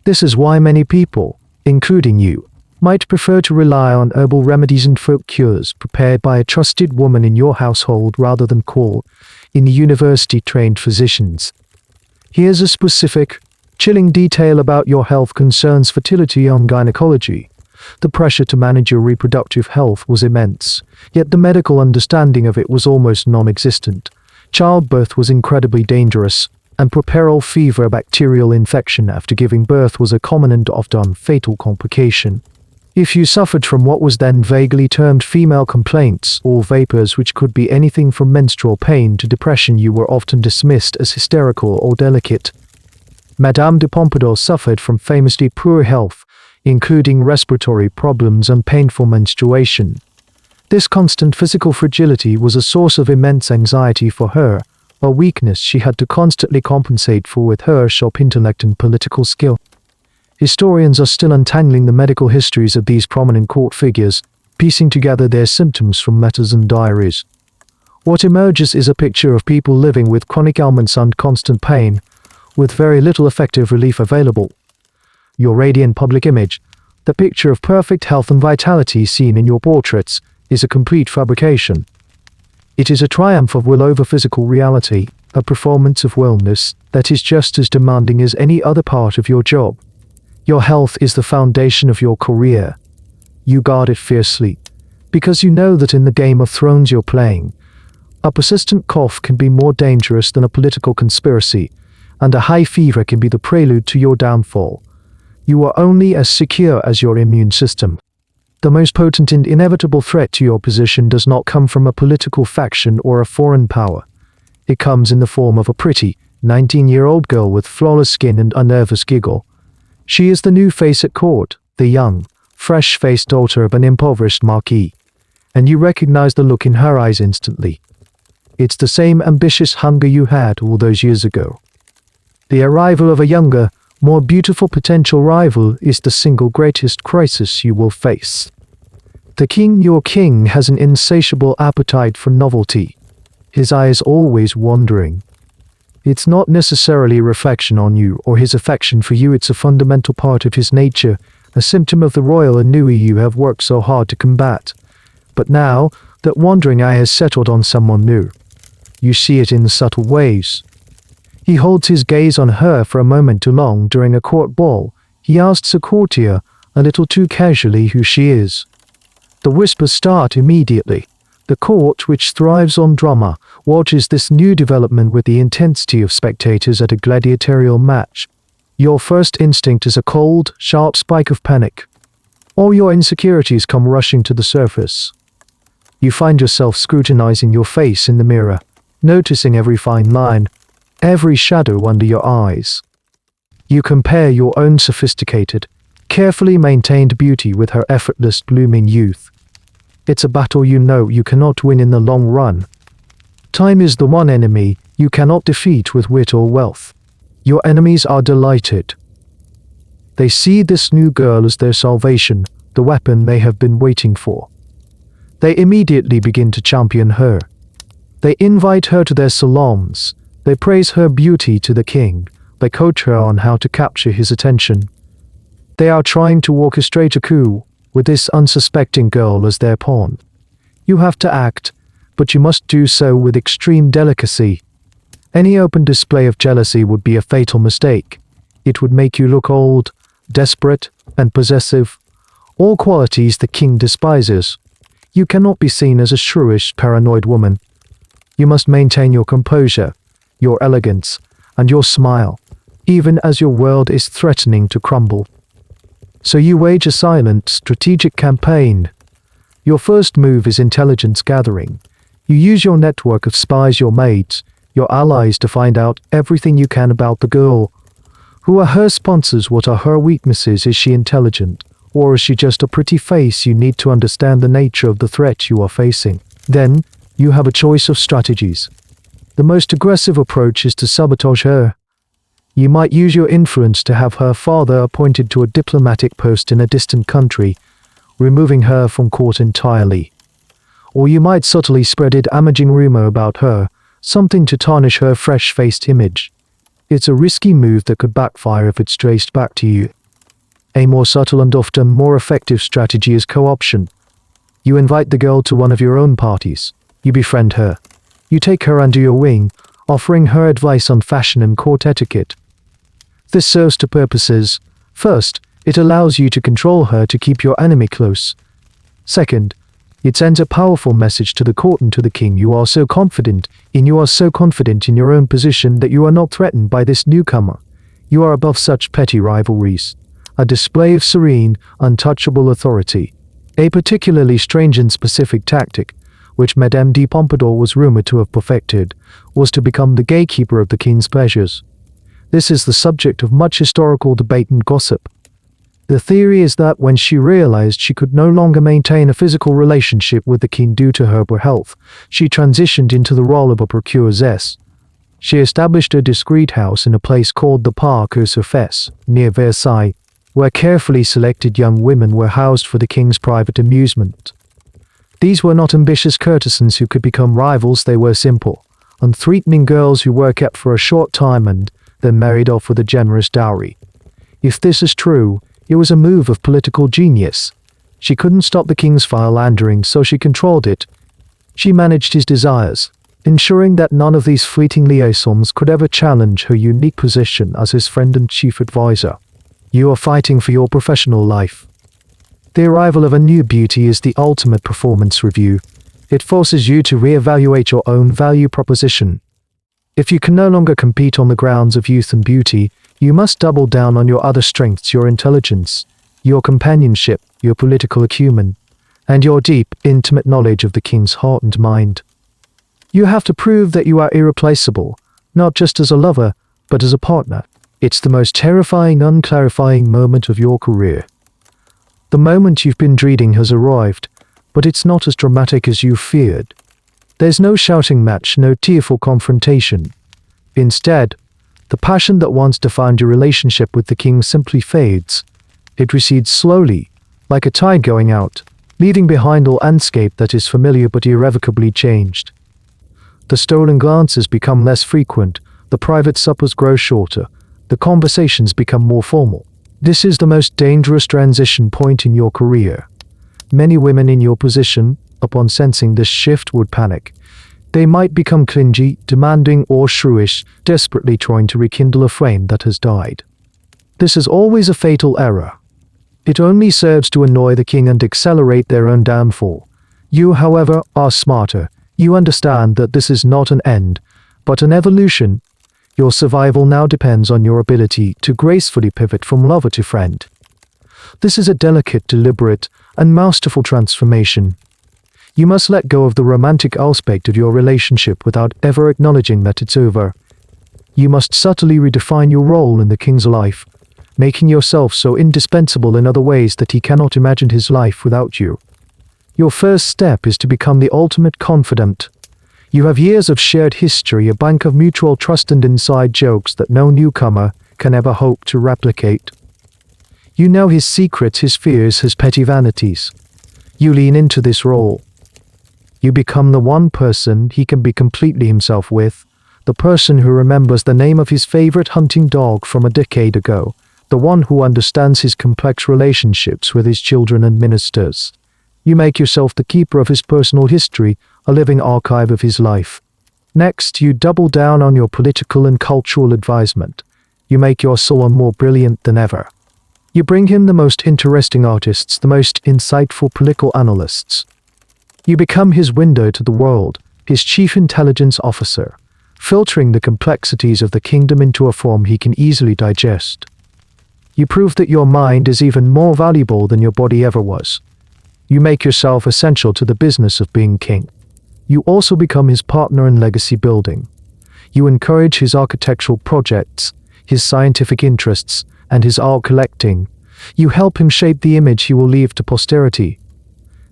This is why many people, including you, might prefer to rely on herbal remedies and folk cures prepared by a trusted woman in your household rather than call in university-trained physicians. Here's a specific, chilling detail about your health concerns: fertility and gynecology. The pressure to manage your reproductive health was immense, yet the medical understanding of it was almost non-existent. Childbirth was incredibly dangerous, and puerperal fever, a bacterial infection after giving birth, was a common and often fatal complication. If you suffered from what was then vaguely termed female complaints, or vapors, which could be anything from menstrual pain to depression, you were often dismissed as hysterical or delicate. Madame de Pompadour suffered from famously poor health, including respiratory problems and painful menstruation. This constant physical fragility was a source of immense anxiety for her, a weakness she had to constantly compensate for with her sharp intellect and political skill. Historians are still untangling the medical histories of these prominent court figures, piecing together their symptoms from letters and diaries. What emerges is a picture of people living with chronic ailments and constant pain, with very little effective relief available. Your radiant public image, the picture of perfect health and vitality seen in your portraits, is a complete fabrication. It is a triumph of will over physical reality, a performance of wellness that is just as demanding as any other part of your job. Your health is the foundation of your career. You guard it fiercely, because you know that in the Game of Thrones you're playing, a persistent cough can be more dangerous than a political conspiracy, and a high fever can be the prelude to your downfall. You are only as secure as your immune system. The most potent and inevitable threat to your position does not come from a political faction or a foreign power. It comes in the form of a pretty, 19-year-old girl with flawless skin and a nervous giggle. She is the new face at court, the young, fresh-faced daughter of an impoverished marquis, and you recognize the look in her eyes instantly. It's the same ambitious hunger you had all those years ago. The arrival of a younger, more beautiful potential rival is the single greatest crisis you will face. The king, your king, has an insatiable appetite for novelty. His eye is always wandering. It's not necessarily reflection on you or his affection for you, it's a fundamental part of his nature, a symptom of the royal ennui you have worked so hard to combat. But now, that wandering eye has settled on someone new. You see it in subtle ways. He holds his gaze on her for a moment too long during a court ball. He asks a courtier, a little too casually, who she is. The whispers start immediately. The court, which thrives on drama, watches this new development with the intensity of spectators at a gladiatorial match. Your first instinct is a cold, sharp spike of panic. All your insecurities come rushing to the surface. You find yourself scrutinizing your face in the mirror, noticing every fine line, every shadow under your eyes. You compare your own sophisticated, carefully maintained beauty with her effortless blooming youth. It's a battle you know you cannot win in the long run. Time is the one enemy you cannot defeat with wit or wealth. Your enemies are delighted. They see this new girl as their salvation, the weapon they have been waiting for. They immediately begin to champion her. They invite her to their salons. They praise her beauty to the king. They coach her on how to capture his attention. They are trying to orchestrate a coup with this unsuspecting girl as their pawn. You have to act, but you must do so with extreme delicacy. Any open display of jealousy would be a fatal mistake. It would make you look old, desperate, and possessive, all qualities the king despises. You cannot be seen as a shrewish, paranoid woman. You must maintain your composure, your elegance, and your smile, even as your world is threatening to crumble. So you wage a silent, strategic campaign. Your first move is intelligence gathering. You use your network of spies, your maids, your allies to find out everything you can about the girl. Who are her sponsors? What are her weaknesses? Is she intelligent? Or is she just a pretty face? You need to understand the nature of the threat you are facing. Then, you have a choice of strategies. The most aggressive approach is to sabotage her. You might use your influence to have her father appointed to a diplomatic post in a distant country, removing her from court entirely. Or you might subtly spread a damaging rumor about her, something to tarnish her fresh-faced image. It's a risky move that could backfire if it's traced back to you. A more subtle and often more effective strategy is co-option. You invite the girl to one of your own parties. You befriend her. You take her under your wing, offering her advice on fashion and court etiquette. This serves two purposes. First, it allows you to control her to keep your enemy close. Second, it sends a powerful message to the court and to the king. You are so confident in your own position that you are not threatened by this newcomer. You are above such petty rivalries. A display of serene, untouchable authority. A particularly strange and specific tactic, which Madame de Pompadour was rumored to have perfected, was to become the gatekeeper of the king's pleasures. This is the subject of much historical debate and gossip. The theory is that when she realized she could no longer maintain a physical relationship with the king due to her poor health, she transitioned into the role of a procureuress. She established a discreet house in a place called the Parc aux Cerfs, near Versailles, where carefully selected young women were housed for the king's private amusement. These were not ambitious courtesans who could become rivals, they were simple, unthreatening girls who were kept for a short time and then married off with a generous dowry. If this is true, it was a move of political genius. She couldn't stop the king's philandering, so she controlled it. She managed his desires, ensuring that none of these fleeting liaisons could ever challenge her unique position as his friend and chief advisor. You are fighting for your professional life. The arrival of a new beauty is the ultimate performance review. It forces you to reevaluate your own value proposition. If you can no longer compete on the grounds of youth and beauty, you must double down on your other strengths: your intelligence, your companionship, your political acumen, and your deep, intimate knowledge of the king's heart and mind. You have to prove that you are irreplaceable, not just as a lover, but as a partner. It's the most terrifying, unclarifying moment of your career. The moment you've been dreading has arrived, but it's not as dramatic as you feared. There's no shouting match, no tearful confrontation. Instead, the passion that once defined your relationship with the king simply fades. It recedes slowly, like a tide going out, leaving behind a landscape that is familiar but irrevocably changed. The stolen glances become less frequent, the private suppers grow shorter, the conversations become more formal. This is the most dangerous transition point in your career. Many women in your position, upon sensing this shift, would panic. They might become clingy, demanding, or shrewish, desperately trying to rekindle a flame that has died. This is always a fatal error. It only serves to annoy the king and accelerate their own downfall. You, however, are smarter. You understand that this is not an end, but an evolution. Your survival now depends on your ability to gracefully pivot from lover to friend. This is a delicate, deliberate, and masterful transformation. You must let go of the romantic aspect of your relationship without ever acknowledging that it's over. You must subtly redefine your role in the king's life, making yourself so indispensable in other ways that he cannot imagine his life without you. Your first step is to become the ultimate confidant. You have years of shared history, a bank of mutual trust and inside jokes that no newcomer can ever hope to replicate. You know his secrets, his fears, his petty vanities. You lean into this role. You become the one person he can be completely himself with, the person who remembers the name of his favorite hunting dog from a decade ago, the one who understands his complex relationships with his children and ministers. You make yourself the keeper of his personal history, a living archive of his life. Next, you double down on your political and cultural advisement. You make your salon more brilliant than ever. You bring him the most interesting artists, the most insightful political analysts. You become his window to the world, his chief intelligence officer, filtering the complexities of the kingdom into a form he can easily digest. You prove that your mind is even more valuable than your body ever was. You make yourself essential to the business of being king. You also become his partner in legacy building. You encourage his architectural projects, his scientific interests, and his art collecting. You help him shape the image he will leave to posterity.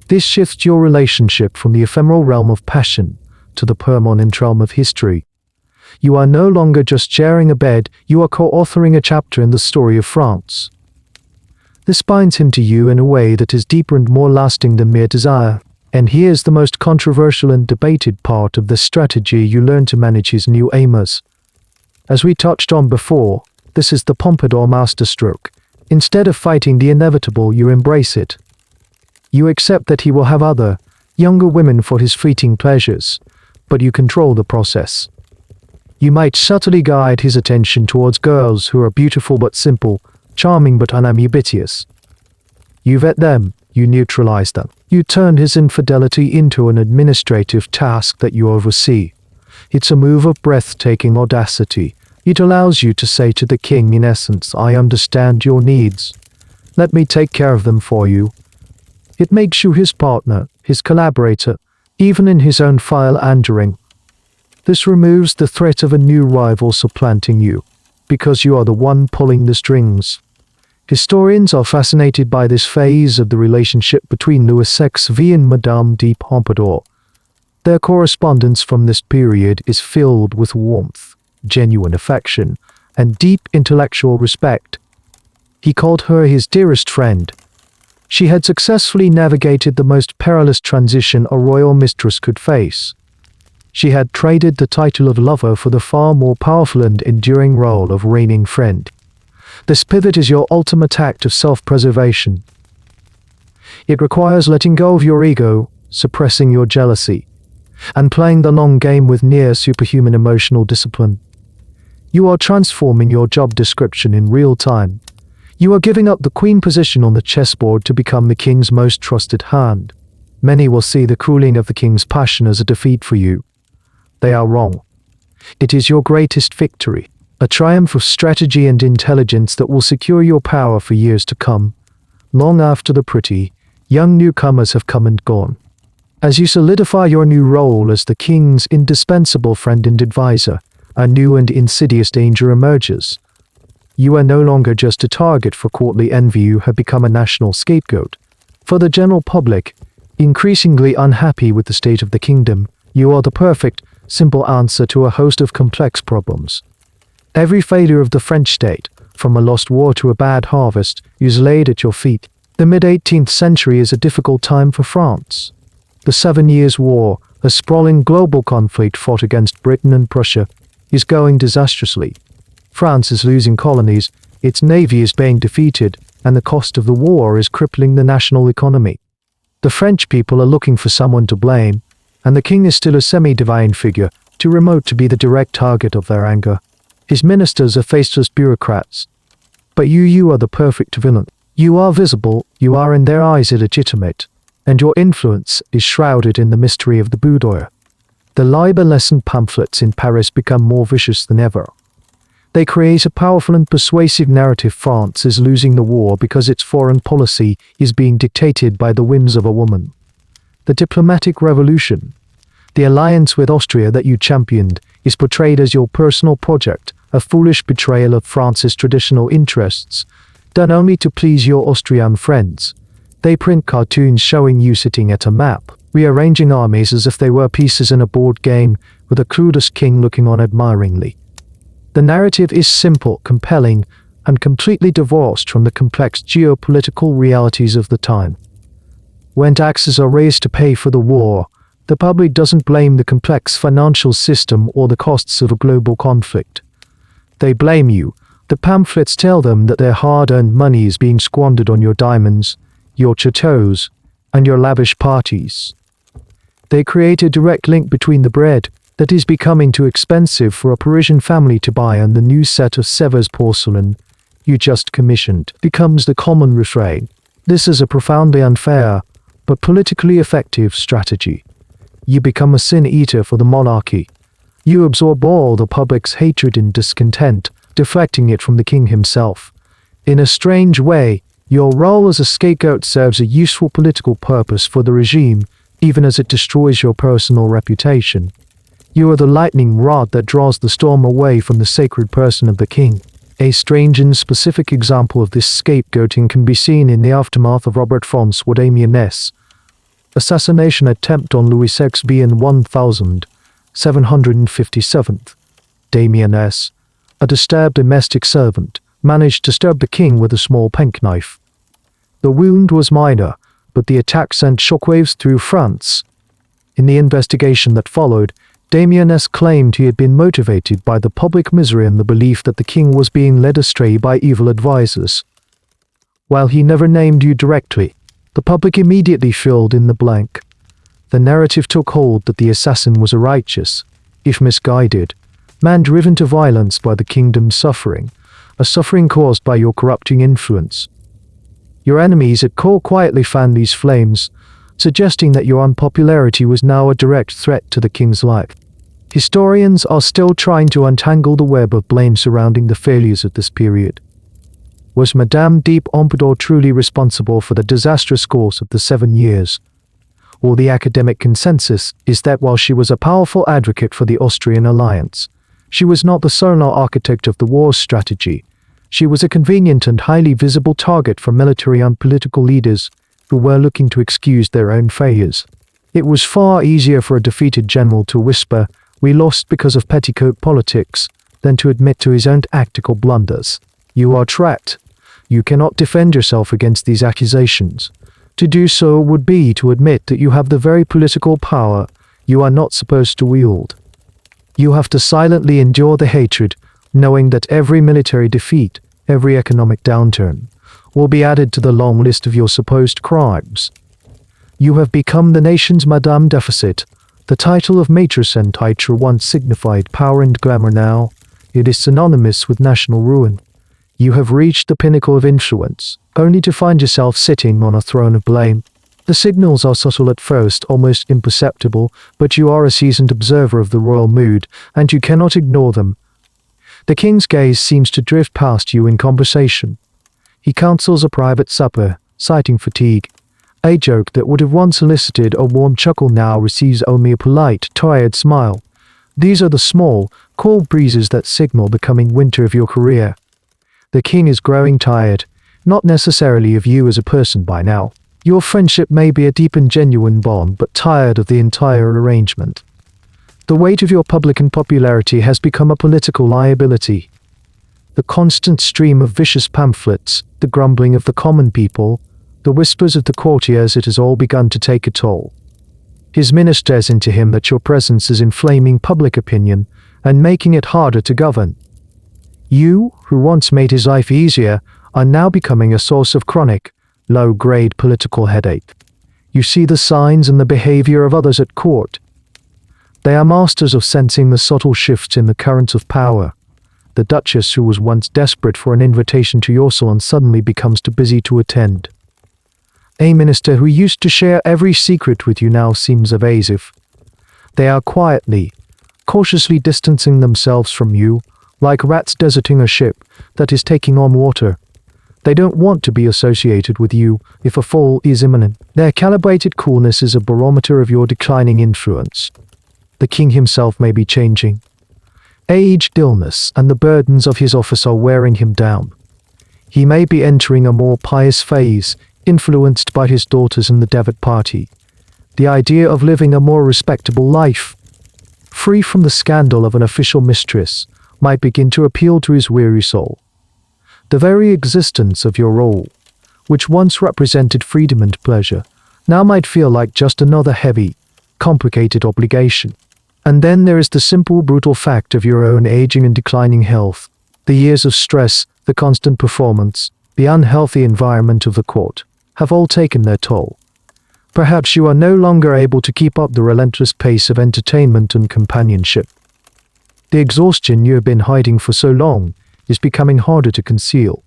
This shifts your relationship from the ephemeral realm of passion to the permanent realm of history. You are no longer just sharing a bed, you are co-authoring a chapter in the story of France. This binds him to you in a way that is deeper and more lasting than mere desire. And here's the most controversial and debated part of this strategy: you learn to manage his new aimers. As we touched on before, this is the Pompadour masterstroke. Instead of fighting the inevitable, you embrace it. You accept that he will have other, younger women for his fleeting pleasures, but you control the process. You might subtly guide his attention towards girls who are beautiful but simple, charming but unambiguous. You vet them, you neutralize them. You turn his infidelity into an administrative task that you oversee. It's a move of breathtaking audacity. It allows you to say to the king, in essence, I understand your needs. Let me take care of them for you. It makes you his partner, his collaborator, even in his own philandering. This removes the threat of a new rival supplanting you, because you are the one pulling the strings. Historians are fascinated by this phase of the relationship between Louis XVI and Madame de Pompadour. Their correspondence from this period is filled with warmth, genuine affection, and deep intellectual respect. He called her his dearest friend. She had successfully navigated the most perilous transition a royal mistress could face. She had traded the title of lover for the far more powerful and enduring role of reigning friend. This pivot is your ultimate act of self-preservation. It requires letting go of your ego, suppressing your jealousy, and playing the long game with near superhuman emotional discipline. You are transforming your job description in real time. You are giving up the queen position on the chessboard to become the king's most trusted hand. Many will see the cooling of the king's passion as a defeat for you. They are wrong. It is your greatest victory, a triumph of strategy and intelligence that will secure your power for years to come, long after the pretty, young newcomers have come and gone. As you solidify your new role as the king's indispensable friend and advisor, a new and insidious danger emerges. You are no longer just a target for courtly envy, you have become a national scapegoat. For the general public, increasingly unhappy with the state of the kingdom, You are the perfect, simple answer to a host of complex problems. Every failure of the French state, from a lost war to a bad harvest, is laid at your feet. The mid-18th century is a difficult time for France. The 7 Years' War, a sprawling global conflict fought against Britain and Prussia, is going disastrously. France is losing colonies, its navy is being defeated, and the cost of the war is crippling the national economy. The French people are looking for someone to blame, and the king is still a semi-divine figure, too remote to be the direct target of their anger. His ministers are faceless bureaucrats. But you are the perfect villain. You are visible, you are in their eyes illegitimate, and your influence is shrouded in the mystery of the boudoir. The libel-lesson pamphlets in Paris become more vicious than ever. They create a powerful and persuasive narrative. France is losing the war because its foreign policy is being dictated by the whims of a woman. The diplomatic revolution, the alliance with Austria that you championed, is portrayed as your personal project, a foolish betrayal of France's traditional interests, done only to please your Austrian friends. They print cartoons showing you sitting at a map, rearranging armies as if they were pieces in a board game, with a clueless king looking on admiringly. The narrative is simple, compelling, and completely divorced from the complex geopolitical realities of the time. When taxes are raised to pay for the war, the public doesn't blame the complex financial system or the costs of a global conflict. They blame you. The pamphlets tell them that their hard-earned money is being squandered on your diamonds, your chateaus, and your lavish parties. They create a direct link between the bread that is becoming too expensive for a Parisian family to buy and the new set of Sevres porcelain you just commissioned becomes the common refrain. This is a profoundly unfair, but politically effective strategy. You become a sin-eater for the monarchy. You absorb all the public's hatred and discontent, deflecting it from the king himself. In a strange way, your role as a scapegoat serves a useful political purpose for the regime, even as it destroys your personal reputation. You are the lightning rod that draws the storm away from the sacred person of the king. A strange and specific example of this scapegoating can be seen in the aftermath of Robert Francois Damiens' assassination attempt on Louis XVI in 1757. Damiens, a disturbed domestic servant, managed to stab the king with a small penknife. The wound was minor, but the attack sent shockwaves through France. In the investigation that followed, Damiens claimed he had been motivated by the public misery and the belief that the king was being led astray by evil advisors. While he never named you directly, the public immediately filled in the blank. The narrative took hold that the assassin was a righteous, if misguided, man driven to violence by the kingdom's suffering, a suffering caused by your corrupting influence. Your enemies at court quietly fanned these flames, suggesting that your unpopularity was now a direct threat to the king's life. Historians are still trying to untangle the web of blame surrounding the failures of this period. Was Madame de Pompadour truly responsible for the disastrous course of the 7 years? Or the academic consensus is that while she was a powerful advocate for the Austrian alliance, she was not the sole architect of the war's strategy. She was a convenient and highly visible target for military and political leaders who were looking to excuse their own failures. It was far easier for a defeated general to whisper, "We lost because of petticoat politics," than to admit to his own tactical blunders. You are trapped. You cannot defend yourself against these accusations. To do so would be to admit that you have the very political power you are not supposed to wield. You have to silently endure the hatred, knowing that every military defeat, every economic downturn, will be added to the long list of your supposed crimes. You have become the nation's Madame Deficit. The title of Mistress and treacherous once signified power and glamour. Now, it is synonymous with national ruin. You have reached the pinnacle of influence, only to find yourself sitting on a throne of blame. The signals are subtle at first, almost imperceptible, but you are a seasoned observer of the royal mood, and you cannot ignore them. The king's gaze seems to drift past you in conversation. He counsels a private supper, citing fatigue. A joke that would have once elicited a warm chuckle now receives only a polite, tired smile. These are the small, cold breezes that signal the coming winter of your career. The king is growing tired, not necessarily of you as a person by now. Your friendship may be a deep and genuine bond, but tired of the entire arrangement. The weight of your public popularity has become a political liability. The constant stream of vicious pamphlets, the grumbling of the common people, the whispers of the courtiers, it has all begun to take a toll. His ministers into him that your presence is inflaming public opinion and making it harder to govern. You, who once made his life easier, are now becoming a source of chronic, low-grade political headache. You see the signs and the behavior of others at court. They are masters of sensing the subtle shifts in the currents of power. The Duchess, who was once desperate for an invitation to your salon, suddenly becomes too busy to attend. A minister who used to share every secret with you now seems evasive. They are quietly, cautiously distancing themselves from you, like rats deserting a ship that is taking on water. They don't want to be associated with you if a fall is imminent. Their calibrated coolness is a barometer of your declining influence. The king himself may be changing. Age, illness, and the burdens of his office are wearing him down. He may be entering a more pious phase, influenced by his daughters and the Devitt party. The idea of living a more respectable life, free from the scandal of an official mistress, might begin to appeal to his weary soul. The very existence of your role, which once represented freedom and pleasure, now might feel like just another heavy, complicated obligation. And then there is the simple, brutal fact of your own aging and declining health. The years of stress, the constant performance, the unhealthy environment of the court, have all taken their toll. Perhaps you are no longer able to keep up the relentless pace of entertainment and companionship. The exhaustion you have been hiding for so long is becoming harder to conceal.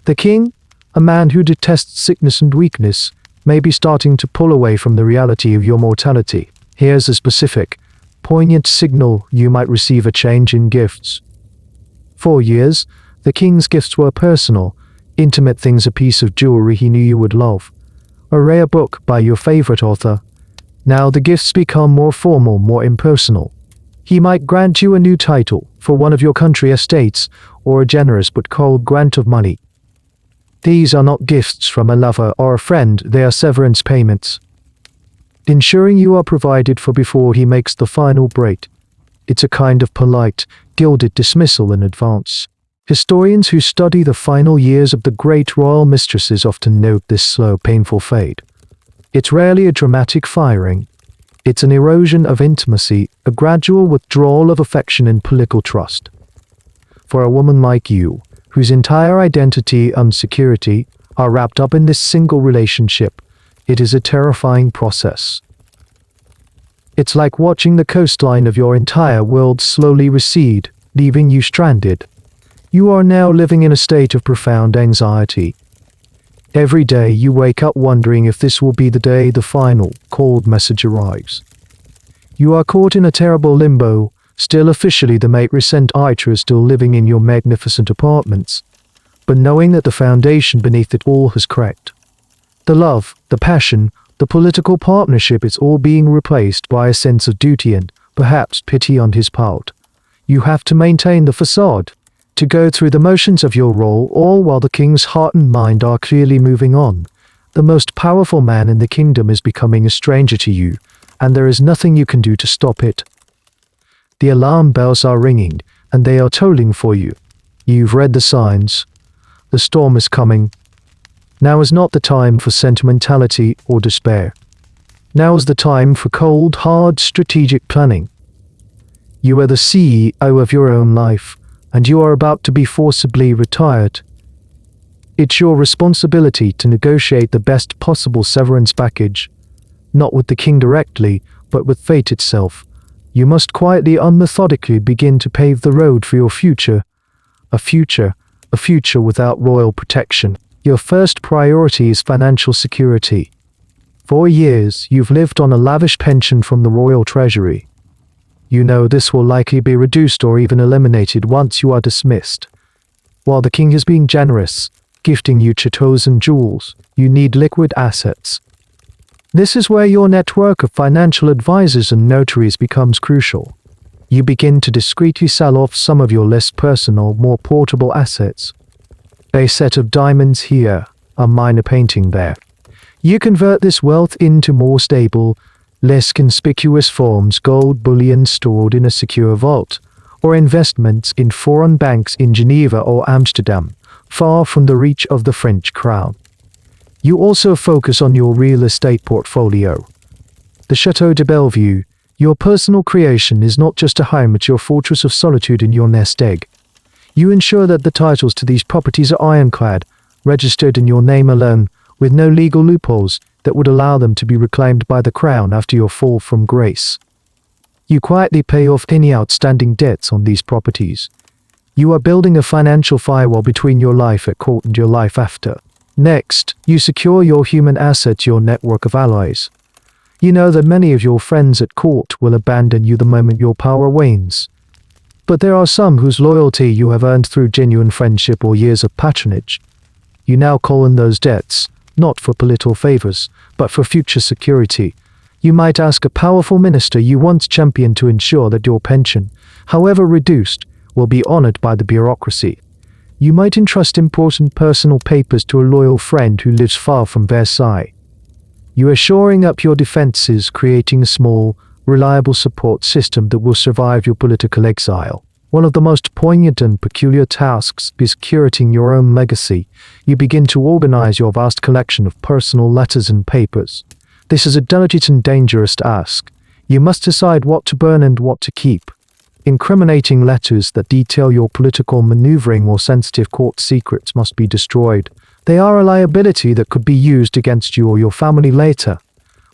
The king, a man who detests sickness and weakness, may be starting to pull away from the reality of your mortality. Here's a specific, poignant signal you might receive: a change in gifts. For years, the king's gifts were personal, intimate things, a piece of jewelry he knew you would love, a rare book by your favorite author. Now the gifts become more formal, more impersonal. He might grant you a new title for one of your country estates, or a generous but cold grant of money. These are not gifts from a lover or a friend, they are severance payments, ensuring you are provided for before he makes the final break. It's a kind of polite, gilded dismissal in advance. Historians who study the final years of the great royal mistresses often note this slow, painful fade. It's rarely a dramatic firing. It's an erosion of intimacy, a gradual withdrawal of affection and political trust. For a woman like you, whose entire identity and security are wrapped up in this single relationship, it is a terrifying process. It's like watching the coastline of your entire world slowly recede, leaving you stranded. You are now living in a state of profound anxiety. Every day you wake up wondering if this will be the day the final, cold message arrives. You are caught in a terrible limbo, still officially the Mistress and Etiquette, still living in your magnificent apartments, but knowing that the foundation beneath it all has cracked. The love, the passion, the political partnership, it's all being replaced by a sense of duty and, perhaps, pity on his part. You have to maintain the facade, to go through the motions of your role, all while the king's heart and mind are clearly moving on. The most powerful man in the kingdom is becoming a stranger to you, and there is nothing you can do to stop it. The alarm bells are ringing, and they are tolling for you. You've read the signs. The storm is coming. Now is not the time for sentimentality or despair. Now is the time for cold, hard, strategic planning. You are the CEO of your own life, and you are about to be forcibly retired. It's your responsibility to negotiate the best possible severance package, not with the king directly, but with fate itself. You must quietly and methodically begin to pave the road for your future. A future without royal protection. Your first priority is financial security. For years, you've lived on a lavish pension from the royal treasury. You know this will likely be reduced or even eliminated once you are dismissed. While the king is being generous, gifting you chateaux and jewels, you need liquid assets. This is where your network of financial advisors and notaries becomes crucial. You begin to discreetly sell off some of your less personal, more portable assets. A set of diamonds here, a minor painting there. You convert this wealth into more stable, Less conspicuous forms, gold bullion stored in a secure vault, or investments in foreign banks in Geneva or Amsterdam, far from the reach of the French crown. You also focus on your real estate portfolio. The Château de Bellevue, your personal creation, is not just a home, it's your fortress of solitude and your nest egg. You ensure that the titles to these properties are ironclad, registered in your name alone, with no legal loopholes that would allow them to be reclaimed by the crown after your fall from grace. You quietly pay off any outstanding debts on these properties. You are building a financial firewall between your life at court and your life after. Next, you secure your human assets, your network of allies. You know that many of your friends at court will abandon you the moment your power wanes. But there are some whose loyalty you have earned through genuine friendship or years of patronage. You now call in those debts, not for political favors, but for future security. You might ask a powerful minister you once championed to ensure that your pension, however reduced, will be honored by the bureaucracy. You might entrust important personal papers to a loyal friend who lives far from Versailles. You are shoring up your defenses, creating a small, reliable support system that will survive your political exile. One of the most poignant and peculiar tasks is curating your own legacy. You begin to organize your vast collection of personal letters and papers. This is a delicate and dangerous task. You must decide what to burn and what to keep. Incriminating letters that detail your political maneuvering or sensitive court secrets must be destroyed. They are a liability that could be used against you or your family later.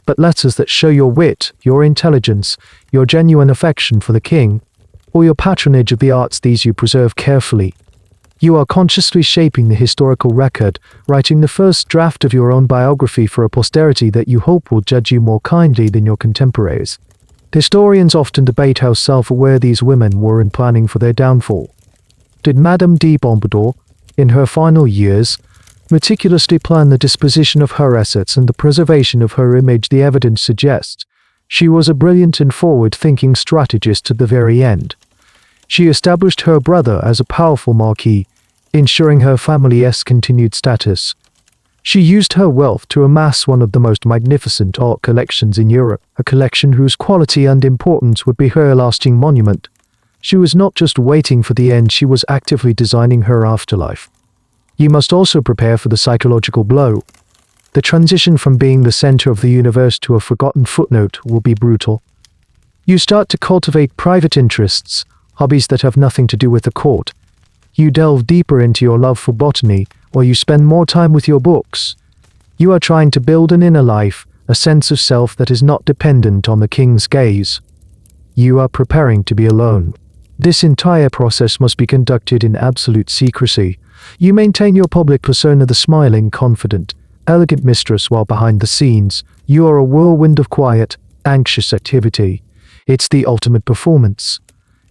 But letters that show your wit, your intelligence, your genuine affection for the king, or your patronage of the arts, these you preserve carefully. You are consciously shaping the historical record, writing the first draft of your own biography for a posterity that you hope will judge you more kindly than your contemporaries. Historians often debate how self-aware these women were in planning for their downfall. Did Madame de Pompadour, in her final years, meticulously plan the disposition of her assets and the preservation of her image? The evidence suggests she was a brilliant and forward-thinking strategist to the very end. She established her brother as a powerful marquis, ensuring her family's continued status. She used her wealth to amass one of the most magnificent art collections in Europe, a collection whose quality and importance would be her lasting monument. She was not just waiting for the end, she was actively designing her afterlife. You must also prepare for the psychological blow. The transition from being the center of the universe to a forgotten footnote will be brutal. You start to cultivate private interests, hobbies that have nothing to do with the court. You delve deeper into your love for botany, or you spend more time with your books. You are trying to build an inner life, a sense of self that is not dependent on the king's gaze. You are preparing to be alone. This entire process must be conducted in absolute secrecy. You maintain your public persona, the smiling, confident, elegant mistress, while behind the scenes, you are a whirlwind of quiet, anxious activity. It's the ultimate performance.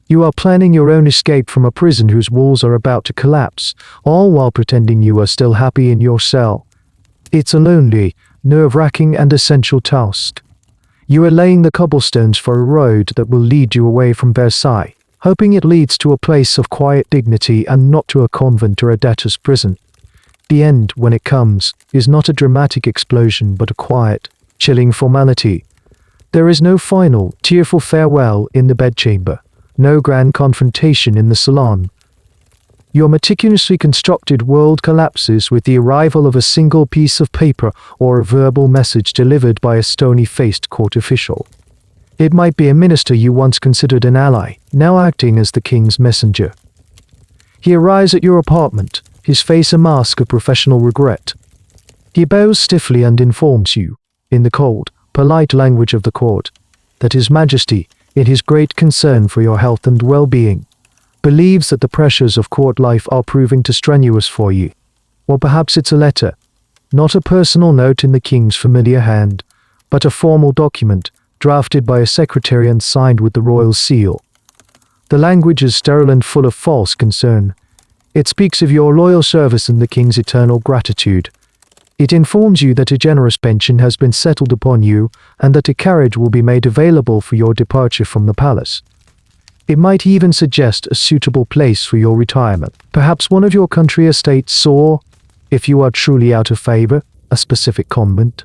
You are planning your own escape from a prison whose walls are about to collapse, all while pretending you are still happy in your cell. It's a lonely, nerve-wracking and essential task. You are laying the cobblestones for a road that will lead you away from Versailles, hoping it leads to a place of quiet dignity and not to a convent or a debtor's prison. The end, when it comes, is not a dramatic explosion but a quiet, chilling formality. There is no final, tearful farewell in the bedchamber. No grand confrontation in the salon. Your meticulously constructed world collapses with the arrival of a single piece of paper or a verbal message delivered by a stony-faced court official. It might be a minister you once considered an ally, now acting as the king's messenger. He arrives at your apartment, his face a mask of professional regret. He bows stiffly and informs you, in the cold, polite language of the court, that His Majesty, in his great concern for your health and well-being, believes that the pressures of court life are proving too strenuous for you. Or perhaps it's a letter, not a personal note in the king's familiar hand, but a formal document, drafted by a secretary and signed with the royal seal. The language is sterile and full of false concern. It speaks of your loyal service and the king's eternal gratitude. It informs you that a generous pension has been settled upon you and that a carriage will be made available for your departure from the palace. It might even suggest a suitable place for your retirement, perhaps one of your country estates or, if you are truly out of favor, a specific convent.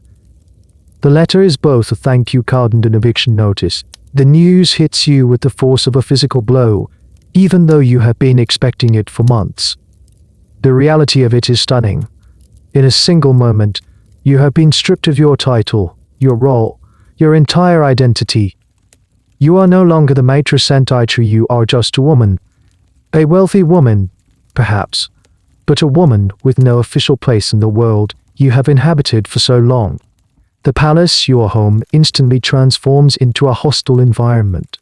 The letter is both a thank you card and an eviction notice. The news hits you with the force of a physical blow, even though you have been expecting it for months. The reality of it is stunning. In a single moment, you have been stripped of your title, your role, your entire identity. You are no longer the Mistress Entitre, you are just a woman. A wealthy woman, perhaps, but a woman with no official place in the world you have inhabited for so long. The palace, your home, instantly transforms into a hostile environment.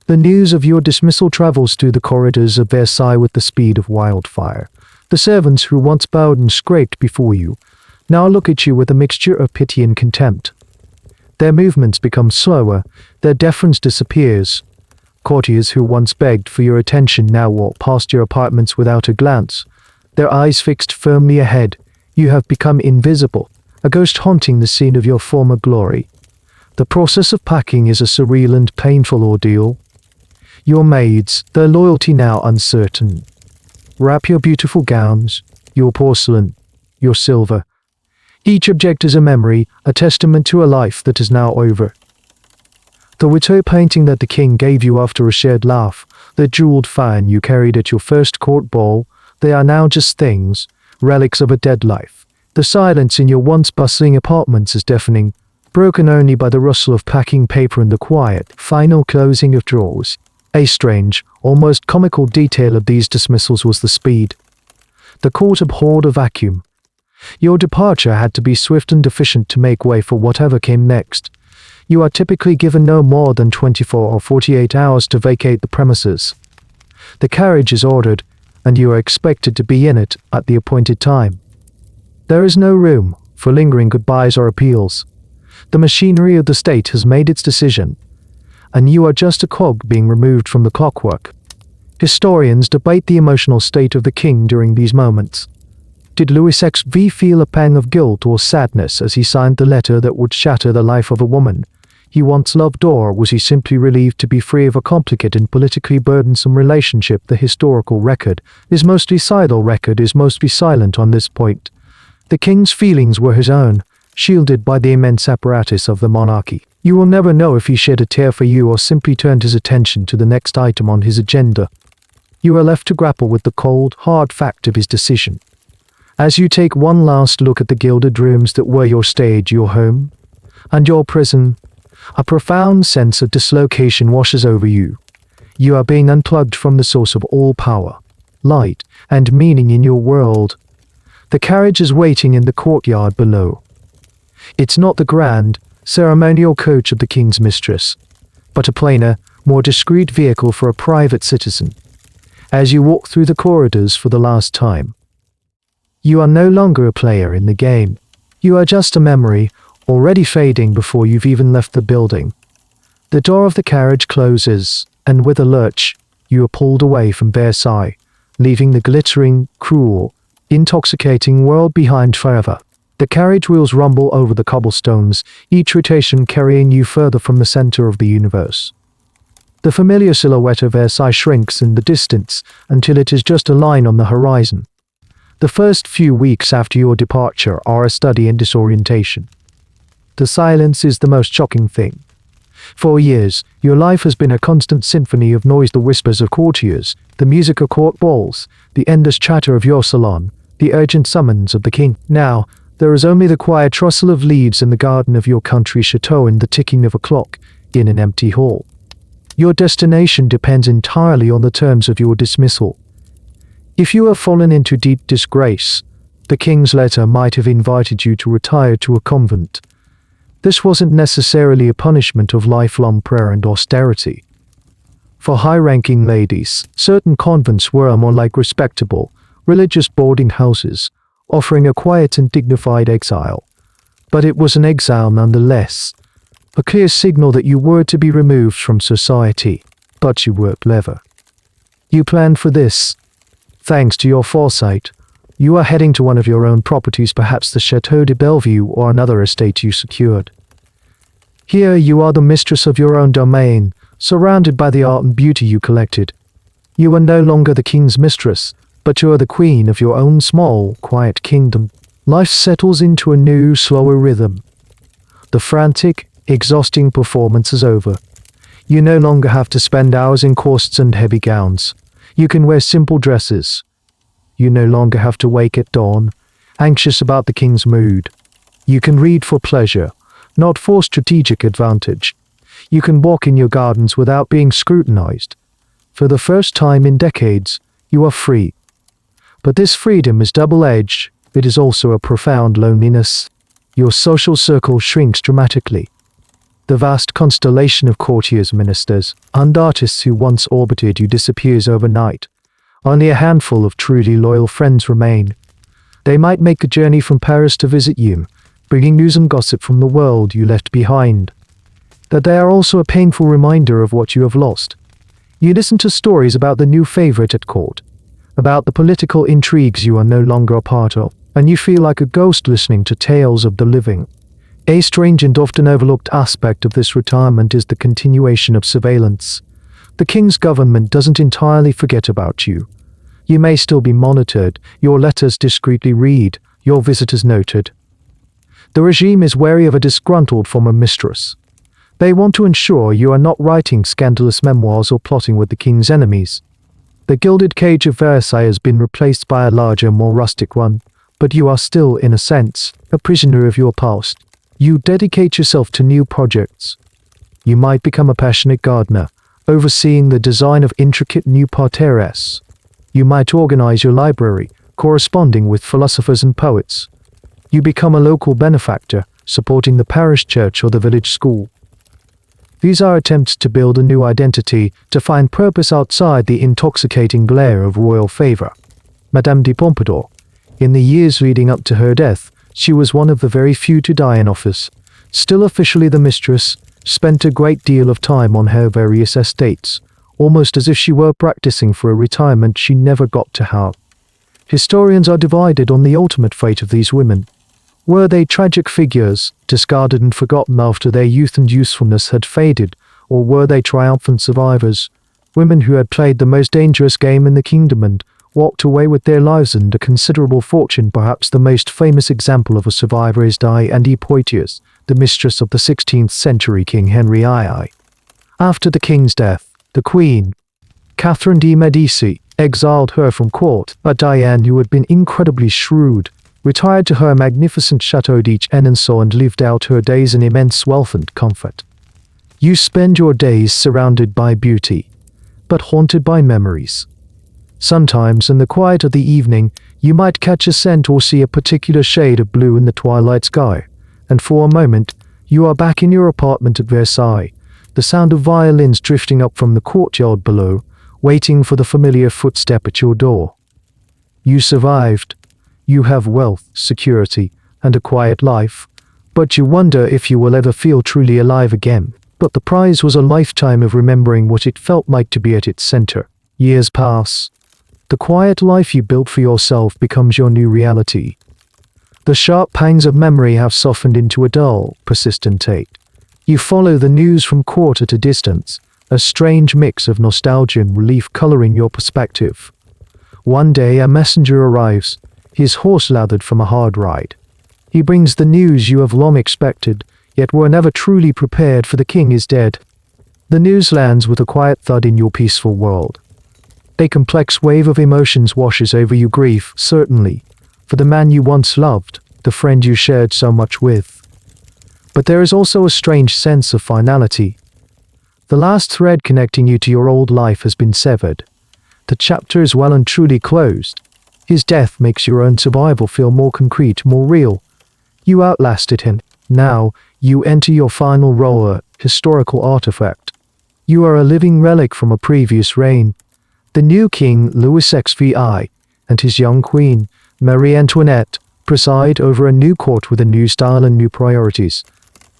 The news of your dismissal travels through the corridors of Versailles with the speed of wildfire. The servants who once bowed and scraped before you now look at you with a mixture of pity and contempt. Their movements become slower, their deference disappears. Courtiers who once begged for your attention now walk past your apartments without a glance, their eyes fixed firmly ahead. You have become invisible, a ghost haunting the scene of your former glory. The process of packing is a surreal and painful ordeal. Your maids, their loyalty now uncertain. Wrap your beautiful gowns, your porcelain, your silver. Each object is a memory, a testament to a life that is now over. The Watteau painting that the king gave you after a shared laugh, the jeweled fan you carried at your first court ball, they are now just things, relics of a dead life. The silence in your once bustling apartments is deafening, broken only by the rustle of packing paper and the quiet, final closing of drawers. A strange, almost comical detail of these dismissals was the speed. The court abhorred a vacuum. Your departure had to be swift and efficient to make way for whatever came next. You are typically given no more than 24 or 48 hours to vacate the premises. The carriage is ordered, and you are expected to be in it at the appointed time. There is no room for lingering goodbyes or appeals. The machinery of the state has made its decision, and you are just a cog being removed from the clockwork. Historians debate the emotional state of the king during these moments. Did Louis XVI feel a pang of guilt or sadness as he signed the letter that would shatter the life of a woman he once loved, or was he simply relieved to be free of a complicated and politically burdensome relationship? The historical record is mostly silent on this point. The king's feelings were his own, shielded by the immense apparatus of the monarchy. You will never know if he shed a tear for you or simply turned his attention to the next item on his agenda. You are left to grapple with the cold, hard fact of his decision. As you take one last look at the gilded rooms that were your stage, your home, and your prison, a profound sense of dislocation washes over you. You are being unplugged from the source of all power, light, and meaning in your world. The carriage is waiting in the courtyard below. It's not the grand, ceremonial coach of the king's mistress, but a plainer, more discreet vehicle for a private citizen. As you walk through the corridors for the last time, you are no longer a player in the game. You are just a memory, already fading before you've even left the building. The door of the carriage closes, and with a lurch, you are pulled away from Versailles, leaving the glittering, cruel, intoxicating world behind forever. The carriage wheels rumble over the cobblestones, each rotation carrying you further from the center of the universe. The familiar silhouette of Versailles shrinks in the distance until it is just a line on the horizon. The first few weeks after your departure are a study in disorientation. The silence is the most shocking thing. For years, your life has been a constant symphony of noise, the whispers of courtiers, the music of court balls, the endless chatter of your salon, the urgent summons of the king. Now, there is only the quiet rustle of leaves in the garden of your country chateau and the ticking of a clock in an empty hall. Your destination depends entirely on the terms of your dismissal. If you have fallen into deep disgrace, the king's letter might have invited you to retire to a convent. This wasn't necessarily a punishment of lifelong prayer and austerity. For high-ranking ladies, certain convents were more like respectable, religious boarding houses, offering a quiet and dignified exile. But it was an exile nonetheless, a clear signal that you were to be removed from society. But you were clever. You planned for this. Thanks to your foresight, you are heading to one of your own properties, perhaps the Château de Bellevue or another estate you secured. Here you are the mistress of your own domain, surrounded by the art and beauty you collected. You are no longer the king's mistress, but you are the queen of your own small, quiet kingdom. Life settles into a new, slower rhythm. The frantic, exhausting performance is over. You no longer have to spend hours in corsets and heavy gowns. You can wear simple dresses. You no longer have to wake at dawn, anxious about the king's mood. You can read for pleasure, not for strategic advantage. You can walk in your gardens without being scrutinized. For the first time in decades, you are free. But this freedom is double-edged. It is also a profound loneliness. Your social circle shrinks dramatically. The vast constellation of courtiers, ministers, and artists who once orbited you disappears overnight. Only a handful of truly loyal friends remain. They might make a journey from Paris to visit you, bringing news and gossip from the world you left behind. That they are also a painful reminder of what you have lost. You listen to stories about the new favorite at court, about the political intrigues you are no longer a part of, and you feel like a ghost listening to tales of the living. A strange and often overlooked aspect of this retirement is the continuation of surveillance. The king's government doesn't entirely forget about you. You may still be monitored, your letters discreetly read, your visitors noted. The regime is wary of a disgruntled former mistress. They want to ensure you are not writing scandalous memoirs or plotting with the king's enemies. The gilded cage of Versailles has been replaced by a larger, more rustic one, but you are still, in a sense, a prisoner of your past. You dedicate yourself to new projects. You might become a passionate gardener, overseeing the design of intricate new parterres. You might organize your library, corresponding with philosophers and poets. You become a local benefactor, supporting the parish church or the village school. These are attempts to build a new identity, to find purpose outside the intoxicating glare of royal favor. Madame de Pompadour, in the years leading up to her death, she was one of the very few to die in office. Still officially the mistress, spent a great deal of time on her various estates, almost as if she were practicing for a retirement she never got to have. Historians are divided on the ultimate fate of these women. Were they tragic figures, discarded and forgotten after their youth and usefulness had faded, or were they triumphant survivors, women who had played the most dangerous game in the kingdom and walked away with their lives and a considerable fortune? Perhaps the most famous example of a survivor is Diane de Poitiers, the mistress of the 16th century King Henry II. After the king's death, the Queen, Catherine de Medici, exiled her from court, but Diane, who had been incredibly shrewd, retired to her magnificent Chateau d'Enonceau and lived out her days in immense wealth and comfort. You spend your days surrounded by beauty, but haunted by memories. Sometimes, in the quiet of the evening, you might catch a scent or see a particular shade of blue in the twilight sky, and for a moment, you are back in your apartment at Versailles, the sound of violins drifting up from the courtyard below, waiting for the familiar footstep at your door. You survived. You have wealth, security, and a quiet life, but you wonder if you will ever feel truly alive again. But the prize was a lifetime of remembering what it felt like to be at its center. Years pass. The quiet life you built for yourself becomes your new reality. The sharp pangs of memory have softened into a dull, persistent ache. You follow the news from court at a distance, a strange mix of nostalgia and relief coloring your perspective. One day a messenger arrives, his horse lathered from a hard ride. He brings the news you have long expected, yet were never truly prepared, for the king is dead. The news lands with a quiet thud in your peaceful world. A complex wave of emotions washes over you. Grief, certainly, for the man you once loved, the friend you shared so much with. But there is also a strange sense of finality. The last thread connecting you to your old life has been severed. The chapter is well and truly closed. His death makes your own survival feel more concrete, more real. You outlasted him. Now, you enter your final role, a historical artifact. You are a living relic from a previous reign. The new king, Louis XVI, and his young queen, Marie Antoinette, preside over a new court with a new style and new priorities.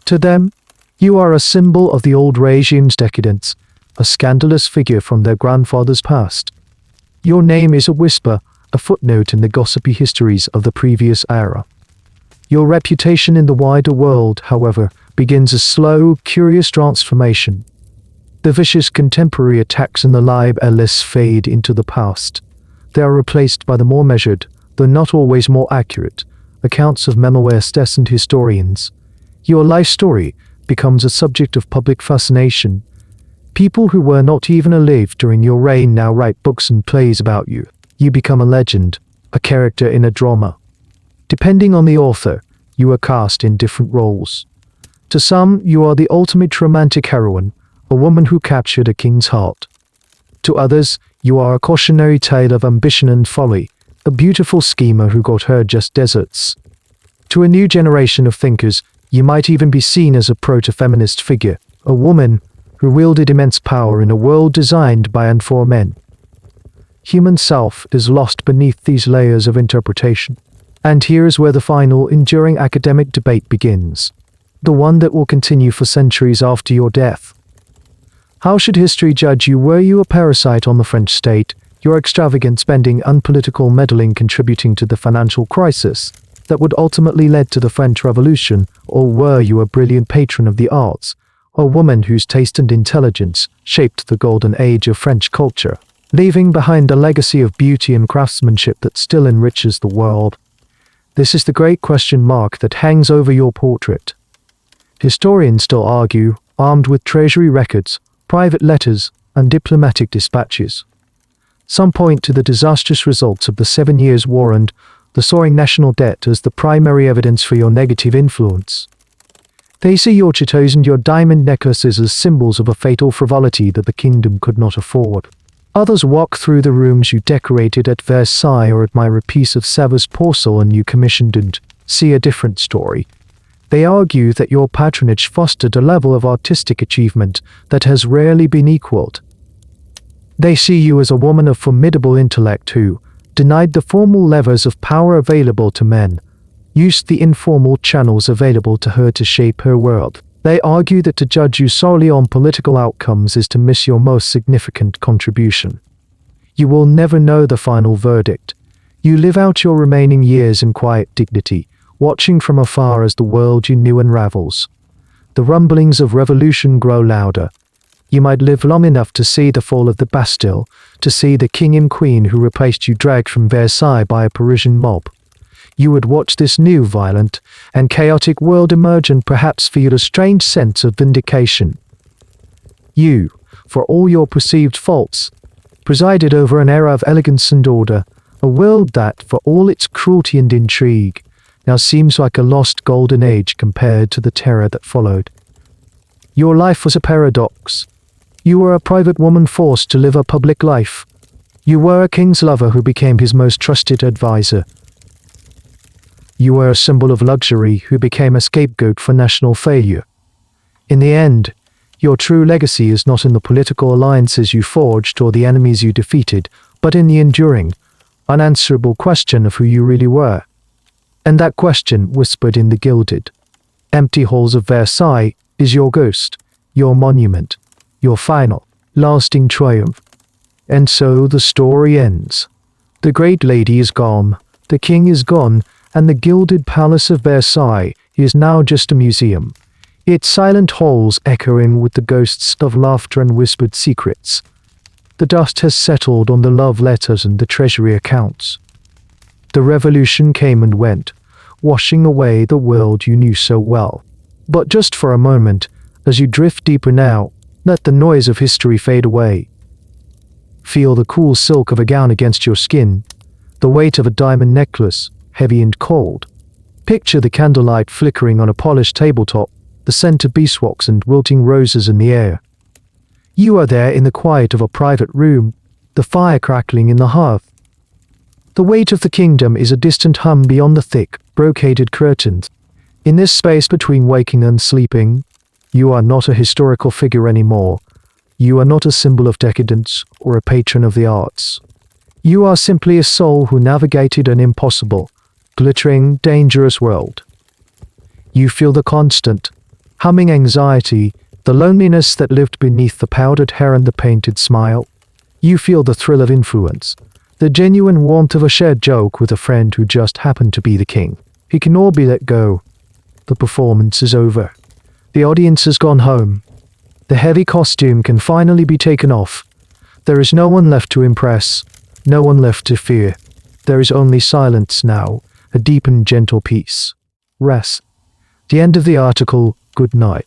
To them, you are a symbol of the old regime's decadence, a scandalous figure from their grandfather's past. Your name is a whisper, a footnote in the gossipy histories of the previous era. Your reputation in the wider world, however, begins a slow, curious transformation. The vicious contemporary attacks in the libellous fade into the past. They are replaced by the more measured, though not always more accurate, accounts of memoiristes and historians. Your life story becomes a subject of public fascination. People who were not even alive during your reign now write books and plays about you. You become a legend, a character in a drama. Depending on the author, you are cast in different roles. To some, you are the ultimate romantic heroine, a woman who captured a king's heart. To others, you are a cautionary tale of ambition and folly, a beautiful schemer who got her just deserts. To a new generation of thinkers, you might even be seen as a proto-feminist figure, a woman who wielded immense power in a world designed by and for men. Human self is lost beneath these layers of interpretation. And here is where the final, enduring academic debate begins. The one that will continue for centuries after your death. How should history judge you? Were you a parasite on the French state, your extravagant spending, unpolitical meddling contributing to the financial crisis that would ultimately lead to the French Revolution, or were you a brilliant patron of the arts, a woman whose taste and intelligence shaped the golden age of French culture, leaving behind a legacy of beauty and craftsmanship that still enriches the world? This is the great question mark that hangs over your portrait. Historians still argue, armed with treasury records, private letters, and diplomatic dispatches. Some point to the disastrous results of the 7 Years' War and the soaring national debt as the primary evidence for your negative influence. They see your chateaus and your diamond necklaces as symbols of a fatal frivolity that the kingdom could not afford. Others walk through the rooms you decorated at Versailles or admire a piece of Sèvres porcelain you commissioned and see a different story. They argue that your patronage fostered a level of artistic achievement that has rarely been equaled. They see you as a woman of formidable intellect who, denied the formal levers of power available to men, used the informal channels available to her to shape her world. They argue that to judge you solely on political outcomes is to miss your most significant contribution. You will never know the final verdict. You live out your remaining years in quiet dignity, watching from afar as the world you knew unravels. The rumblings of revolution grow louder. You might live long enough to see the fall of the Bastille, to see the king and queen who replaced you dragged from Versailles by a Parisian mob. You would watch this new violent and chaotic world emerge and perhaps feel a strange sense of vindication. You, for all your perceived faults, presided over an era of elegance and order, a world that, for all its cruelty and intrigue, now seems like a lost golden age compared to the terror that followed. Your life was a paradox. You were a private woman forced to live a public life. You were a king's lover who became his most trusted advisor. You were a symbol of luxury who became a scapegoat for national failure. In the end, your true legacy is not in the political alliances you forged or the enemies you defeated, but in the enduring, unanswerable question of who you really were. And that question, whispered in the gilded, empty halls of Versailles, is your ghost, your monument, your final, lasting triumph. And so the story ends. The great lady is gone, the king is gone, and the gilded palace of Versailles is now just a museum, its silent halls echoing with the ghosts of laughter and whispered secrets. The dust has settled on the love letters and the treasury accounts. The revolution came and went, washing away the world you knew so well. But just for a moment, as you drift deeper now, let the noise of history fade away. Feel the cool silk of a gown against your skin, the weight of a diamond necklace, heavy and cold. Picture the candlelight flickering on a polished tabletop, the scent of beeswax and wilting roses in the air. You are there in the quiet of a private room, the fire crackling in the hearth. The weight of the kingdom is a distant hum beyond the thick, brocaded curtains. In this space between waking and sleeping, you are not a historical figure anymore. You are not a symbol of decadence or a patron of the arts. You are simply a soul who navigated an impossible, glittering, dangerous world. You feel the constant, humming anxiety, the loneliness that lived beneath the powdered hair and the painted smile. You feel the thrill of influence, the genuine warmth of a shared joke with a friend who just happened to be the king. He can all be let go. The performance is over. The audience has gone home. The heavy costume can finally be taken off. There is no one left to impress, no one left to fear. There is only silence now, a deep and gentle peace. Rest. The end of the article. Good night.